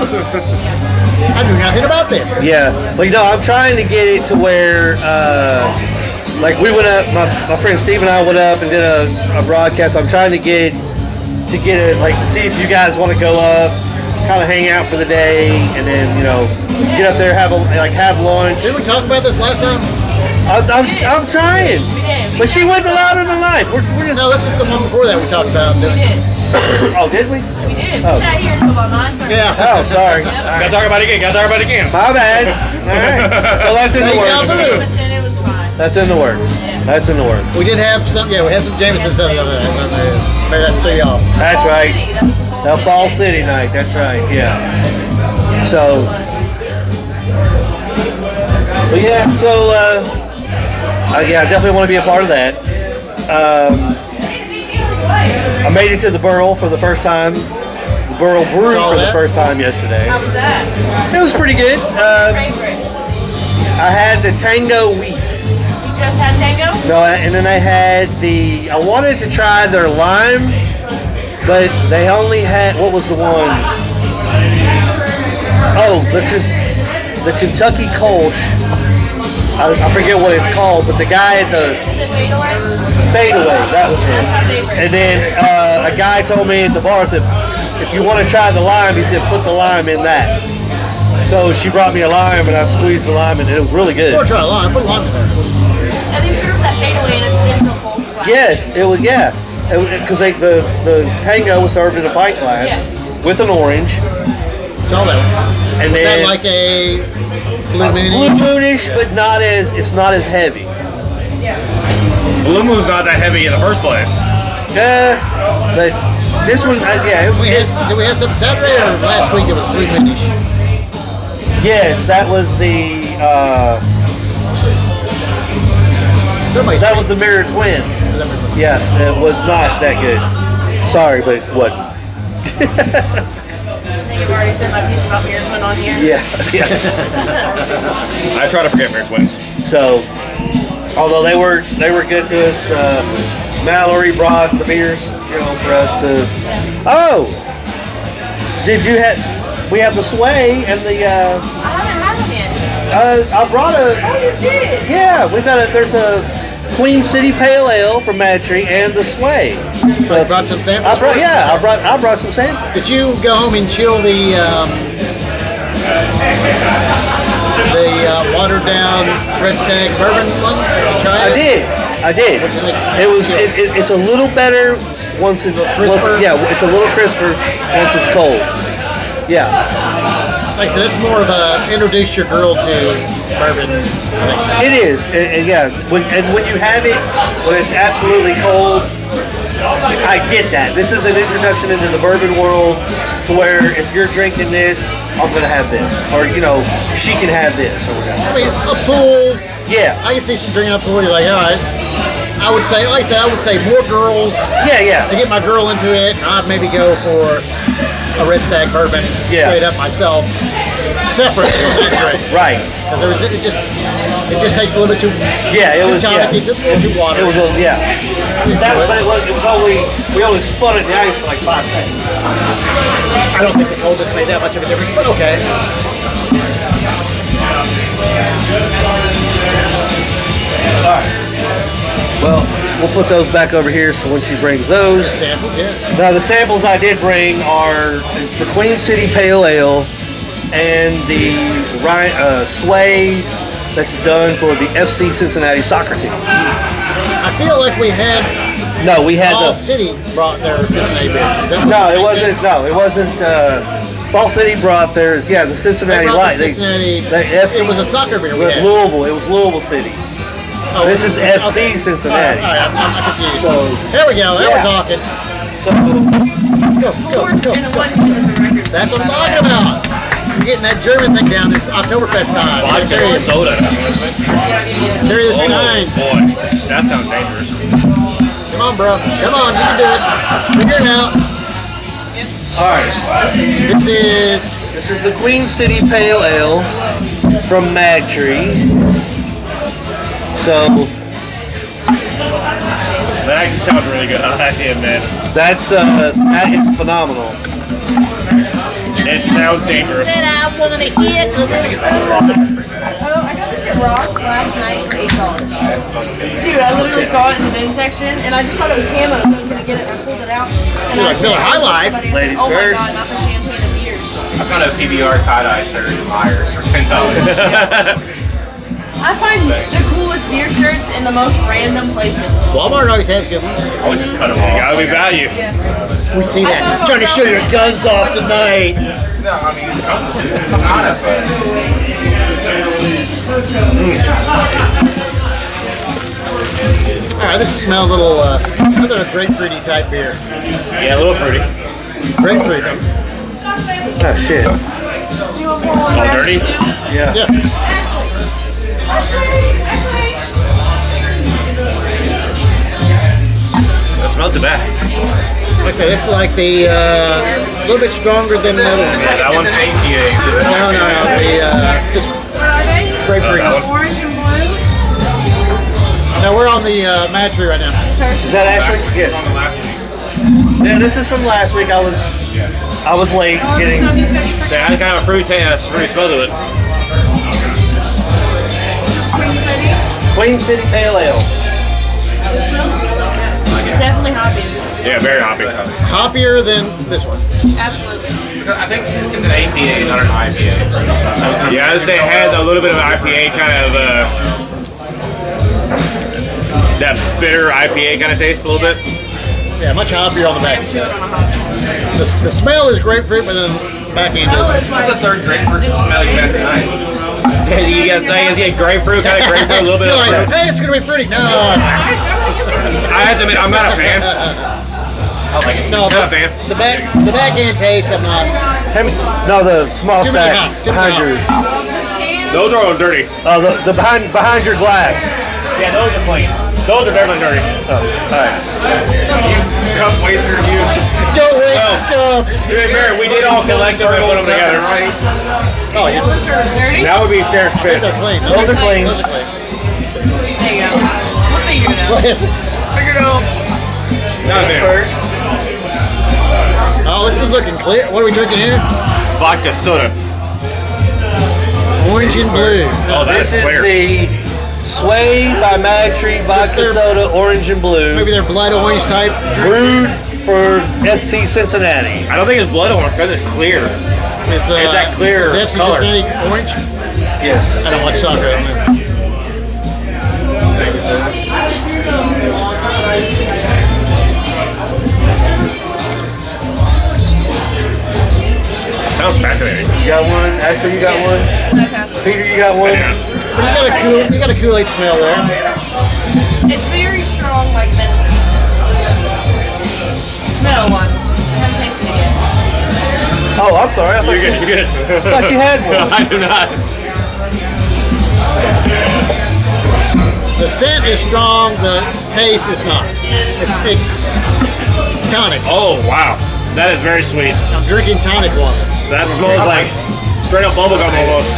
I knew nothing about this. Yeah, but I'm trying to get it to where, like we went up, my friend Steve and I went up and did a broadcast. I'm trying to get it, like see if you guys want to go up, kind of hang out for the day, and then get up there, have lunch. Didn't we talk about this last time? I'm trying, We did. but she went to Louder Than Life. We're just. No, this is the one before that we talked about We doing. did. Oh, did we? We did. We Oh. sat here until about 9:30. Yeah. Oh, sorry. Gotta talk about it again. My bad. All right. So that's in the works. Jameson, it was fine. That's in the works. That's in the works. We did have some. Yeah, we had some Jameson stuff the other night. Maybe that's threw you off. That's Fall right. City, that was the The Fall City night. That's right. Yeah. So. But yeah. So. Yeah, I definitely want to be a part of that. I made it to the Burl for the first time. The Burl Brew Saw for the that. first time yesterday. How was that? It was pretty good. Favorite. I had the Tango Wheat. You just had tango? No, and then I had I wanted to try their lime, but they only had, what was the one? Oh, the Kentucky Kolsch. I forget what it's called, but the guy at the Is it fade away? Fade Away, that was That's my it. favorite. And then a guy told me at the bar, said, if you want to try the lime, he said, put the lime in that. So she brought me a lime, and I squeezed the lime, and it was really good. Or try a lime. Put a lime in there. And they serve that fade away in a traditional Polish glass. Yes, it was. Yeah, because the Tango was served in a pint glass Yeah. with an orange, Saw that one. and Is then that like a blue blue moon? moonish, but it's not as heavy. Blue Moon's not that heavy in the first place. But this one, yeah, Did we have something Saturday or last week? It was blue moonish. yes, that was the Somebody's that was the Mirror Twin. Yeah, it was not that good. Sorry, but what? I think you've already said my piece about Mirror Twin on here. Yeah, yeah. I try to forget Mirror Twins. So, although they were good to us, Mallory brought the beers, for us to. Oh, did you have? We have the Sway and the. I haven't had them yet. I brought a. Oh, you did? Yeah, we got a. There's a Queen City Pale Ale from Mad Tree and the Sway. You brought some samples. I brought some samples. Did you go home and chill the watered down Red Stag bourbon one? Did you try it? I did. It's a little better once it's crisper? it's a little crisper once it's cold. Yeah. Like I said, it's more of a introduce your girl to bourbon. It is, and yeah. When you have it when it's absolutely cold, I get that. This is an introduction into the bourbon world, to where if you're drinking this, I'm gonna have this, or she can have this, or whatever. I mean, a pool. Yeah, I can see some drinking up pool. You're like, all right. I would say, like I said, I would say more girls Yeah. to get my girl into it. I'd maybe go for a Red Stag bourbon straight up myself, separate from that drink. Right. Because it just tastes a little bit too Yeah, it was. tonic-y, too watery. It was. But it was only. We only spun it in the ice for like 5 seconds. I don't think the coldness made that much of a difference, but okay. All right. Well, we'll put those back over here. So when she brings those, Samples, yes. now the samples I did bring it's the Queen City Pale Ale and the Sway that's done for the FC Cincinnati soccer team. I feel like we had No, we had All the. City brought their Cincinnati beer. Is that what No, you're it wasn't. saying? No, it wasn't. Fall City brought their. Yeah, the Cincinnati They brought Light. the Cincinnati. FC It was a soccer beer we with had. Louisville. It was Louisville City. Oh, This is okay. FC Cincinnati. All right, I'm confused. So There we go. Now Yeah. we're talking. so Go. That's what I'm talking about. We're getting that German thing down. It's Oktoberfest time. Vodka There and it is. soda. There it is. Steins. Boy, that sounds dangerous. Come on, bro. Come on, you can do it. Figure it out. all right. This This is the Queen City Pale Ale from Magtree. So That actually sounds really good. I like it, man. it's phenomenal. It sounds dangerous. I got this at Ross last night for $8. Dude, I literally saw it in the bin section, and I just thought it was camo, so I was gonna get it. And I pulled it out, and I like said, Miller High Life. somebody, I said, Ladies "Oh my first. god, not the champagne of beers." I found a PBR tie-dye shirt at Myers for $10. I find the coolest beer shirts in the most random places. Walmart always has good ones. Always just cut them off. Gotta be value. We see that. Trying to show your guns off tonight. No, I mean, it's coming out of it. All right, this smells a little, another grapefruity type beer. Yeah, a little fruity. Grapefruit. Oh shit. All dirty. Yeah. Yeah. That smells too bad. Like I said, this is like the, a little bit stronger than the other one. Yeah, that one. It's an APA. No, this What are they? grapefruit. Orange and blue. Now we're on the Magtree right now. Is that actually? Yes. Yeah, this is from last week. I was late getting. Yeah, I had kind of a fruity taste, fruity smell to it. Queen City Pale Ale. Definitely hoppy. Yeah, very hoppy. Hoppier than this one. Absolutely. I think it's an APA, not an IPA. Yeah, I'd say it has a little bit of IPA kind of that bitter IPA kind of taste a little bit. Yeah, much hoppier on the back. The smell is grapefruit, but then back end is. That's the third grapefruit smell you've had tonight. Yeah, you get grapefruit, kind of grapefruit, a little bit You're of like, fruit. hey, it's gonna be fruity. No, I have to admit, I'm not a fan. no. Not a fan. The back end taste, I'm not. No, the small Too many stack hops, too behind many your. Those are all dirty. The behind your glass. Yeah, those are clean. Those are definitely dirty. Oh, all right. Cup waster use. Don't wait. Oh. To be fair, we did all collectively put them together. Oh, yeah. Dirty? That would be Sheriff Spitz. Those are clean. Those are clean. Those are clean. There you go. We'll figure it out. What is it? Figure it out. Not bad. First. Oh, this is looking clear. What are we drinking here? Vodka soda. Orange and blue. Oh, This that's is clear. the Sway by Magtree Vodka their- Soda Orange and Blue, Maybe they're blood orange type drink. brewed for FC Cincinnati. I don't think it's blood orange because it's clear. It's that clear is FC color. Cincinnati orange? Yes. I don't watch soccer. I don't know. Sounds fascinating. You got one? Ashley, you got one? Peter, you got one? Yeah. You got a Kool-Aid smell there. It's very strong, like medicine. Smell wise. I haven't tasted it yet. Oh, I'm sorry. I thought, You're good. You're good. I thought you had one. I do not. The scent is strong. The taste is not. It's tonic. Oh wow, that is very sweet. I'm drinking tonic water. That smells like straight up bubblegum almost.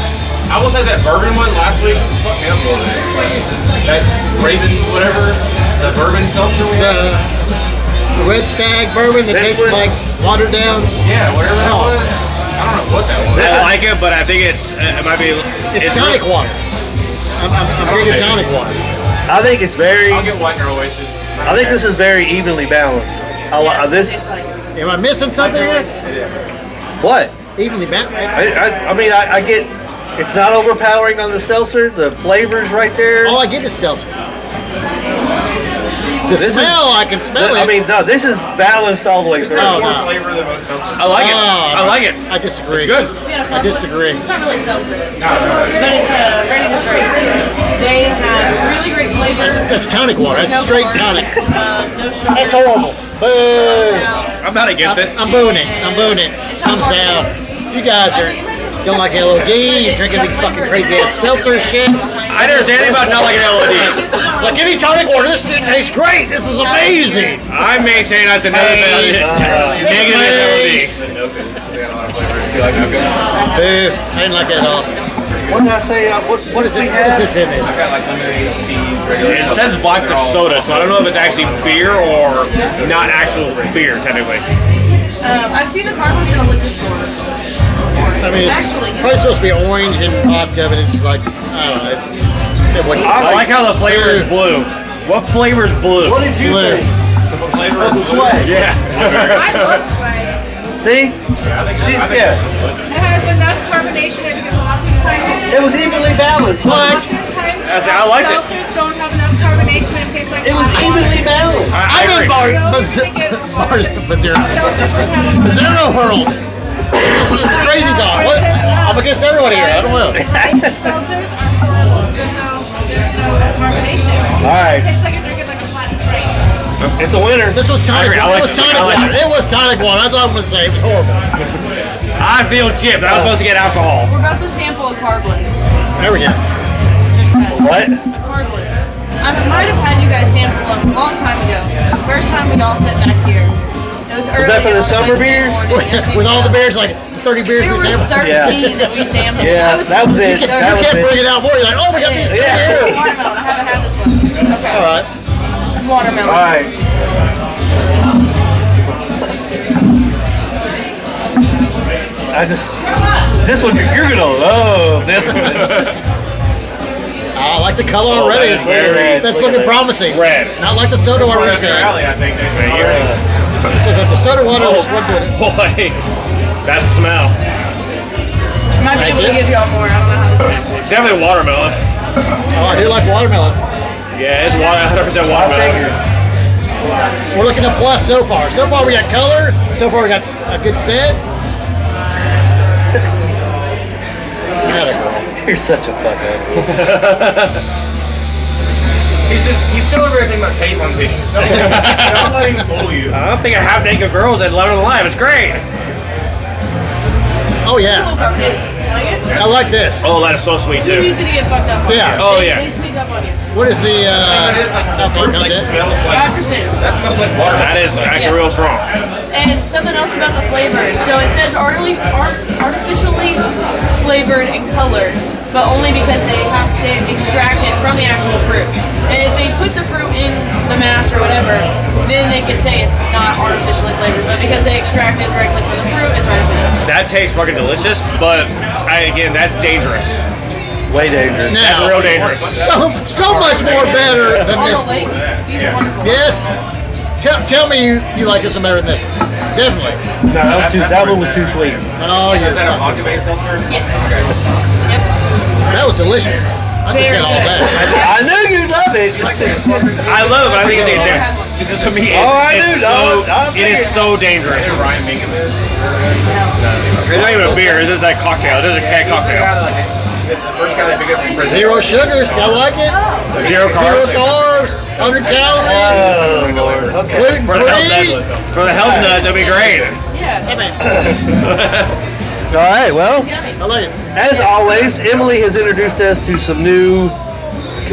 I almost had that bourbon one last week. Fuck me up a little bit. That Ravens, whatever, the bourbon seltzer we had. The Red Stag bourbon that This tastes one- like watered down. Yeah, whatever that was. I don't know what that was. I like it, but I think it might be. It's tonic water. I'm drinking tonic water. I think it's very. I'll get white girl wasted. I think this is very evenly balanced. This. Am I missing something here? What? Evenly balanced. I mean, I get. It's not overpowering on the seltzer. The flavor's right there. All I get is seltzer. The This is- smell, I can smell it. I mean, no, this is balanced all the way through. Oh, More no. flavor than most seltzers. I like it. Oh, I like it. I disagree. It's good. I disagree. It's not really seltzer, but it's ready to drink. They have really great flavors. That's tonic water. That's straight tonic. No sugar. That's horrible. Boo. I'm not against it. I'm booing it. I'm booing it. Thumbs down. You guys don't like LOD. You're drinking these fucking crazy ass seltzer shit. I never say anything about not liking LOD. Like any tonic water, this shit tastes great. This is amazing. I maintain that's another negative LOD. Boo. I didn't like that at all. What did I say? What What is we it? What is have? this in this? Got like lemonade, teas, regular It stuff. says vodka soda, so I don't know if it's actually beer or not actual beer, technically. I've seen the carbons in a liquor store. I mean, it's probably supposed to be orange and vodka, but it's like, I don't know. I like how the flavor is blue. What flavor is blue? What did you Blue. think? What flavor is Swag. Yeah. I love swag. See? Yeah. It has enough carbonation in it because oftentimes It was evenly balanced. oftentimes I liked it. seltzers don't have enough carbonation and it tastes like It was water. evenly balanced. I'm in agree. Bizarro World. This is crazy talk. What? I'm against everybody here. I don't know. Seltzers are horrible. There's no carbonation. All right. It tastes like you're drinking like a flat Sprite. It's a winner. This was tonic I water. like It was it. tonic I like water. it. It was tonic water. That's all I'm going to say. It was horrible. I feel chipped. I was supposed to get alcohol. We're about to sample a carbless. There we go. Just guys. What? A carbless. I might have had you guys sample one a long time ago. First time we'd all sat back here. It was early that for on the a summer Wednesday beers? morning, I think With all so. the beers, like 30 beers There we were sampled. 13 that we sampled. Yeah, that was it. So That You was kept it. bringing out more. You're like, oh, we got these three Yeah. here. Watermelon. I haven't had this one. Okay. All right. This is watermelon. All right. This one, you're gonna love this one. I like the color already. that is very- That's looking promising. Red. Not like the soda water. Right up your alley, I think. So that the soda water was what did it. Boy, that smell. Might be Thank able to you. give y'all more. I don't know how to sample. It's definitely watermelon. Oh, I do like watermelon. Yeah, it's 100% watermelon. We're looking at plus so far. So far we got color. So far we got a good scent. You're such a fuck up. He's still over everything about tape on titties. Don't let him fool you. I don't think I have naked girls that love it alive. It's great. Oh yeah, Like it? I like this. Oh, that is so sweet Too too. easy to get fucked up on. Yeah. Oh, They- yeah. They sneak up on you. What is the It is like the alcohol fruit like content? smells like 5%. that smells like water. That is actually real strong. And something else about the flavors. So it says artificially flavored and colored, but only because they have to extract it from the actual fruit. And if they put the fruit in the mass or whatever, then they could say it's not artificially flavored. But because they extract it directly from the fruit, it's artificial. That tastes fucking delicious, but again, that's dangerous. Way dangerous. That's Now, real dangerous. so much more better than On this. the lake, these are wonderful. Yes. Tell me you like this one better than this one. Definitely. No, that one was too sweet. Oh yeah. Is that a vodka-based seltzer? Yes. Yep. That was delicious. I could Very get all good. that. I knew you'd love it. I love it, but I think Never it's had one. because to me, Oh, I it's knew, so, dog. it is so dangerous. Ryan Bingham is. It's not even a beer. It's just a cocktail. This is a canned cocktail. The first guy they pick up from prison. Zero sugars. Gotta like it. Zero Zero carbs. carbs. 100 calories. Oh, Lord. Okay. Gluten For the health free. nuts, for the health nuts, that'd be great. Yeah. All right, well, Yummy. I like it. as always, Emily has introduced us to some new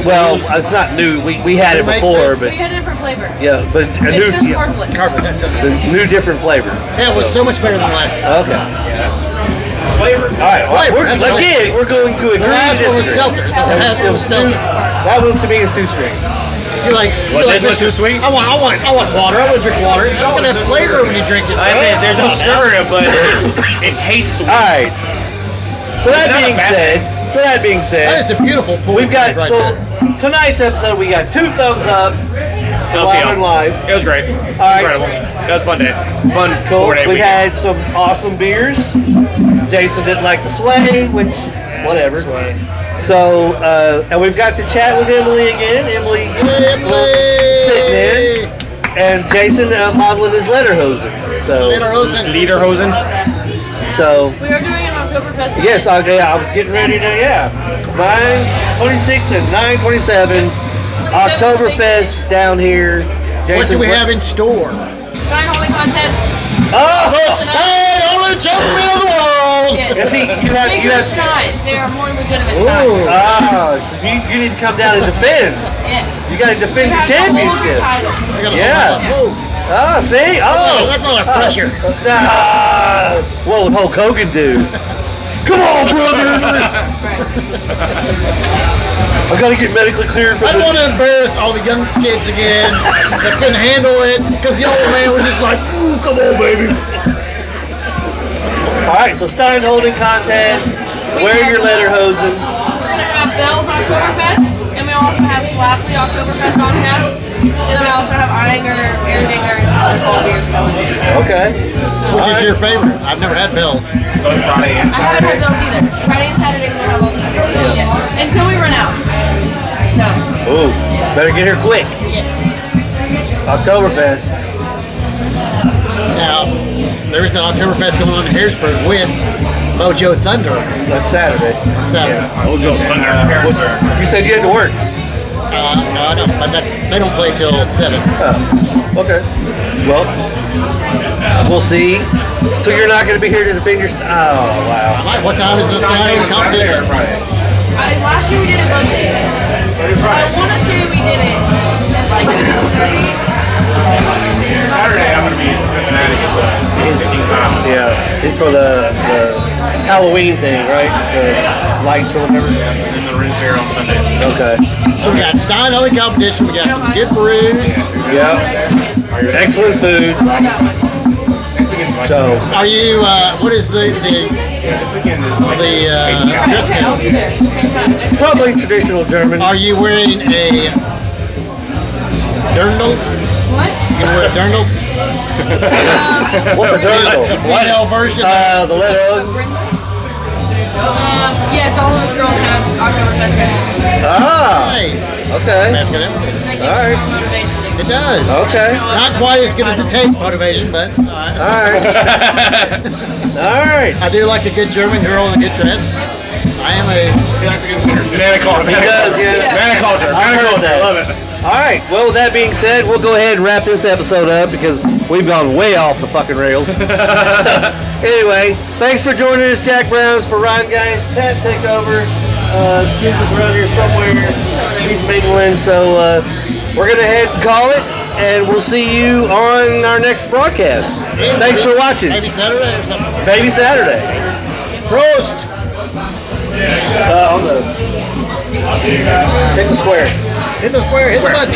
Well, it's not new. We had it It makes before, sense. but We had a different flavor. yeah, but a new, It's just yeah, cardboard. the new different flavor. Yeah, it was so much better than the last one. Okay. Flavors. All right. Flavor, We're, that's what again, we're going to agree The last to one was disagree. Seltzer. The last one was Seltzer. That one to me is too sweet. You're like, this was too sweet? I want water. I want to drink water. It's not gonna have flavor when you drink it. I said there's no sugar in it, but it tastes sweet. All right. So that Not a being bad said, That is a beautiful pool. we've got right so there. tonight's episode we got 2 thumbs up. LTL. Live and live. It was great. right. Incredible. That was a fun day. Fun Cool. 4-day We've weekend. had some awesome beers. Jason didn't like the sway, which whatever. So and we've got to chat with Emily again. Emily sitting in, and Jason modeling his letterhosen. So Lederhosen. so We are doing an Oktoberfest. yes, I was getting ready to 9/26 and 9/27 Oktoberfest down here. What Jason, do we have in store? Sign holding contest. Oh, Hey, only gentleman of the world. Yes. and see, you have Bigger steins. They are more legitimate steins. so you need to come down and defend. Yes. You got to defend You the have to hold your championship. title. I gotta Yeah. hold Oh, see? my- Oh, that's all that pressure. What would Hulk Hogan do? Come on, brother! I gotta get medically cleared for I don't the. want to embarrass all the young kids again that couldn't handle it because the old man was just like, "Ooh, come on, baby." All right, so Stein holding contest. Wear your letterhosen. We're gonna have Bell's Oktoberfest, and we also have Schlafly Oktoberfest on tap. And then we also have Eyinger, Erdinger, and some other fall beers going. Okay. Which is your favorite? I've never had Bell's. Both Friday and I haven't had Bell's either. Friday and Saturday we'll have all these beers. Yes. Until we run out. So, Ooh, better get here quick. yes. Oktoberfest. Now, there is an Oktoberfest going on in Harrisburg with Mojo Thunder. That's Saturday. Saturday. Mojo Thunder. You said you had to work. No, I don't. But they don't play till 7. Oh, okay. Well, we'll see. So you're not going to be here to defend your. Oh wow. What time is this night competition? Last year we did it both days. I want to say we did it at like 6:30. Saturday I'm gonna be in Cincinnati at King's Island. Yeah, it's for the Halloween thing, right? The lights or whatever. And the Ring Fair on Sunday. Okay. So we got Stein only competition. We got some good brews. Yeah. Excellent food. Next weekend's my So Are you? What is the this weekend is like dress I'll code? be there. Same time. Next probably traditional German. Are you wearing a dirndl? What? You gonna wear a dirndl? What's a dirndl? The female version. The letter. Yes, all of us girls have Oktoberfest dresses. Ah. Nice. Okay. That's good. That gives All right. you more motivation. It does. Okay. Not quite as good as the tape motivation, but All right. All right. I do like a good German girl in a good dress. I am a. He likes a good winter's Maniculture. He does, yeah. Maniculture. I heard Maniculture. that. I love it. All right. Well, with that being said, we'll go ahead and wrap this episode up because we've gone way off the fucking rails. So, anyway, thanks for joining us, Jack Browns, for Rhinegeist Tap Takeover. Scoop is around here somewhere. He's mingling, so we're gonna head and call it, and we'll see you on our next broadcast. Thanks for watching. Maybe Saturday or something. Maybe Saturday. Prost! On the hit the square. Hit the square, hit the button.